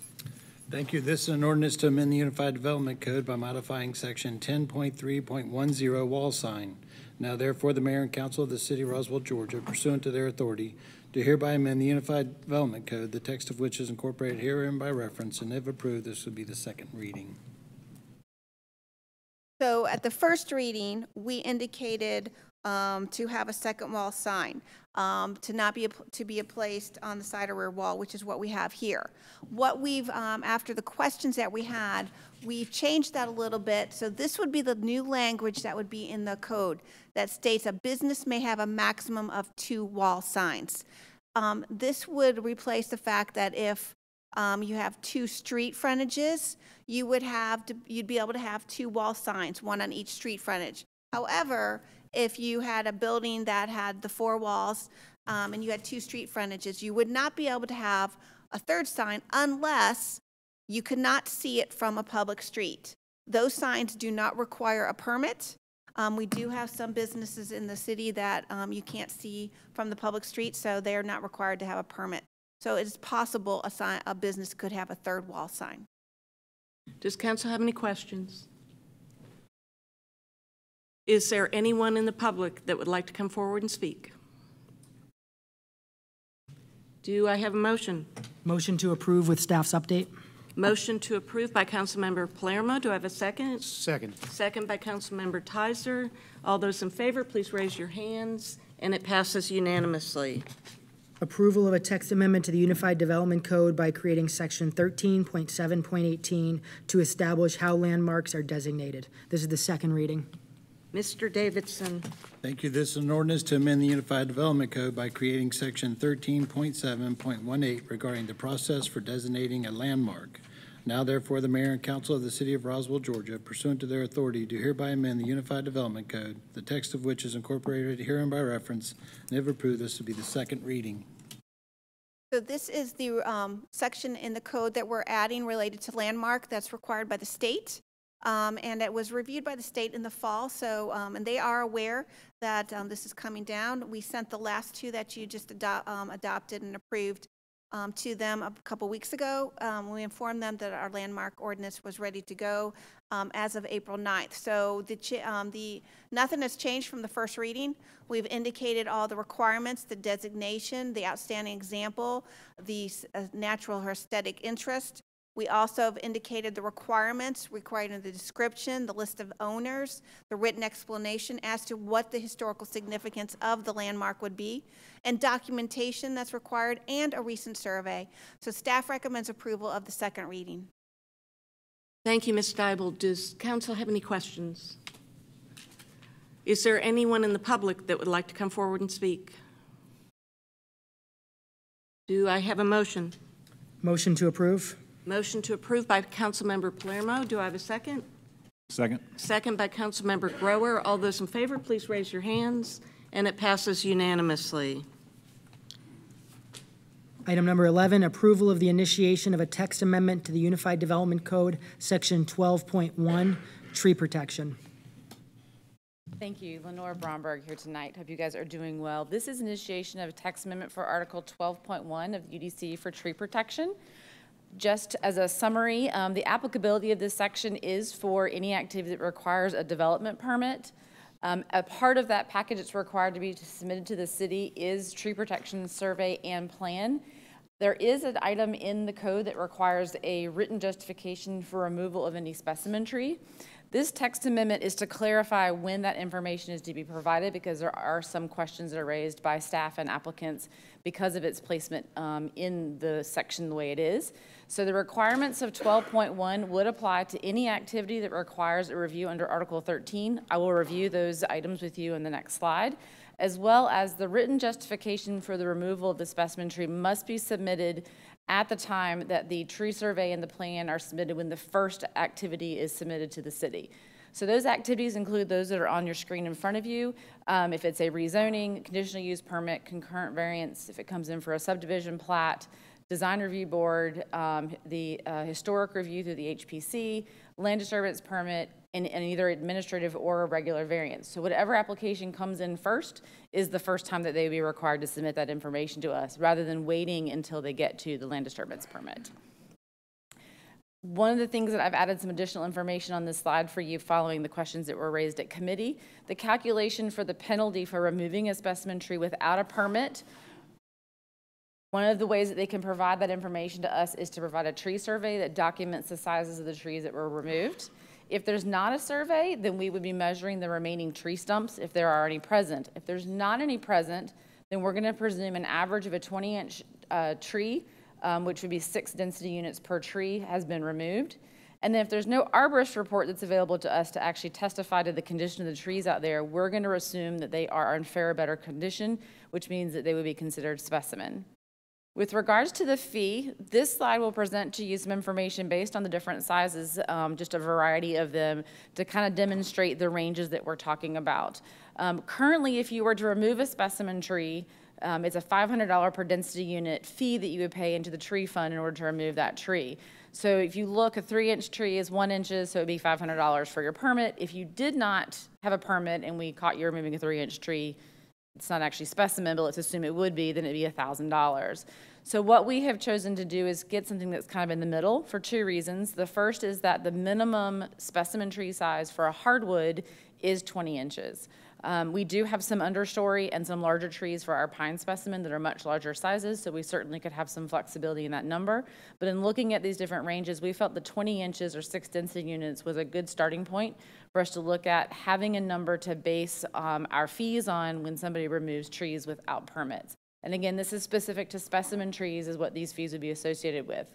Thank you. This is an ordinance to amend the Unified Development Code by modifying section 10.3.10, wall sign. Now therefore, the Mayor and Council of the City of Roswell, Georgia, pursuant to their authority, do hereby amend the Unified Development Code, the text of which is incorporated herein by reference, and if approved, this would be the second reading. So at the first reading, we indicated to have a second wall sign, to be placed on the side or rear wall, which is what we have here. What we've, after the questions that we had, we've changed that a little bit. So this would be the new language that would be in the code that states a business may have a maximum of 2 wall signs. This would replace the fact that if you have 2 street frontages, you'd be able to have 2 wall signs, one on each street frontage. However, if you had a building that had the 4 walls and you had 2 street frontages, you would not be able to have a 3rd sign unless you could not see it from a public street. Those signs do not require a permit. We do have some businesses in the city that you can't see from the public street, so they are not required to have a permit. So it is possible a business could have a third wall sign. Does council have any questions? Is there anyone in the public that would like to come forward and speak? Do I have a motion? Motion to approve with staff's update. Motion to approve by Councilmember Palermo. Do I have a second? Second. Second by Councilmember Tizer. All those in favor, please raise your hands, and it passes unanimously. Approval of a text amendment to the Unified Development Code by creating section 13.7.18 to establish how landmarks are designated. This is the second reading. Mr. Davidson. Thank you. This is an ordinance to amend the Unified Development Code by creating section 13.7.18 regarding the process for designating a landmark. Now therefore, the mayor and council of the city of Roswell, Georgia, pursuant to their authority, do hereby amend the Unified Development Code, the text of which is incorporated herein by reference, and if approved, this will be the second reading. So this is the section in the code that we're adding related to landmark that's required by the state. And it was reviewed by the state in the fall, so, and they are aware that this is coming down. We sent the last two that you just adopted and approved to them a couple weeks ago. We informed them that our landmark ordinance was ready to go as of April 9th. So nothing has changed from the first reading. We've indicated all the requirements, the designation, the outstanding example, the natural or aesthetic interest. We also have indicated the requirements required in the description, the list of owners, the written explanation as to what the historical significance of the landmark would be, and documentation that's required, and a recent survey. So staff recommends approval of the second reading. Thank you, Ms. Steibel. Does council have any questions? Is there anyone in the public that would like to come forward and speak? Do I have a motion? Motion to approve. Motion to approve by Councilmember Palermo. Do I have a second? Second. Second by Councilmember Grower. All those in favor, please raise your hands, and it passes unanimously. Item number 11, approval of the initiation of a text amendment to the Unified Development Code, section 12.1, tree protection. Thank you. Lenore Bromberg here tonight. Hope you guys are doing well. This is initiation of a text amendment for Article 12.1 of UDC for tree protection. Just as a summary, the applicability of this section is for any activity that requires a development permit. A part of that package that's required to be submitted to the city is tree protection survey and plan. There is an item in the code that requires a written justification for removal of any specimen tree. This text amendment is to clarify when that information is to be provided, because there are some questions that are raised by staff and applicants because of its placement in the section the way it is. So the requirements of 12.1 would apply to any activity that requires a review under Article 13. I will review those items with you in the next slide, as well as the written justification for the removal of the specimen tree must be submitted at the time that the tree survey and the plan are submitted, when the first activity is submitted to the city. So those activities include those that are on your screen in front of you. If it's a rezoning, conditional use permit, concurrent variance, if it comes in for a subdivision plat, design review board, the historic review through the HPC, land disturbance permit, and either administrative or a regular variance. So whatever application comes in first is the first time that they would be required to submit that information to us, rather than waiting until they get to the land disturbance permit. One of the things that I've added some additional information on this slide for you following the questions that were raised at committee, the calculation for the penalty for removing a specimen tree without a permit. One of the ways that they can provide that information to us is to provide a tree survey that documents the sizes of the trees that were removed. If there's not a survey, then we would be measuring the remaining tree stumps if there are any present. If there's not any present, then we're going to presume an average of a 20-inch tree, which would be 6 density units per tree, has been removed. And then if there's no arborist report that's available to us to actually testify to the condition of the trees out there, we're going to assume that they are in fair or better condition, which means that they would be considered specimen. With regards to the fee, this slide will present to you some information based on the different sizes, just a variety of them, to kind of demonstrate the ranges that we're talking about. Currently, if you were to remove a specimen tree, It's a $500 per density unit fee that you would pay into the tree fund in order to remove that tree. So if you look, a 3-inch tree is 1 inch, so it'd be $500 for your permit. If you did not have a permit and we caught you removing a 3-inch tree, it's not actually specimen, but let's assume it would be, then it'd be $1,000. So what we have chosen to do is get something that's kind of in the middle for 2 reasons. The first is that the minimum specimen tree size for a hardwood is 20 inches. We do have some understory and some larger trees for our pine specimen that are much larger sizes, so we certainly could have some flexibility in that number. But in looking at these different ranges, we felt the 20 inches or 6 density units was a good starting point for us to look at having a number to base our fees on when somebody removes trees without permits. And again, this is specific to specimen trees is what these fees would be associated with.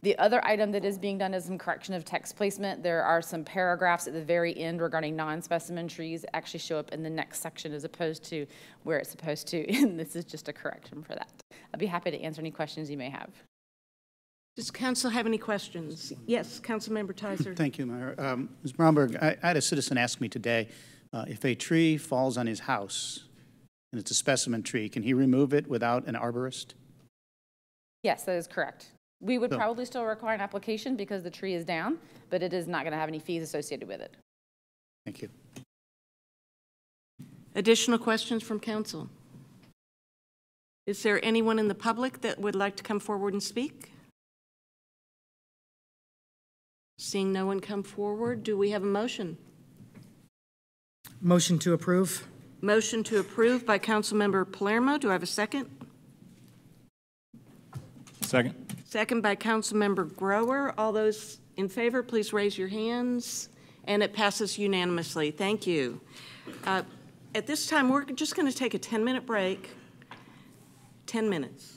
The other item that is being done is some correction of text placement. There are some paragraphs at the very end regarding non-specimen trees that actually show up in the next section as opposed to where it's supposed to, and this is just a correction for that. I'd be happy to answer any questions you may have. Does council have any questions? Yes, Councilmember Tizer. Thank you, Mayor. Ms. Bromberg, I had a citizen ask me today, if a tree falls on his house and it's a specimen tree, can he remove it without an arborist? Yes, that is correct. We would probably still require an application because the tree is down, but it is not going to have any fees associated with it. Thank you. Additional questions from council? Is there anyone in the public that would like to come forward and speak? Seeing no one come forward, do we have a motion? Motion to approve. Motion to approve by Councilmember Palermo. Do I have a second? Second. Second by Councilmember Grower. All those in favor, please raise your hands. And it passes unanimously. Thank you. At this time, we're just going to take a 10-minute break. 10 minutes.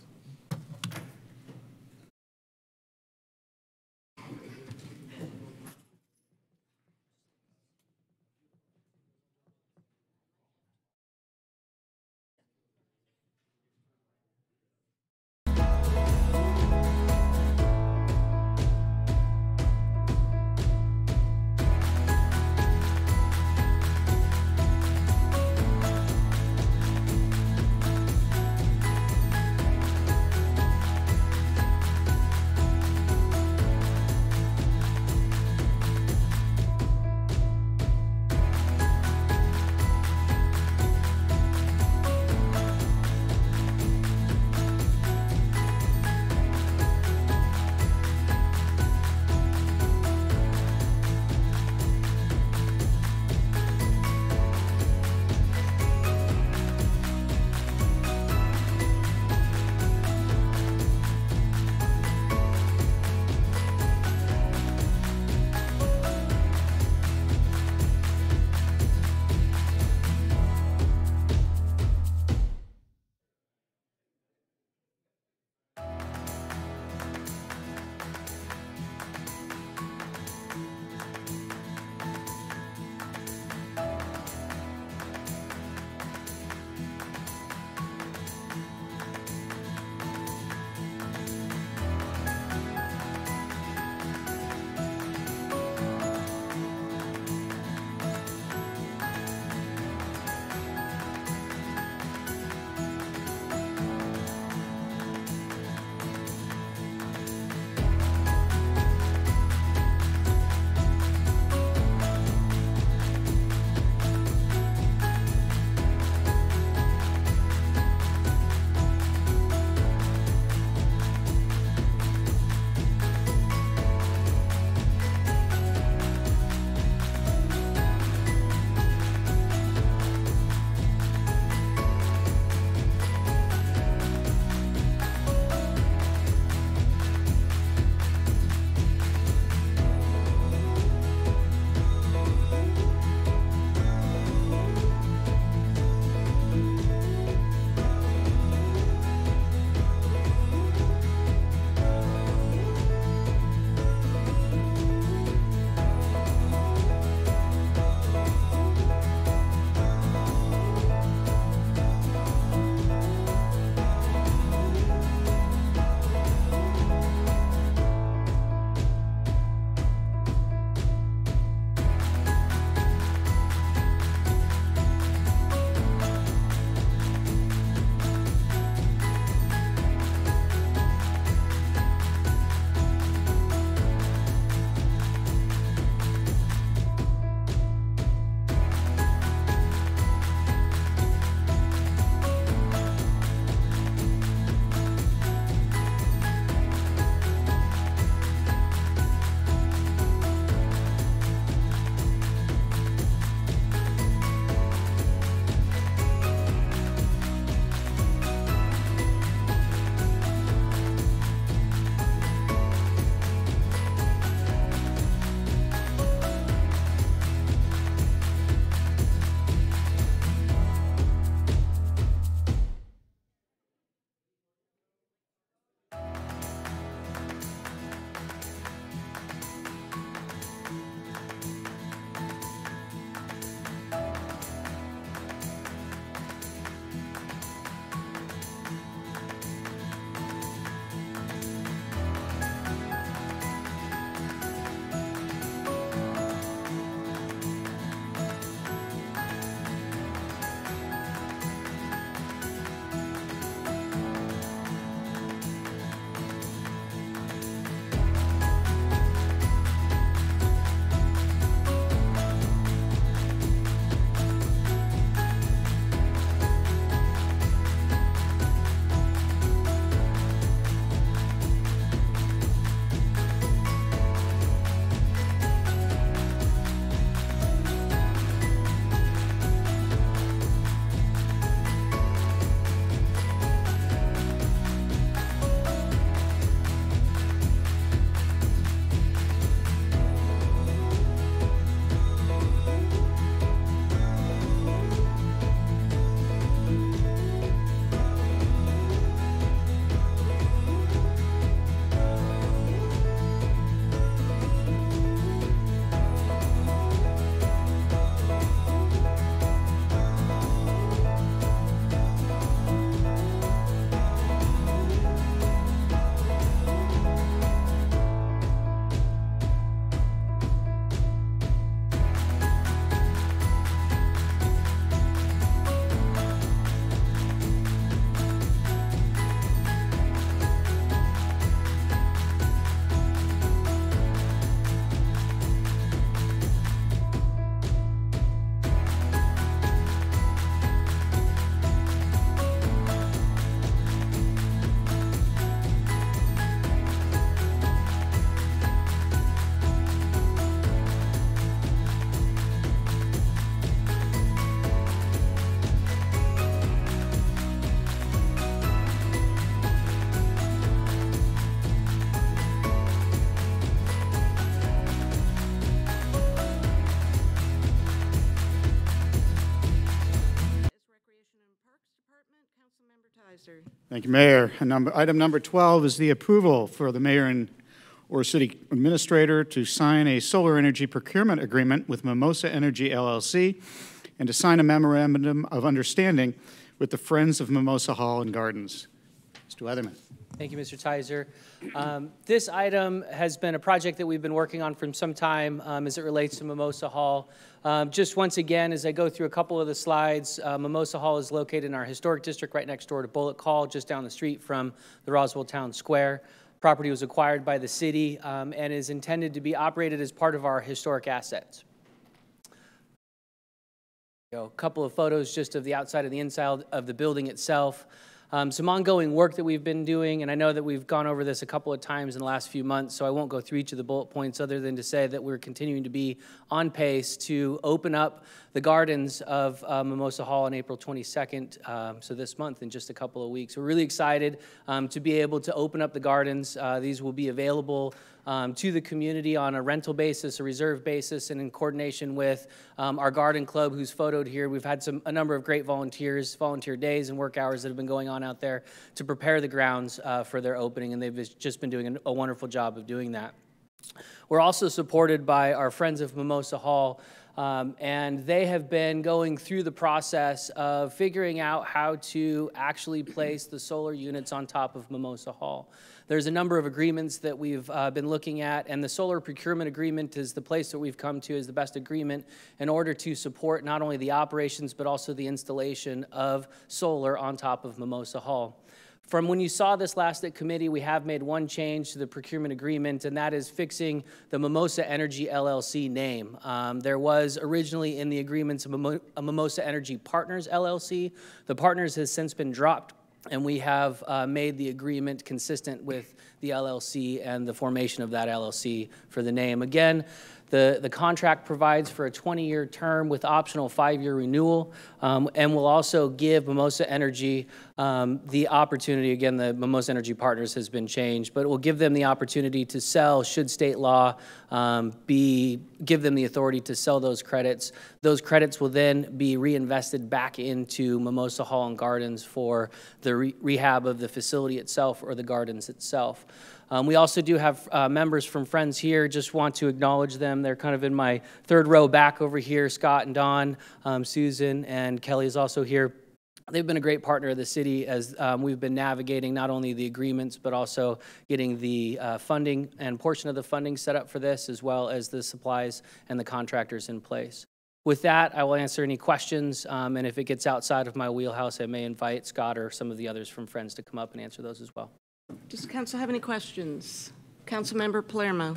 Tizer. Thank you, Mayor. Item number 12 is the approval for the mayor and or city administrator to sign a solar energy procurement agreement with Mimosa Energy LLC and to sign a memorandum of understanding with the Friends of Mimosa Hall and Gardens. Mr. Weatherman. Thank you, Mr. Tizer. This item has been a project that we've been working on for some time as it relates to Mimosa Hall. Just once again, as I go through a couple of the slides, Mimosa Hall is located in our historic district right next door to Bullock Hall, just down the street from the Roswell Town Square. Property was acquired by the city and is intended to be operated as part of our historic assets. A couple of photos just of the outside and the inside of the building itself. Some ongoing work that we've been doing, and I know that we've gone over this a couple of times in the last few months, so I won't go through each of the bullet points other than to say that we're continuing to be on pace to open up the gardens of Mimosa Hall on April 22nd, so this month in just a couple of weeks. We're really excited to be able to open up the gardens. These will be available to the community on a rental basis, a reserve basis, and in coordination with our garden club who's photoed here. We've had a number of great volunteer days and work hours that have been going on out there to prepare the grounds for their opening, and they've just been doing a wonderful job of doing that. We're also supported by our Friends of Mimosa Hall, and they have been going through the process of figuring out how to actually place the solar units on top of Mimosa Hall. There's a number of agreements that we've been looking at, and the solar procurement agreement is the place that we've come to as the best agreement in order to support not only the operations but also the installation of solar on top of Mimosa Hall. From when you saw this last at committee, we have made one change to the procurement agreement, and that is fixing the Mimosa Energy LLC name. There was originally in the agreements a Mimosa Energy Partners LLC. The Partners has since been dropped, and we have made the agreement consistent with the LLC and the formation of that LLC for the name. Again, the contract provides for a 20-year term with optional 5-year renewal, and will also give Mimosa Energy the opportunity, again, the Mimosa Energy Partners has been changed, but it will give them the opportunity to sell, should state law give them the authority to sell those credits. Those credits will then be reinvested back into Mimosa Hall and Gardens for the rehab of the facility itself or the gardens itself. We also do have members from Friends here. Just want to acknowledge them. They're kind of in my third row back over here. Scott and Don, Susan, and Kelly is also here. They've been a great partner of the city as we've been navigating not only the agreements but also getting the funding and portion of the funding set up for this, as well as the supplies and the contractors in place. With that, I will answer any questions, and if it gets outside of my wheelhouse, I may invite Scott or some of the others from Friends to come up and answer those as well. Does the council have any questions? Councilmember Palermo.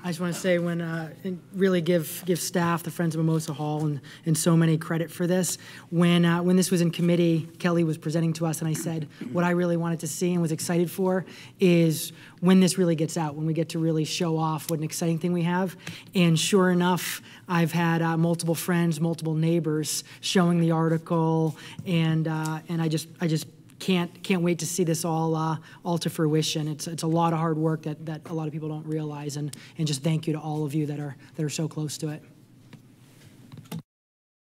I just want to say and really give staff, the Friends of Mimosa Hall, and so many credit for this. When this was in committee, Kelly was presenting to us, and I said what I really wanted to see and was excited for is when this really gets out, when we get to really show off what an exciting thing we have. And sure enough, I've had multiple friends, multiple neighbors showing the article, and I just can't wait to see this all to fruition. It's a lot of hard work that a lot of people don't realize, and just thank you to all of you that are so close to it.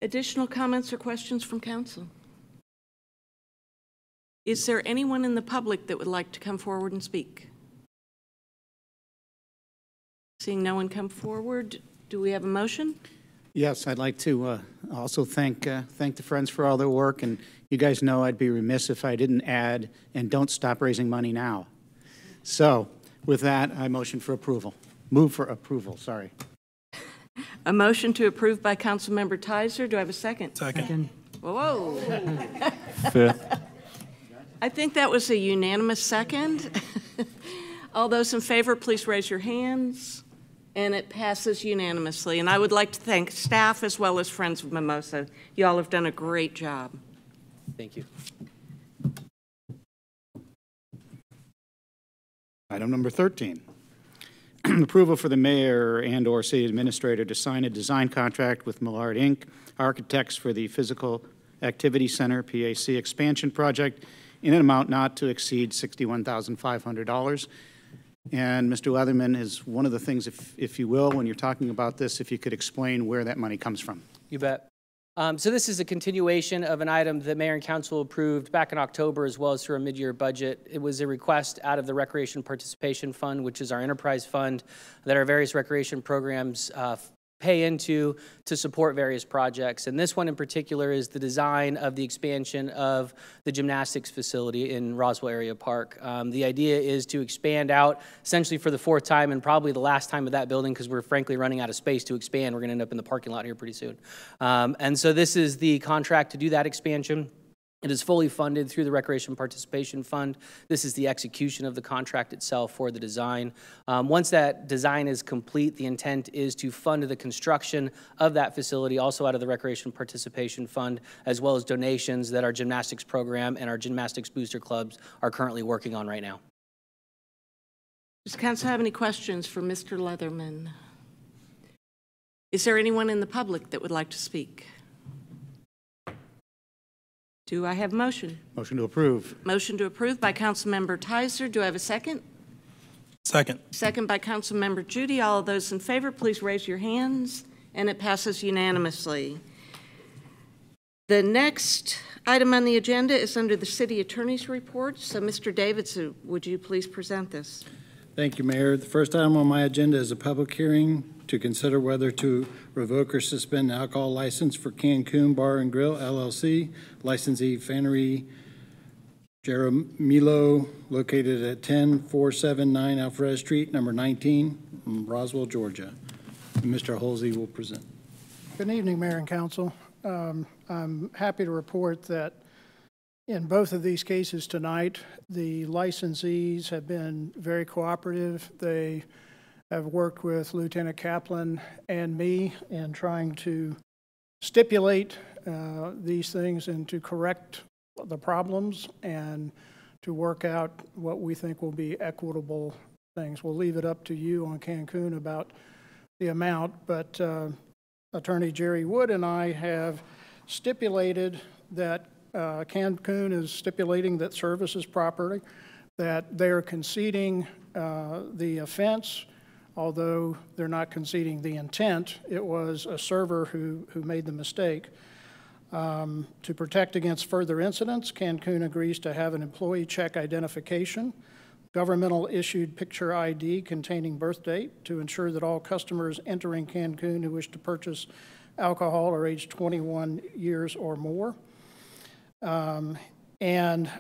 Additional comments or questions from council? Is there anyone in the public that would like to come forward and speak? Seeing no one come forward, do we have a motion? Yes, I'd like to also thank the Friends for all their work, and you guys know I'd be remiss if I didn't add, and don't stop raising money now. So with that, I motion for approval. Move for approval, sorry. A motion to approve by Councilmember Tizer. Do I have a second? Second. Whoa. Fifth. I think that was a unanimous second. All those in favor, please raise your hands. And it passes unanimously. And I would like to thank staff as well as Friends of Mimosa. You all have done a great job. Thank you. Item number 13. Approval for the mayor and or city administrator to sign a design contract with Millard Inc., architects for the Physical Activity Center, PAC expansion project in an amount not to exceed $61,500. And Mr. Leatherman, is one of the things, if you will, when you're talking about this, if you could explain where that money comes from. You bet. So this is a continuation of an item that Mayor and Council approved back in October, as well as through a mid-year budget. It was a request out of the Recreation Participation Fund, which is our enterprise fund that our various recreation programs pay into to support various projects. And this one in particular is the design of the expansion of the gymnastics facility in Roswell Area Park. The idea is to expand out essentially for the 4th time and probably the last time of that building, because we're frankly running out of space to expand. We're going to end up in the parking lot here pretty soon. And so this is the contract to do that expansion. It is fully funded through the Recreation Participation Fund. This is the execution of the contract itself for the design. Once that design is complete, the intent is to fund the construction of that facility also out of the Recreation Participation Fund, as well as donations that our gymnastics program and our gymnastics booster clubs are currently working on right now. Does council have any questions for Mr. Leatherman? Is there anyone in the public that would like to speak? Do I have a motion? Motion to approve. Motion to approve by Councilmember Tizer. Do I have a second? Second. Second by Councilmember Judy. All of those in favor, please raise your hands, and it passes unanimously. The next item on the agenda is under the City Attorney's report. So, Mr. Davidson, would you please present this? Thank you, Mayor. The first item on my agenda is a public hearing to consider whether to revoke or suspend an alcohol license for Cancun Bar and Grill, LLC, licensee Fannery Jaramillo, located at 10479 Alpharetta Street, number 19, Roswell, Georgia. Mr. Holsey will present. Good evening, Mayor and Council. I'm happy to report that in both of these cases tonight, the licensees have been very cooperative. They have worked with Lieutenant Kaplan and me in trying to stipulate these things and to correct the problems and to work out what we think will be equitable things. We'll leave it up to you on Cancun about the amount, but Attorney Jerry Wood and I have stipulated that Cancun is stipulating that service is property, that they are conceding the offense, although they're not conceding the intent. It was a server who made the mistake. To protect against further incidents, Cancun agrees to have an employee check identification, governmental issued picture ID containing birth date to ensure that all customers entering Cancun who wish to purchase alcohol are aged 21 years or more. And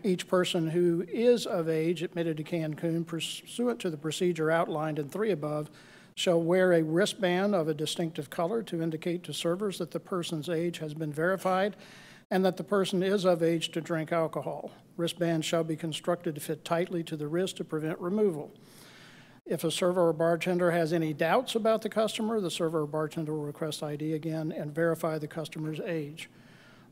each person who is of age admitted to Cancun pursuant to the procedure outlined in 3 above shall wear a wristband of a distinctive color to indicate to servers that the person's age has been verified and that the person is of age to drink alcohol. Wristbands shall be constructed to fit tightly to the wrist to prevent removal. If a server or bartender has any doubts about the customer, the server or bartender will request ID again and verify the customer's age.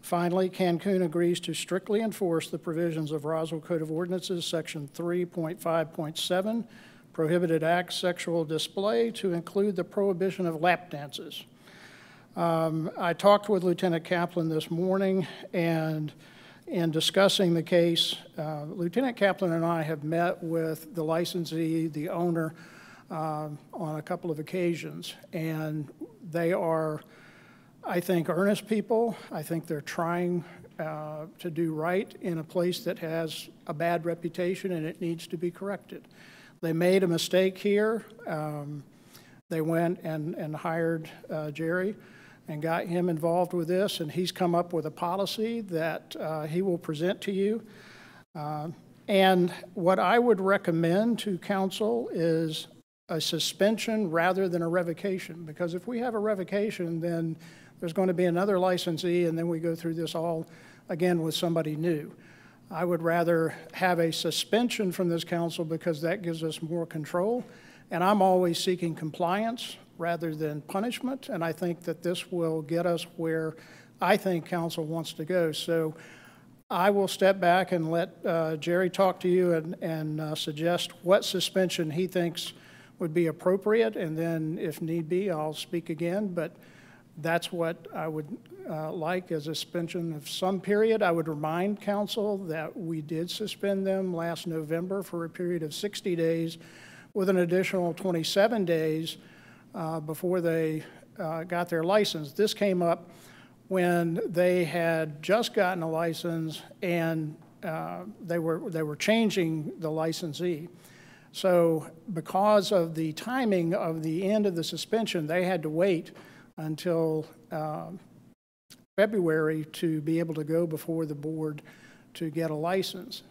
Finally, Cancun agrees to strictly enforce the provisions of Roswell Code of Ordinances, Section 3.5.7, Prohibited Acts Sexual Display, to include the prohibition of lap dances. I talked with Lieutenant Kaplan this morning, and in discussing the case, Lieutenant Kaplan and I have met with the licensee, the owner, on a couple of occasions, and they are, I think, earnest people. I think they're trying to do right in a place that has a bad reputation and it needs to be corrected. They made a mistake here. They went and hired Jerry and got him involved with this, and he's come up with a policy that he will present to you. And what I would recommend to council is a suspension rather than a revocation, because if we have a revocation, then there's going to be another licensee, and then we go through this all again with somebody new. I would rather have a suspension from this council because that gives us more control, and I'm always seeking compliance rather than punishment, and I think that this will get us where I think council wants to go. So I will step back and let Jerry talk to you and suggest what suspension he thinks would be appropriate, and then if need be, I'll speak again, but that's what I would like as a suspension of some period. I would remind council that we did suspend them last November for a period of 60 days with an additional 27 days before they got their license. This came up when they had just gotten a license and they were changing the licensee. So because of the timing of the end of the suspension, they had to wait until February to be able to go before the board to get a license.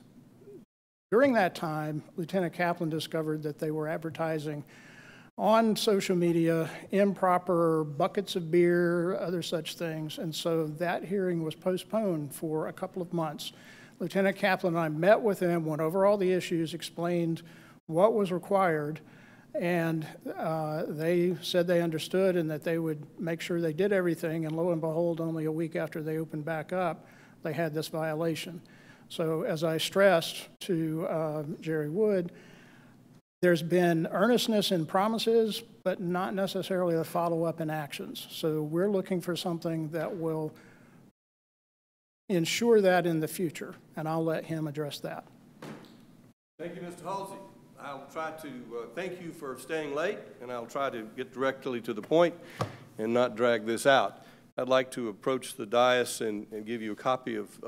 During that time, Lieutenant Kaplan discovered that they were advertising on social media improper buckets of beer, other such things, and so that hearing was postponed for a couple of months. Lieutenant Kaplan and I met with him, went over all the issues, explained what was required, and they said they understood and that they would make sure they did everything, and lo and behold, only a week after they opened back up, they had this violation. So as I stressed to Jerry Wood, there's been earnestness in promises, but not necessarily a follow-up in actions. So we're looking for something that will ensure that in the future, and I'll let him address that. Thank you, Mr. Halsey. I'll try to thank you for staying late, and I'll try to get directly to the point and not drag this out. I'd like to approach the dais and give you a copy of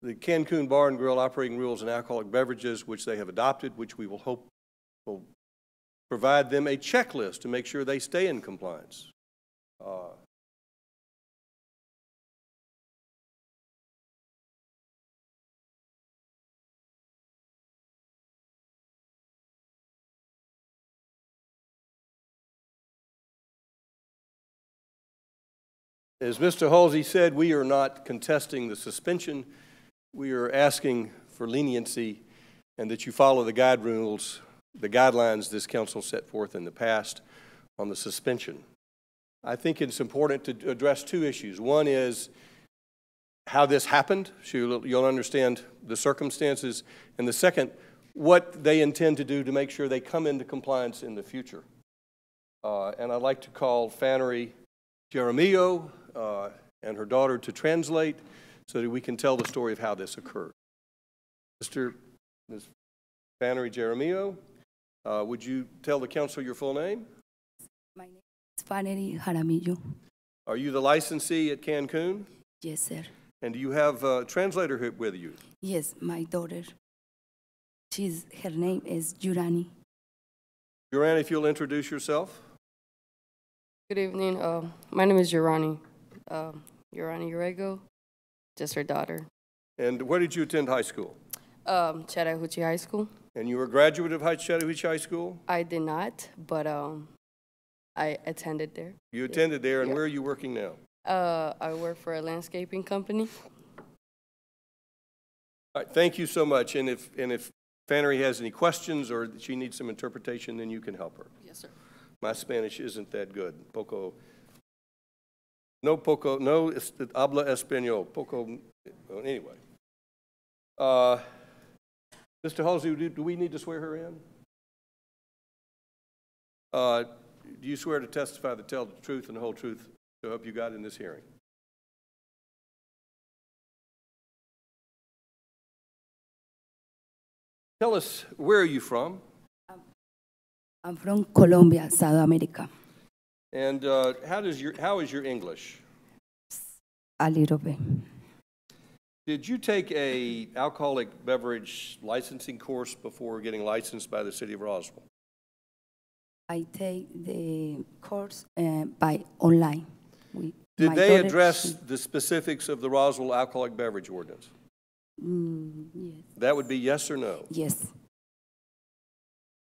the Cancun Bar and Grill Operating Rules and Alcoholic Beverages, which they have adopted, which we will hope will provide them a checklist to make sure they stay in compliance. As Mr. Halsey said, we are not contesting the suspension. We are asking for leniency and that you follow the guide rules, the guidelines this council set forth in the past on the suspension. I think it's important to address two issues. One is how this happened, so you'll understand the circumstances, and the second, what they intend to do to make sure they come into compliance in the future. And I'd like to call Fannery Jaramillo and her daughter to translate so that we can tell the story of how this occurred. Ms. Fannery Jaramillo, would you tell the council your full name? My name is Fannery Jaramillo. Are you the licensee at Cancun? Yes, sir. And do you have a translator with you? Yes, my daughter. Her name is Jurani. Jurani, if you'll introduce yourself. Good evening. My name is Urani. Urani Urego, just her daughter. And where did you attend high school? Chattahoochee High School. And you were a graduate of Chattahoochee High School? I did not, but I attended there. You attended there, and yeah. where are you working now? I work for a landscaping company. All right, thank you so much. And if Fannery has any questions or she needs some interpretation, then you can help her. Yes, sir. My Spanish isn't that good. No habla español. Anyway. Mr. Halsey, do we need to swear her in? Do you swear to testify to tell the truth and the whole truth to help you God in this hearing? Tell us, where are you from? I'm from Colombia, South America. And how is your English? A little bit. Did you take a alcoholic beverage licensing course before getting licensed by the city of Roswell? I take the course by online. Did they address the specifics of the Roswell alcoholic beverage ordinance? Yes. That would be yes or no? Yes.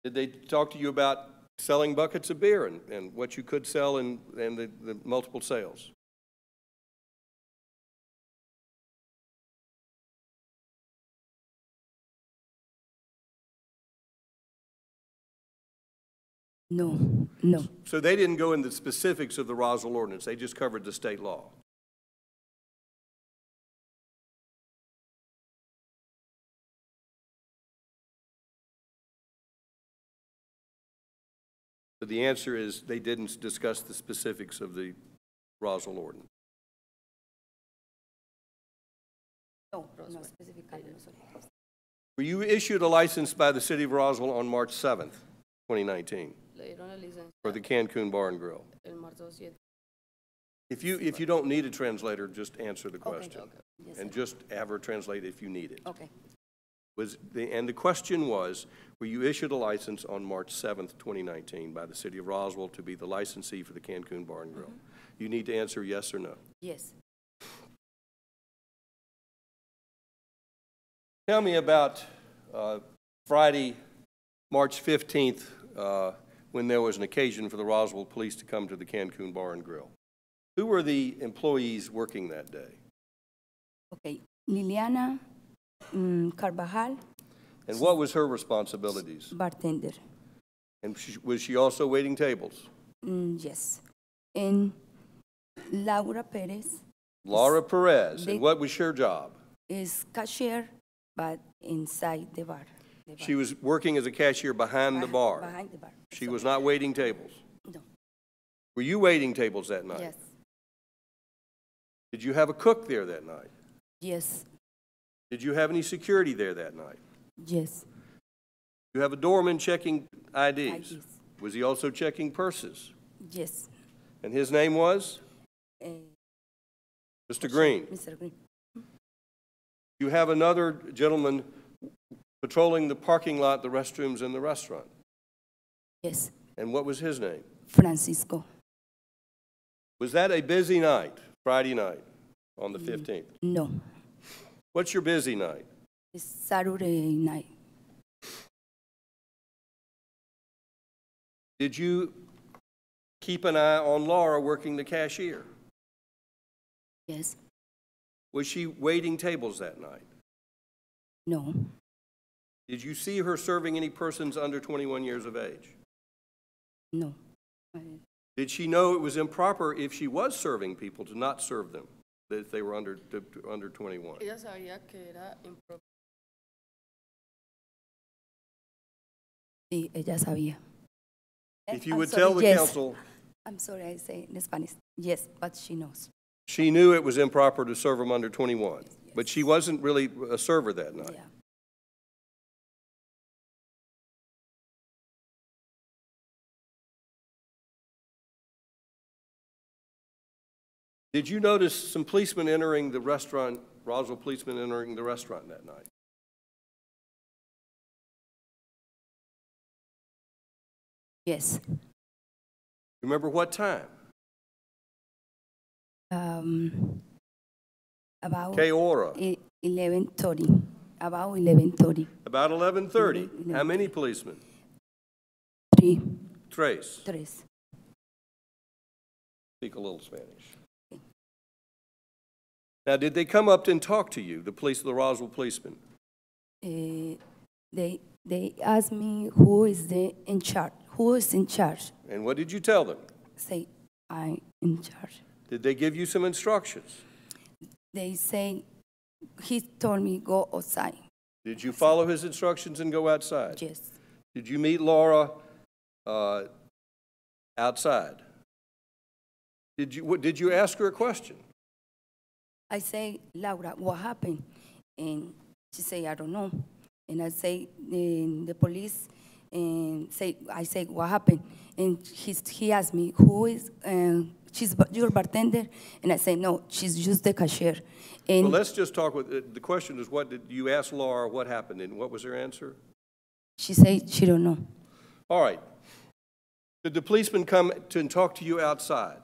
Did they talk to you about selling buckets of beer and what you could sell and the multiple sales? No, no. So they didn't go into the specifics of the Roswell ordinance. They just covered the state law. But the answer is they didn't discuss the specifics of the Roswell ordinance. No, no, specifically. Were you issued a license by the city of Roswell on March 7th, 2019? For the Cancun Bar and Grill? If you don't need a translator, just answer the question. Okay. Yes, and just have her translate if you need it. Okay. And the question was, were you issued a license on March 7th, 2019 by the City of Roswell to be the licensee for the Cancun Bar and Grill? You need to answer yes or no. Yes. Tell me about Friday, March 15th, when there was an occasion for the Roswell Police to come to the Cancun Bar and Grill. Who were the employees working that day? Okay. Liliana Carvajal. And what was her responsibilities? Bartender. And was she also waiting tables? Yes. And Laura Perez. Laura Perez. And what was her job? Is cashier, but inside the bar. She was working as a cashier behind the bar. Behind the bar. She was not waiting tables. No. Were you waiting tables that night? Yes. Did you have a cook there that night? Yes. Did you have any security there that night? Yes. You have a doorman checking IDs. Was he also checking purses? Yes. And his name was? Mr. Green. Mr. Green. You have another gentleman patrolling the parking lot, the restrooms, and the restaurant. Yes. And what was his name? Francisco. Was that a busy night, Friday night, on the 15th? No. What's your busy night? It's Saturday night. Did you keep an eye on Laura working the cashier? Yes. Was she waiting tables that night? No. Did you see her serving any persons under 21 years of age? No. Did she know it was improper if she was serving people to not serve them, if they were under 21? Ella sabía que era impropio. Sí, ella sabía. If you would tell the council. I'm sorry, I say in Spanish. Yes, but she knows. She knew it was improper to serve them under 21, but she wasn't really a server that night. Yeah. Did you notice some policemen entering the restaurant, Roswell policemen entering the restaurant that night? Yes. Remember what time? About ¿Qué hora? 11:30. About 11:30. About 11:30. How many policemen? 3. Tres. 3. Speak a little Spanish. Now, did they come up and talk to you, the the Roswell policemen? They asked me who is in charge. Who is in charge? And what did you tell them? Say, I'm in charge. Did they give you some instructions? They say, he told me go outside. Did you follow his instructions and go outside? Yes. Did you meet Laura outside? Did you ask her a question? I say, Laura, what happened? And she say, I don't know. And I say, the police, and I say, what happened? And he asked me, who is, she's your bartender? And I say, no, she's just the cashier. And well, let's just talk with, the question is, what did you ask Laura what happened, and what was her answer? She said she don't know. All right. Did the policeman come and talk to you outside?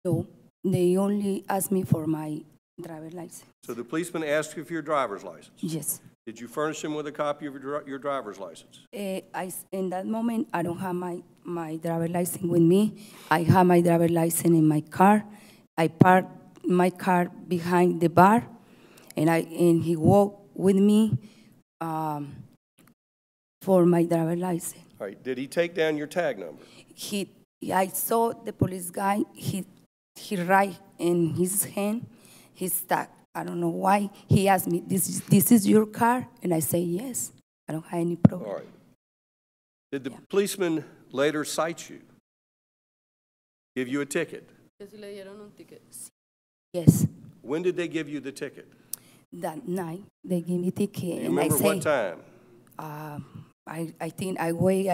No, they only asked me for my driver's license. So the policeman asked you for your driver's license? Yes. Did you furnish him with a copy of your driver's license? In that moment, I don't have my driver's license with me. I have my driver's license in my car. I parked my car behind the bar, and he walked with me for my driver's license. All right. Did he take down your tag number? I saw the police guy. He write in his hand his tag. I don't know why. He asked me, this is your car? And I say, yes. I don't have any problem. All right. Did the policeman later cite you? Give you a ticket? Yes. When did they give you the ticket? That night, they gave me a ticket. You and remember I say, what time? I think I wait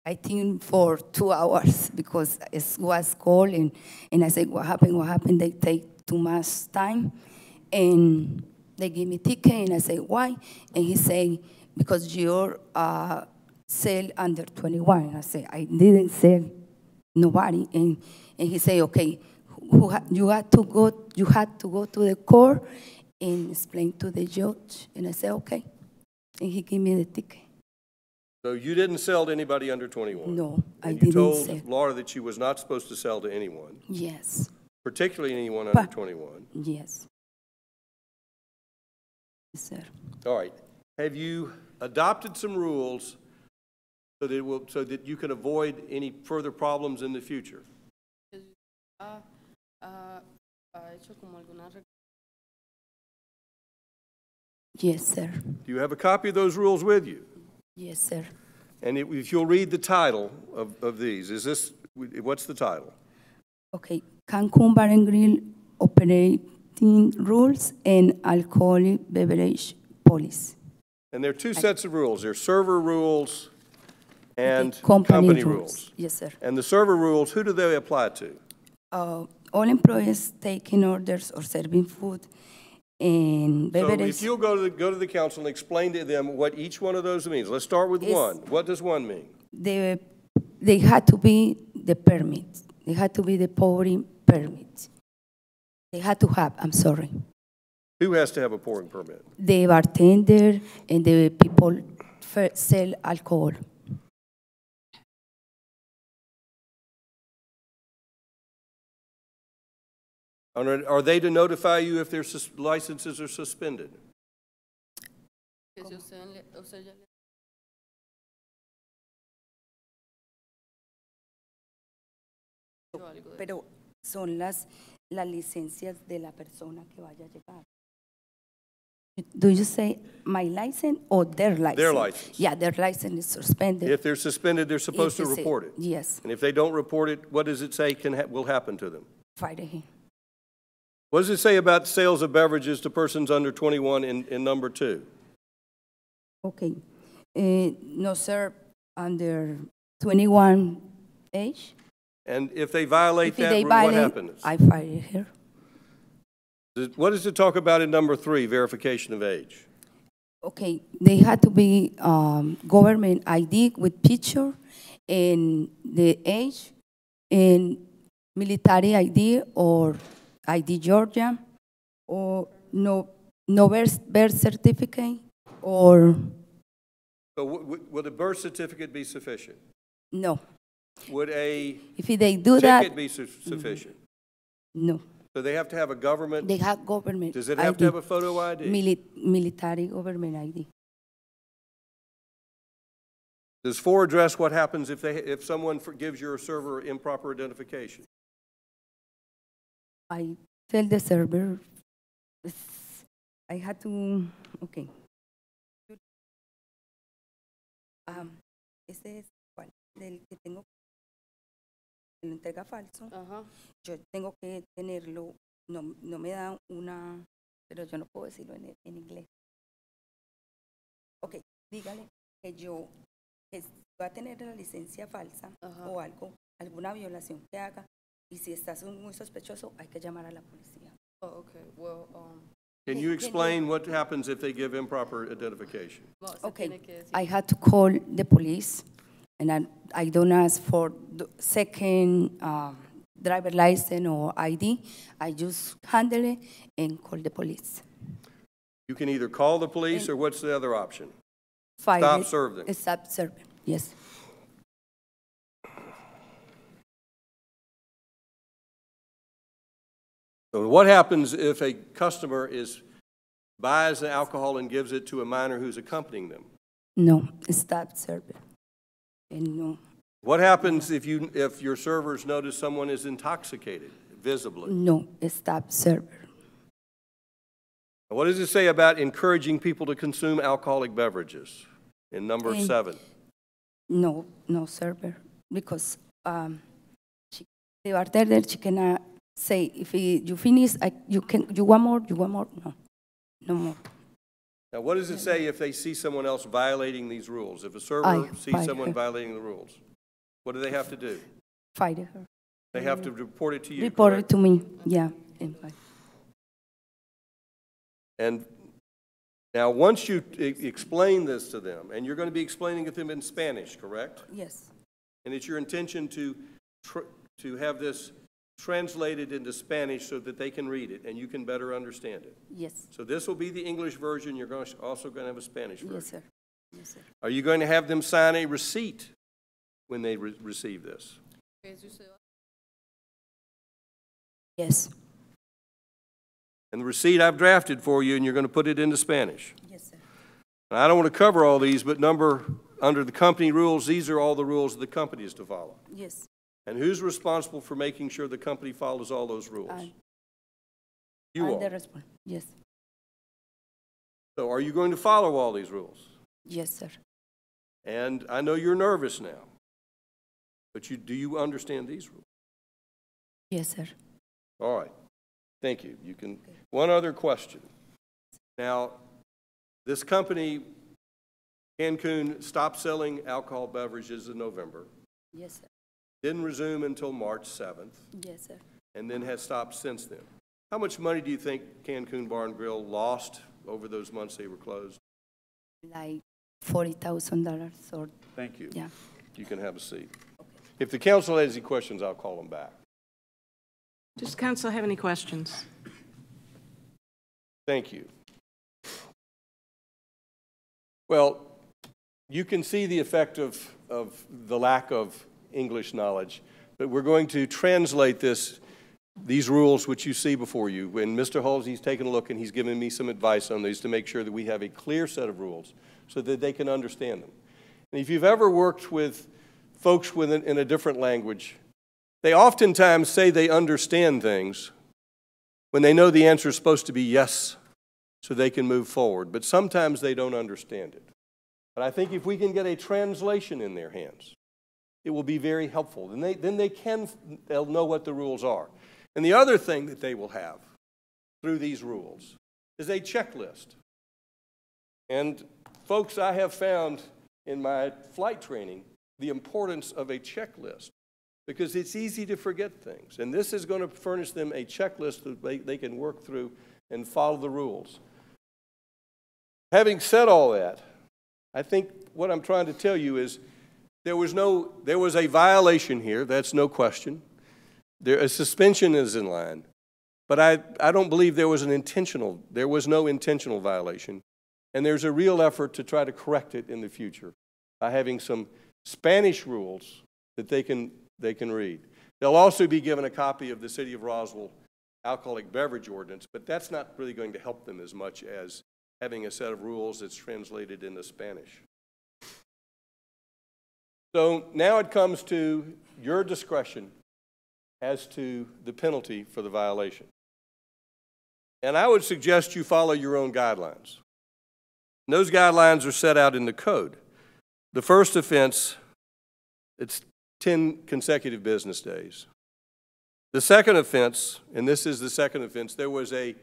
I think for 2 hours because it was cold and I said, what happened, what happened? They take too much time and they give me ticket and I say, why? And he say, because you're sell under 21. And I say, I didn't sell nobody. And he say, okay, you had to go to the court and explain to the judge. And I say, okay. And he gave me the ticket. So you didn't sell to anybody under 21? No, I didn't sell. You told Laura that she was not supposed to sell to anyone? Yes. Particularly anyone under 21? Yes. Yes, sir. All right. Have you adopted some rules so that you can avoid any further problems in the future? Yes, sir. Do you have a copy of those rules with you? Yes, sir. And if you'll read the title of these, what's the title? Okay, Cancun Bar and Grill Operating Rules and Alcoholic Beverage Policy. And there are two sets of rules. There are server rules and company rules. Yes, sir. And the server rules, who do they apply to? All employees taking orders or serving food and beverages. So if you'll go to the council and explain to them what each one of those means. Let's start with one. What does one mean? They had to be the permit. They had to be the pouring permit. They had to have, I'm sorry. Who has to have a pouring permit? The bartender and the people sell alcohol. Are they to notify you if their licenses are suspended? Pero son las licencias de la persona que vaya a llegar. Do you say my license or their license? Their license. Yeah, their license is suspended. If they're suspended, they're supposed to report it. Yes. And if they don't report it, what does it say will happen to them? Fire him. What does it say about sales of beverages to persons under 21 in number 2? Okay. No, sir, under 21 age. And if they violate that rule, what happens? I fire her. What does it talk about in number 3, verification of age? Okay, they had to be government ID with picture and the age and military ID or ID Georgia or no birth certificate or... So would a birth certificate be sufficient? No. Would a if they do that, ticket be sufficient? No. So they have to have a government? They have government Does it have to have a photo ID? Military government ID. Does 4 address what happens if someone gives your server improper identification? I tell the server, I had to, okay. Este es cuál, del que tengo, lo entrega falso. Yo tengo que tenerlo, no me da una, pero yo no puedo decirlo en inglés. Ok, dígale que yo voy a tener la licencia falsa o algo, alguna violación que haga. Y si estás muy sospechoso, hay que llamar a la policía. Oh, okay. Well, can you explain what happens if they give improper identification? Okay, I had to call the police, and I don't ask for the second driver license or ID. I just handle it and call the police. You can either call the police or what's the other option? Stop serving. Stop serving, yes. So what happens if a customer buys the alcohol and gives it to a minor who's accompanying them? No, stop serving. And no. What happens if your servers notice someone is intoxicated visibly? No, stop serving. What does it say about encouraging people to consume alcoholic beverages in number 7? No, server, because the bartender, she cannot say, if you finish, you want more, no more. Now, what does it say if they see someone else violating these rules? If a server sees someone violating the rules? What do they have to do? Fight her. They have to report it to you. Report correct? it to me, yeah. And now, once you explain this to them, and you're going to be explaining it to them in Spanish, correct? Yes. And it's your intention to have this translated into Spanish so that they can read it and you can better understand it. Yes. So this will be the English version. You're also going to have a Spanish version. Yes, sir. Yes, sir. Are you going to have them sign a receipt when they receive this? Yes. And the receipt I've drafted for you, and you're going to put it into Spanish. Yes, sir. And I don't want to cover all these, but under the company rules, these are all the rules the company is to follow. Yes. And who's responsible for making sure the company follows all those rules? You are. Yes. So are you going to follow all these rules? Yes, sir. And I know you're nervous now, but do you understand these rules? Yes, sir. All right. Thank you. You can. One other question. Now, this company, Cancun, stopped selling alcohol beverages in November. Yes, sir. Didn't resume until March 7th. Yes, sir. And then has stopped since then. How much money do you think Cancun Bar and Grill lost over those months they were closed? Like $40,000 or. Thank you. Yeah. You can have a seat. If the council has any questions, I'll call them back. Does council have any questions? Thank you. Well, you can see the effect of the lack of English knowledge, but we're going to translate these rules which you see before you. And Mr. Halsey's taken a look and he's given me some advice on these to make sure that we have a clear set of rules so that they can understand them. And if you've ever worked with folks in a different language, they oftentimes say they understand things when they know the answer is supposed to be yes, so they can move forward. But sometimes they don't understand it. But I think if we can get a translation in their hands, it will be very helpful. And they'll know what the rules are. And the other thing that they will have through these rules is a checklist. And folks, I have found in my flight training the importance of a checklist, because it's easy to forget things. And this is going to furnish them a checklist that they can work through and follow the rules. Having said all that, I think what I'm trying to tell you is there was a violation here, that's no question. A suspension is in line. But I don't believe there was no intentional violation. And there's a real effort to try to correct it in the future by having some Spanish rules that they can read. They'll also be given a copy of the City of Roswell alcoholic beverage ordinance, but that's not really going to help them as much as having a set of rules that's translated into Spanish. So now it comes to your discretion as to the penalty for the violation. And I would suggest you follow your own guidelines. And those guidelines are set out in the code. The first offense, it's 10 consecutive business days. The second offense, and this is the second offense, they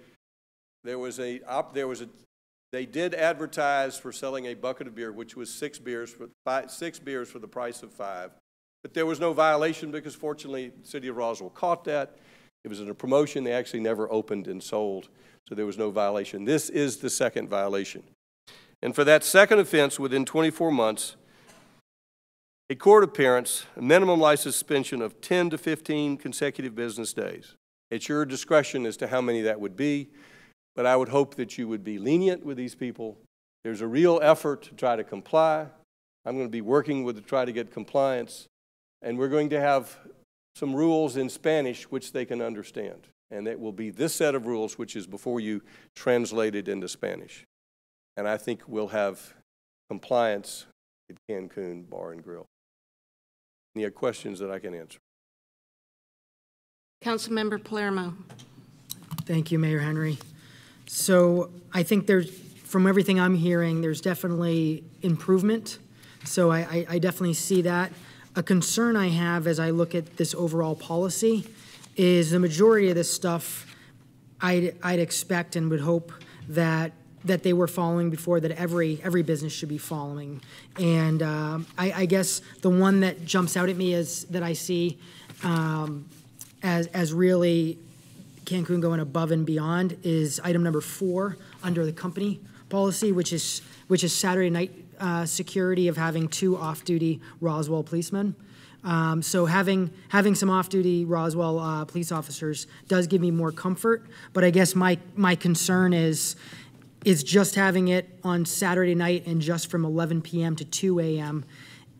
did advertise for selling a bucket of beer, which was 6 beers for the price of 5. But there was no violation because fortunately the City of Roswell caught that. It was in a promotion. They actually never opened and sold, so there was no violation. This is the second violation. And for that second offense, within 24 months, a court appearance, a minimum license suspension of 10 to 15 consecutive business days. It's your discretion as to how many that would be, but I would hope that you would be lenient with these people. There's a real effort to try to comply. I'm going to be working to try to get compliance, and we're going to have some rules in Spanish which they can understand. And it will be this set of rules which is before you translated into Spanish. And I think we'll have compliance at Cancun Bar and Grill. Any questions that I can answer? Councilmember Palermo. Thank you, Mayor Henry. So I think from everything I'm hearing, there's definitely improvement. So I definitely see that. A concern I have as I look at this overall policy is the majority of this stuff I'd expect and would hope that that they were following before that every business should be following. And I guess the one that jumps out at me is that I see as really Cancun going above and beyond is item number 4 under the company policy, which is Saturday night security of having 2 off-duty Roswell policemen. So having some off-duty Roswell police officers does give me more comfort, but I guess my concern is just having it on Saturday night and just from 11 p.m. to 2 a.m.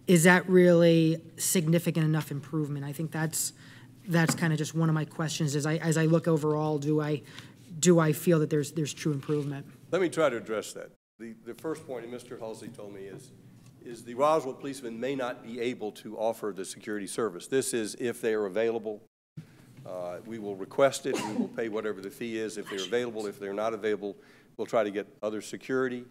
Is that really significant enough improvement? I think that's kind of just one of my questions as I look overall, do I feel that there's true improvement? Let me try to address that. The first point that Mr. Halsey told me is the Roswell policemen may not be able to offer the security service. This is if they are available. We will request it. We will pay whatever the fee is if they're available. If they're not available, we'll try to get other security.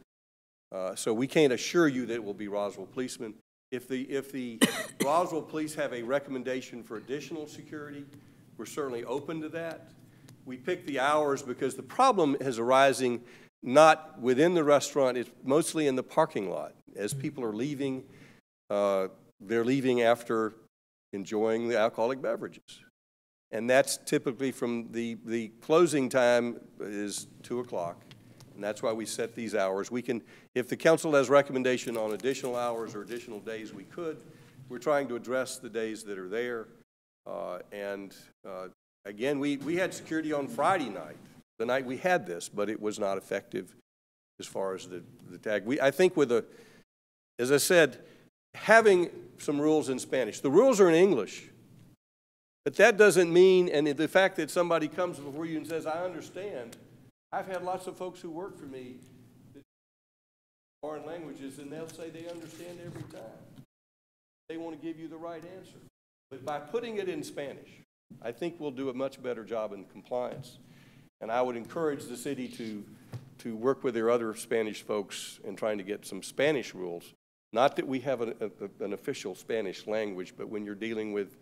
So we can't assure you that it will be Roswell policemen. If the Roswell police have a recommendation for additional security, we're certainly open to that. We pick the hours because the problem is arising not within the restaurant, it's mostly in the parking lot. As people are leaving, they're leaving after enjoying the alcoholic beverages. And that's typically from the closing time is 2 o'clock. And that's why we set these hours. We can, if the council has recommendation on additional hours or additional days, we could. We're trying to address the days that are there. Again, we had security on Friday night, the night we had this, but it was not effective as far as the tag. I think as I said, having some rules in Spanish. The rules are in English, but that doesn't mean, and the fact that somebody comes before you and says, I understand. I've had lots of folks who work for me that foreign languages, and they'll say they understand every time. They want to give you the right answer. But by putting it in Spanish, I think we'll do a much better job in compliance. And I would encourage the city to work with their other Spanish folks in trying to get some Spanish rules. Not that we have an official Spanish language, but when you're dealing with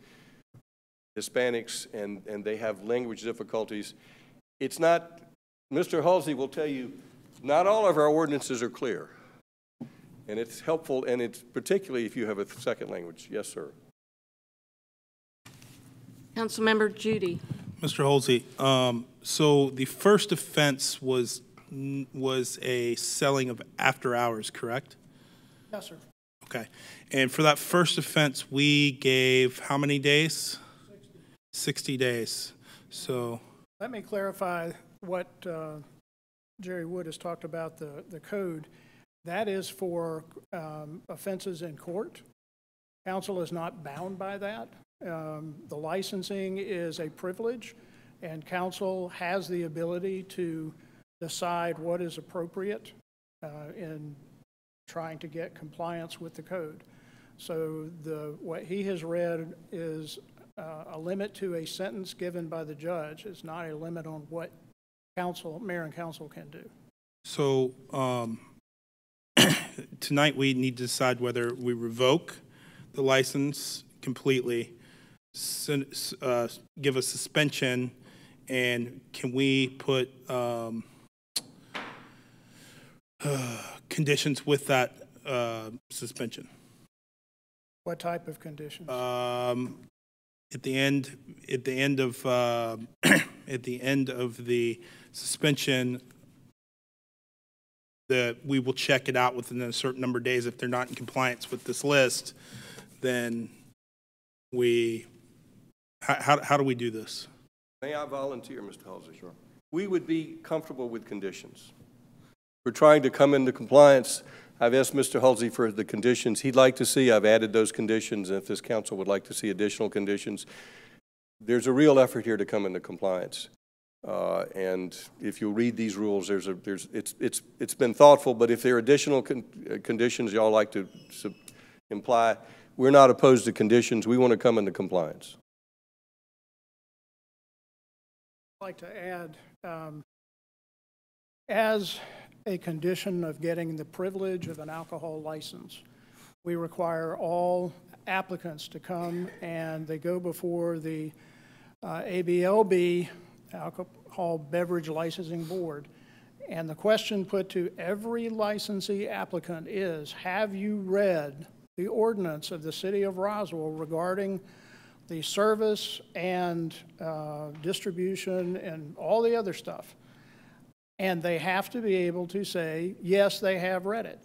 Hispanics and they have language difficulties, it's not, Mr. Halsey will tell you, not all of our ordinances are clear. And it's helpful, and it's particularly if you have a second language. Yes, sir. Councilmember Judy. Mr. Halsey, so the first offense was a selling of after hours, correct? Yes, sir. Okay. And for that first offense, we gave how many days? 60 days. So let me clarify what Jerry Wood has talked about, the code. That is for offenses in court. Council is not bound by that. The licensing is a privilege, and council has the ability to decide what is appropriate in trying to get compliance with the code. So what he has read is a limit to a sentence given by the judge. It's not a limit on what mayor and council can do. So tonight we need to decide whether we revoke the license completely, give a suspension, and can we put conditions with that suspension? What type of conditions? At the end of at the end of the suspension, that we will check it out within a certain number of days. If they're not in compliance with this list, then how do we do this? May I volunteer, Mr. Halsey? Sure. We would be comfortable with conditions. We're trying to come into compliance. I've asked Mr. Halsey for the conditions he'd like to see. I've added those conditions, and if this council would like to see additional conditions, there's a real effort here to come into compliance. And if you read these rules, it's been thoughtful, but if there are additional conditions y'all like to imply, we're not opposed to conditions. We want to come into compliance. I'd like to add, as a condition of getting the privilege of an alcohol license, we require all applicants to come and they go before the ABLB, Alcohol Beverage Licensing Board, And the question put to every licensee applicant is, have you read the ordinance of the city of Roswell regarding the service and distribution and all the other stuff? And they have to be able to say, yes, they have read it.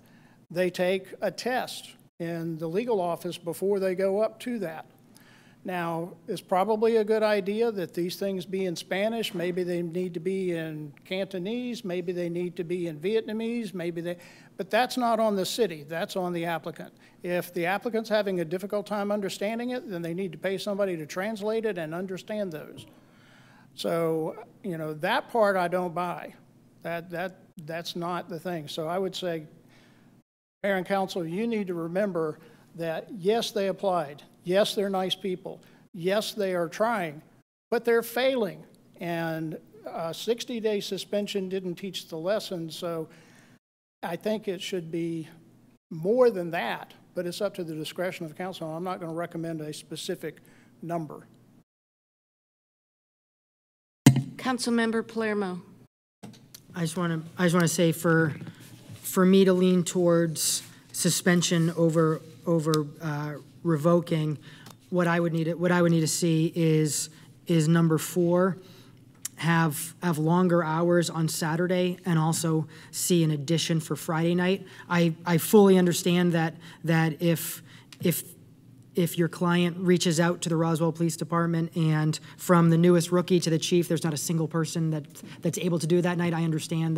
They take a test in the legal office before they go up to that. Now, it's probably a good idea that these things be in Spanish. Maybe they need to be in Cantonese. Maybe they need to be in Vietnamese. But that's not on the city. That's on the applicant. If the applicant's having a difficult time understanding it, then they need to pay somebody to translate it and understand those. So, you know, that part I don't buy. That's not the thing. So I would say, Mayor and Council, you need to remember that, yes, they applied. Yes, they're nice people. Yes, they are trying, but they're failing. And a 60-day suspension didn't teach the lesson, so I think it should be more than that, but it's up to the discretion of the council. I'm not going to recommend a specific number. Councilmember Palermo. I just want to say for me to lean towards suspension over revoking, what I would need to see is number 4, have longer hours on Saturday and also see an addition for Friday night. I fully understand that if your client reaches out to the Roswell Police Department and from the newest rookie to the chief, there's not a single person that's able to do that night. I understand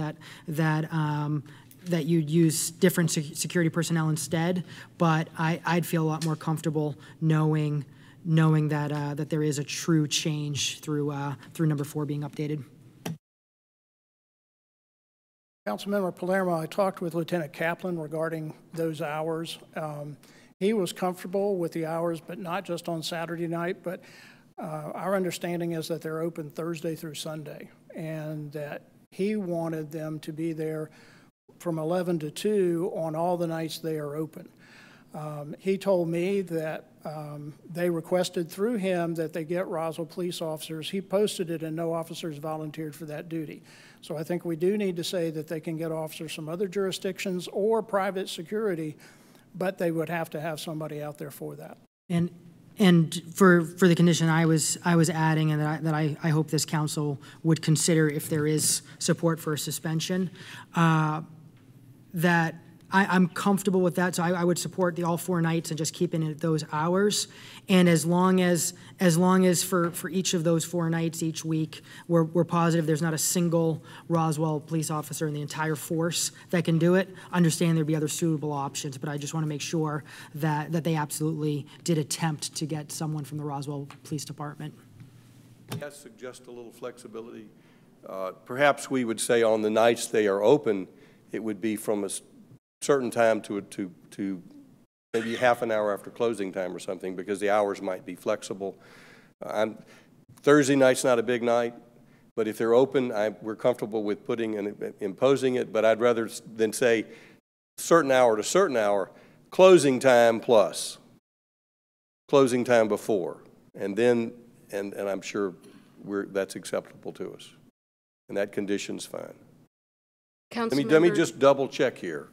that you'd use different security personnel instead, but I'd feel a lot more comfortable knowing that there is a true change through number 4 being updated. Councilmember Palermo, I talked with Lieutenant Kaplan regarding those hours. He was comfortable with the hours, but not just on Saturday night, but our understanding is that they're open Thursday through Sunday, and that he wanted them to be there from 11 to 2 on all the nights they are open. He told me that they requested through him that they get Roswell police officers. He posted it and no officers volunteered for that duty. So I think we do need to say that they can get officers from other jurisdictions or private security, but they would have to have somebody out there for that. And for the condition I was adding, and that I hope this council would consider if there is support for a suspension, that I'm comfortable with that, so I would support the all 4 nights and just keeping it at those hours. And as long as for each of those 4 nights each week, we're positive there's not a single Roswell police officer in the entire force that can do it. Understand there'd be other suitable options, but I just want to make sure that they absolutely did attempt to get someone from the Roswell Police Department. I suggest a little flexibility. Perhaps we would say on the nights they are open, it would be from a certain time to maybe half an hour after closing time or something, because the hours might be flexible. Thursday night's not a big night, but if they're open, we're comfortable with imposing it, but I'd rather than say certain hour to certain hour, closing time plus, closing time before, and then, and I'm sure that's acceptable to us, and that condition's fine. Let me just double check here.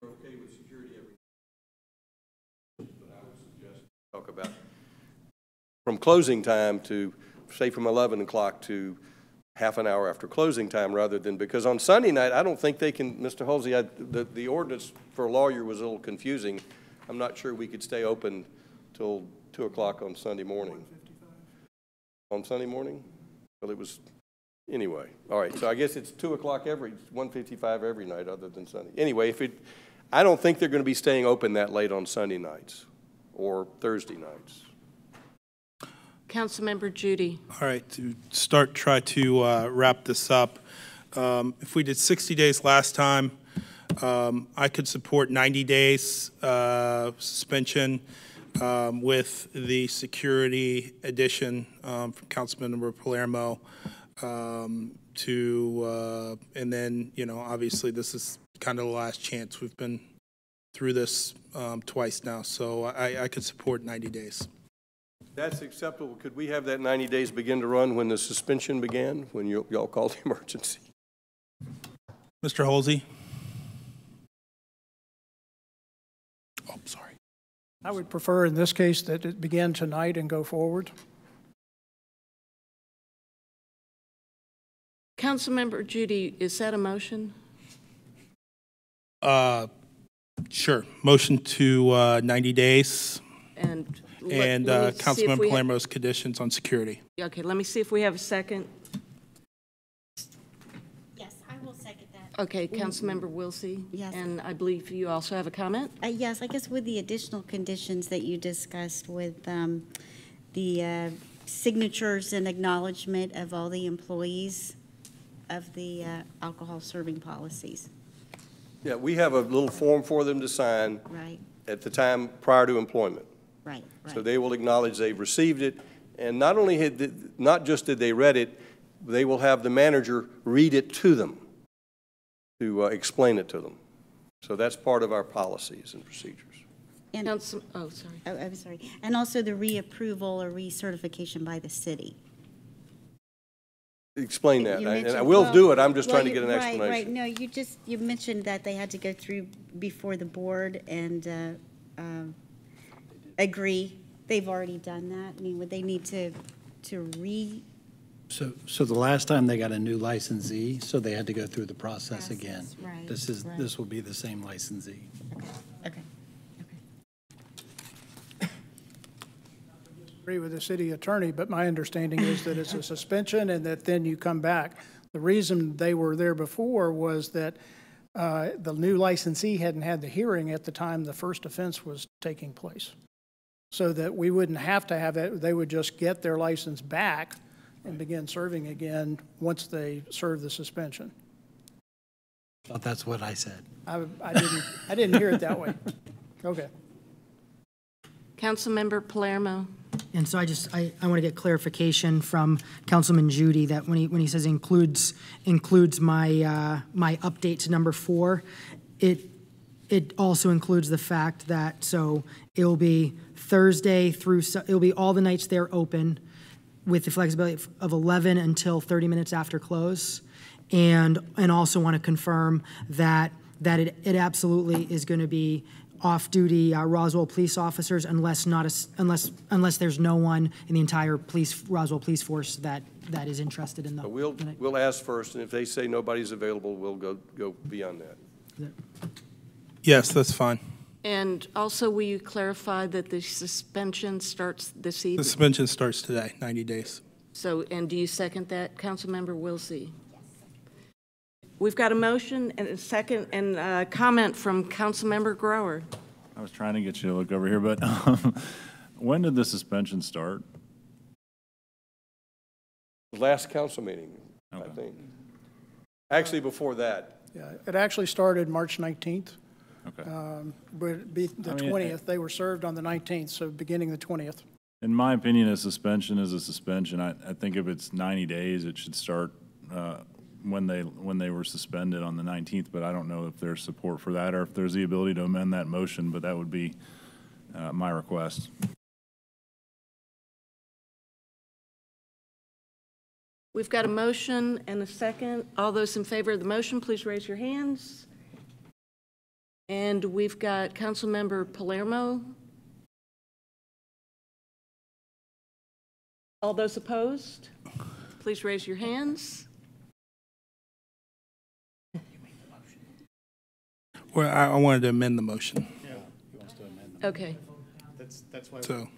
Okay with security every day, but I would suggest talk about from closing time to, say, from 11 o'clock to half an hour after closing time, rather than, because on Sunday night, I don't think they can, Mr. Halsey, the ordinance for a lawyer was a little confusing. I'm not sure we could stay open till 2 o'clock on Sunday morning. On Sunday morning? Well, it was, anyway. All right, so I guess it's 2 o'clock 1:55 every night other than Sunday. Anyway, I don't think they're going to be staying open that late on Sunday nights or Thursday nights. Councilmember Judy. All right, to try to wrap this up. If we did 60 days last time, I could support 90 days suspension with the security addition from Councilmember Palermo and then, you know, obviously this is kind of the last chance. We've been through this twice now, so I could support 90 days. That's acceptable. Could we have that 90 days begin to run when the suspension began, when y'all called the emergency? Mr. Halsey? Oh, sorry. I would prefer in this case that it begin tonight and go forward. Councilmember Judy, is that a motion? Sure. Motion to 90 days. And Councilmember Palermo's conditions on security. Okay, let me see if we have a second. Yes, I will second that. Okay, Councilmember Wilsey. Yes. And I believe you also have a comment? Yes, I guess with the additional conditions that you discussed with the signatures and acknowledgement of all the employees of the alcohol serving policies. Yeah, we have a little form for them to sign Right, at the time prior to employment. right, right. So they will acknowledge they've received it, and not just did they read it, they will have the manager read it to them to explain it to them. So that's part of our policies and procedures. And, oh, sorry. Oh, I'm sorry. And also the reapproval or recertification by the city. Explain that, You and I mentioned- will do it, I'm just well, trying to get an right, explanation. Right, no, you mentioned that they had to go through before the board and agree. They've already done that. I mean, would they need to So the last time they got a new licensee, so they had to go through the process again. right, right. This will be the same licensee. Okay. Agree with the city attorney, but my understanding is that it's a suspension and that then you come back. The reason they were there before was that the new licensee hadn't had the hearing at the time the first offense was taking place. So that we wouldn't have to have it, they would just get their license back and begin serving again once they serve the suspension. Thought that's what I said. I didn't hear it that way. Okay. Councilmember Palermo. And so I want to get clarification from Councilman Judy that when he says includes my my update to number 4, it also includes the fact that so it will be Thursday through it'll be all the nights they're open with the flexibility of 11 until 30 minutes after close, and also want to confirm that it absolutely is going to be off-duty Roswell police officers unless there's no one in the entire Roswell police force that is interested in the. We'll ask first, and if they say nobody's available, we'll go beyond that. Yes, that's fine. And also, will you clarify that the suspension starts this evening? The suspension starts today, 90 days. So, and do you second that, Councilmember Wilsey? We've got a motion and a second and a comment from Councilmember Grower. I was trying to get you to look over here, but when did the suspension start? Last council meeting, I think. Actually, before that. Yeah, it actually started March 19th. Okay. But it'd be the 20th. They were served on the 19th, so beginning the 20th. In my opinion, a suspension is a suspension. I think if it's 90 days, it should start when they were suspended on the 19th, but I don't know if there's support for that or if there's the ability to amend that motion, but that would be my request. We've got a motion and a second. All those in favor of the motion, please raise your hands. And we've got Councilmember Palermo. All those opposed, please raise your hands. Well, I wanted to amend the motion. Yeah, he wants to amend the motion. Okay. That's why. So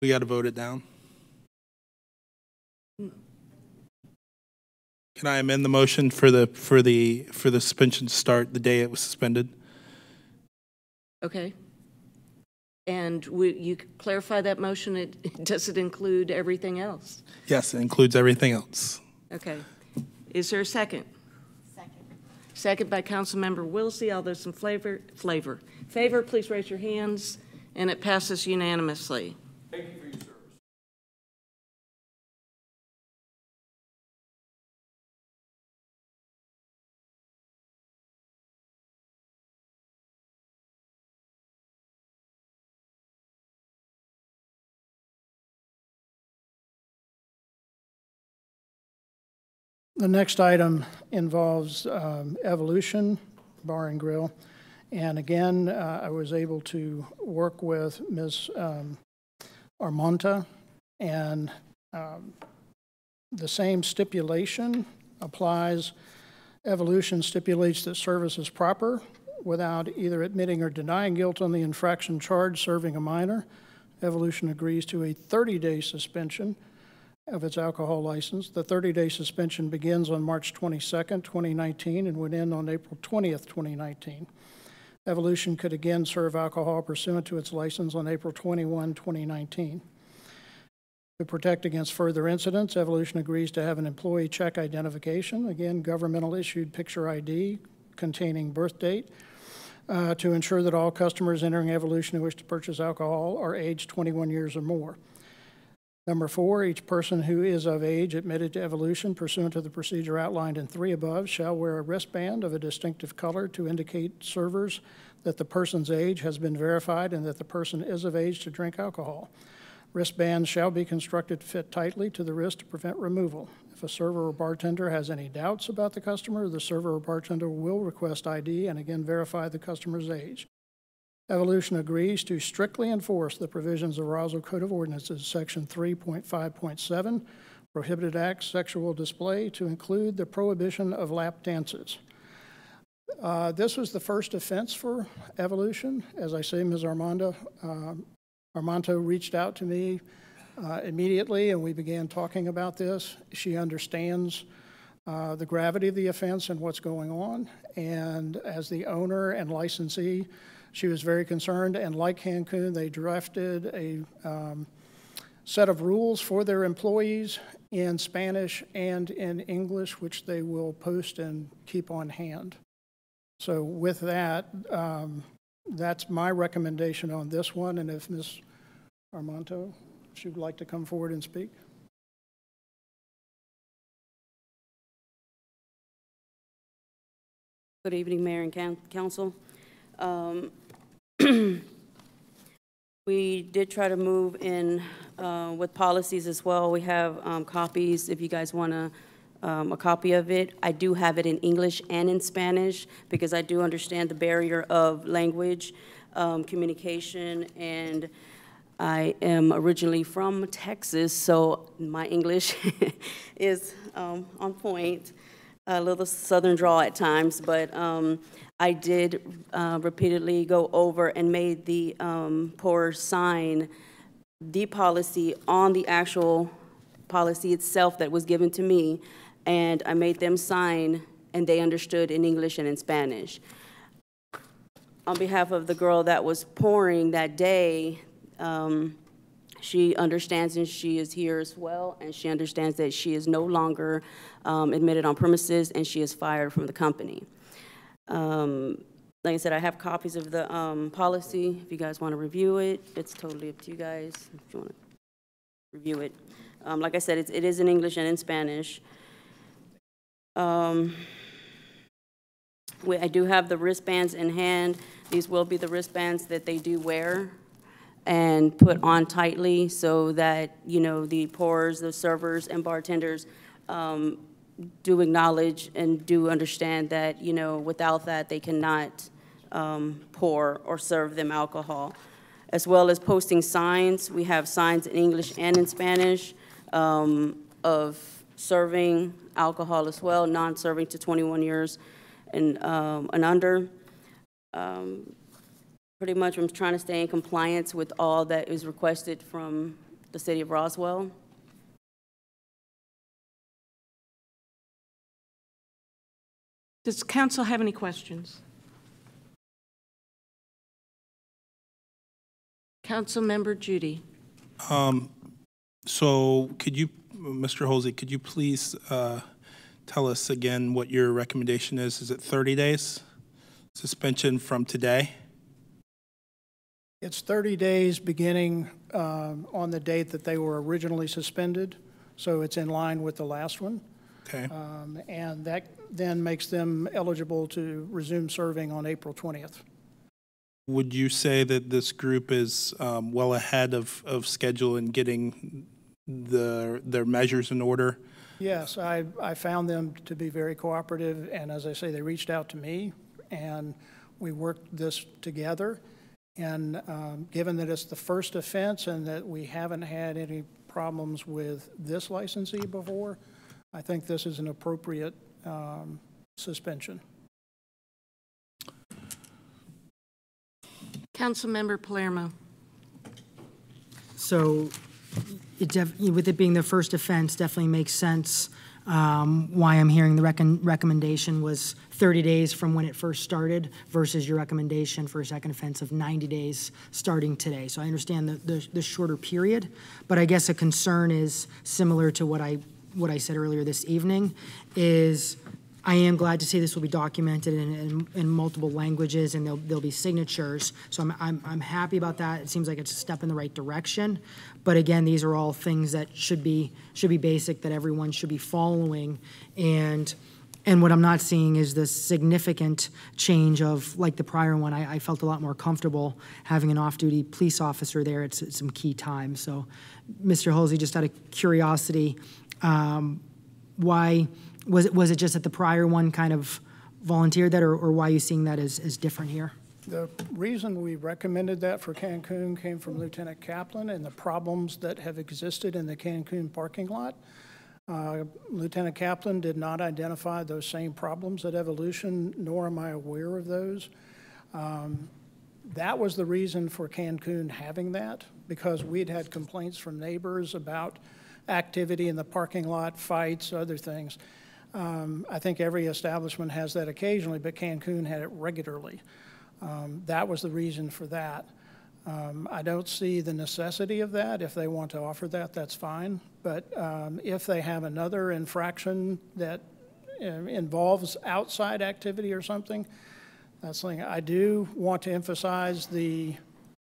we got to vote it down. Can I amend the motion for the suspension to start the day it was suspended? Okay. And you clarify that motion? Does it include everything else? Yes, it includes everything else. Okay. Is there a second? Second by Councilmember Wilsey. All those in favor, please raise your hands, and it passes unanimously. Thank you for your service. The next item involves Evolution Bar and Grill. And again, I was able to work with Ms. Armonta, and the same stipulation applies. Evolution stipulates that service is proper without either admitting or denying guilt on the infraction charge serving a minor. Evolution agrees to a 30-day suspension of its alcohol license. The 30-day suspension begins on March 22nd, 2019, and would end on April 20th, 2019. Evolution could again serve alcohol pursuant to its license on April 21, 2019. To protect against further incidents, Evolution agrees to have an employee check identification, again, governmental issued picture ID containing birth date, to ensure that all customers entering Evolution who wish to purchase alcohol are aged 21 years or more. Number 4, each person who is of age admitted to Evolution pursuant to the procedure outlined in 3 above shall wear a wristband of a distinctive color to indicate servers that the person's age has been verified and that the person is of age to drink alcohol. Wristbands shall be constructed to fit tightly to the wrist to prevent removal. If a server or bartender has any doubts about the customer, the server or bartender will request ID and again verify the customer's age. Evolution agrees to strictly enforce the provisions of Roswell Code of Ordinances, Section 3.5.7, Prohibited Acts, Sexual Display, to include the prohibition of lap dances. This was the first offense for Evolution. As I say, Ms. Armonto reached out to me immediately, and we began talking about this. She understands the gravity of the offense and what's going on, and as the owner and licensee, she was very concerned, and like Cancun, they drafted a set of rules for their employees in Spanish and in English, which they will post and keep on hand. So with that, that's my recommendation on this one, and if Ms. Armonto, she would like to come forward and speak. Good evening, Mayor and Council. We did try to move in with policies as well. We have copies if you guys want a copy of it. I do have it in English and in Spanish because I do understand the barrier of language, communication, and I am originally from Texas, so my English is on point, a little southern drawl at times, but I did repeatedly go over and made the POR sign the policy on the actual policy itself that was given to me, and I made them sign, and they understood in English and in Spanish. On behalf of the girl that was pouring that day, she understands and she is here as well, and she understands that she is no longer admitted on premises and she is fired from the company. Like I said, I have copies of the policy. If you guys want to review it, it's totally up to you guys if you want to review it. Like I said, it is in English and in Spanish. I do have the wristbands in hand. These will be the wristbands that they do wear and put on tightly so that, you know, the pourers, the servers, and bartenders do acknowledge and do understand that, you know, without that they cannot pour or serve them alcohol. As well as posting signs. We have signs in English and in Spanish of serving alcohol as well, non-serving to 21 years and under. Pretty much I'm trying to stay in compliance with all that is requested from the city of Roswell. Does council have any questions? Councilmember Judy. So could you, Mr. Halsey, could you please tell us again what your recommendation is? Is it 30 days suspension from today? It's 30 days beginning on the date that they were originally suspended, so it's in line with the last one. Okay. And that then makes them eligible to resume serving on April 20th. Would you say that this group is well ahead of schedule in getting their measures in order? Yes, I found them to be very cooperative, and as I say, they reached out to me, and we worked this together. And given that it's the first offense and that we haven't had any problems with this licensee before, I think this is an appropriate suspension. Councilmember Palermo. So with it being the first offense, definitely makes sense why I'm hearing the recommendation was 30 days from when it first started versus your recommendation for a second offense of 90 days starting today. So I understand the shorter period, but I guess a concern is similar to what I said earlier this evening is I am glad to see this will be documented in multiple languages and there'll be signatures. So I'm happy about that. It seems like it's a step in the right direction. But again, these are all things that should be basic that everyone should be following. And what I'm not seeing is this significant change of like the prior one. I felt a lot more comfortable having an off-duty police officer there at some key times. So, Mr. Halsey, just out of curiosity, why? Was it just that the prior one kind of volunteered that, or why are you seeing that as different here? The reason we recommended that for Cancun came from Lieutenant Kaplan and the problems that have existed in the Cancun parking lot. Lieutenant Kaplan did not identify those same problems at Evolution, nor am I aware of those. That was the reason for Cancun having that, because we'd had complaints from neighbors about activity in the parking lot, fights, other things. I think every establishment has that occasionally, but Cancun had it regularly. That was the reason for that. I don't see the necessity of that. If they want to offer that, that's fine. But if they have another infraction that involves outside activity or something, that's something. I do want to emphasize the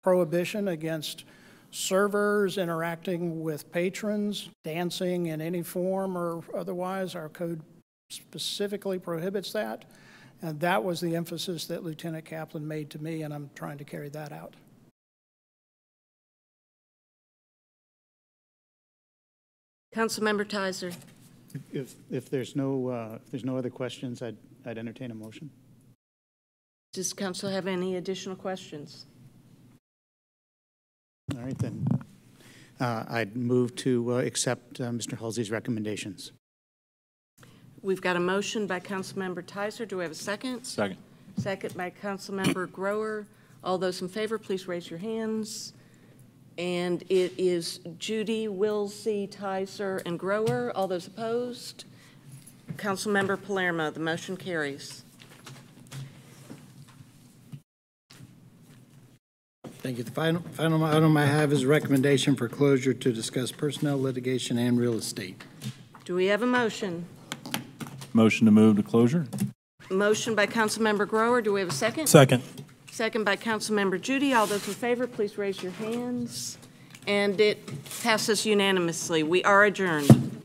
prohibition against servers interacting with patrons, dancing in any form or otherwise. Our code specifically prohibits that. And that was the emphasis that Lieutenant Kaplan made to me, and I'm trying to carry that out. Councilmember Tizer. If there's no other questions, I'd entertain a motion. Does council have any additional questions? All right, then. I'd move to accept Mr. Halsey's recommendations. We've got a motion by Councilmember Tizer. Do we have a second? Second. Second by Councilmember Grower. All those in favor, please raise your hands. And it is Judy, Wilsey, Tizer, and Grower. All those opposed? Councilmember Palermo, the motion carries. Thank you. The final item I have is a recommendation for closure to discuss personnel, litigation, and real estate. Do we have a motion? Motion to move to closure. Motion by Councilmember Grower. Do we have a second? Second. Second by Councilmember Judy. All those in favor, please raise your hands. And it passes unanimously. We are adjourned.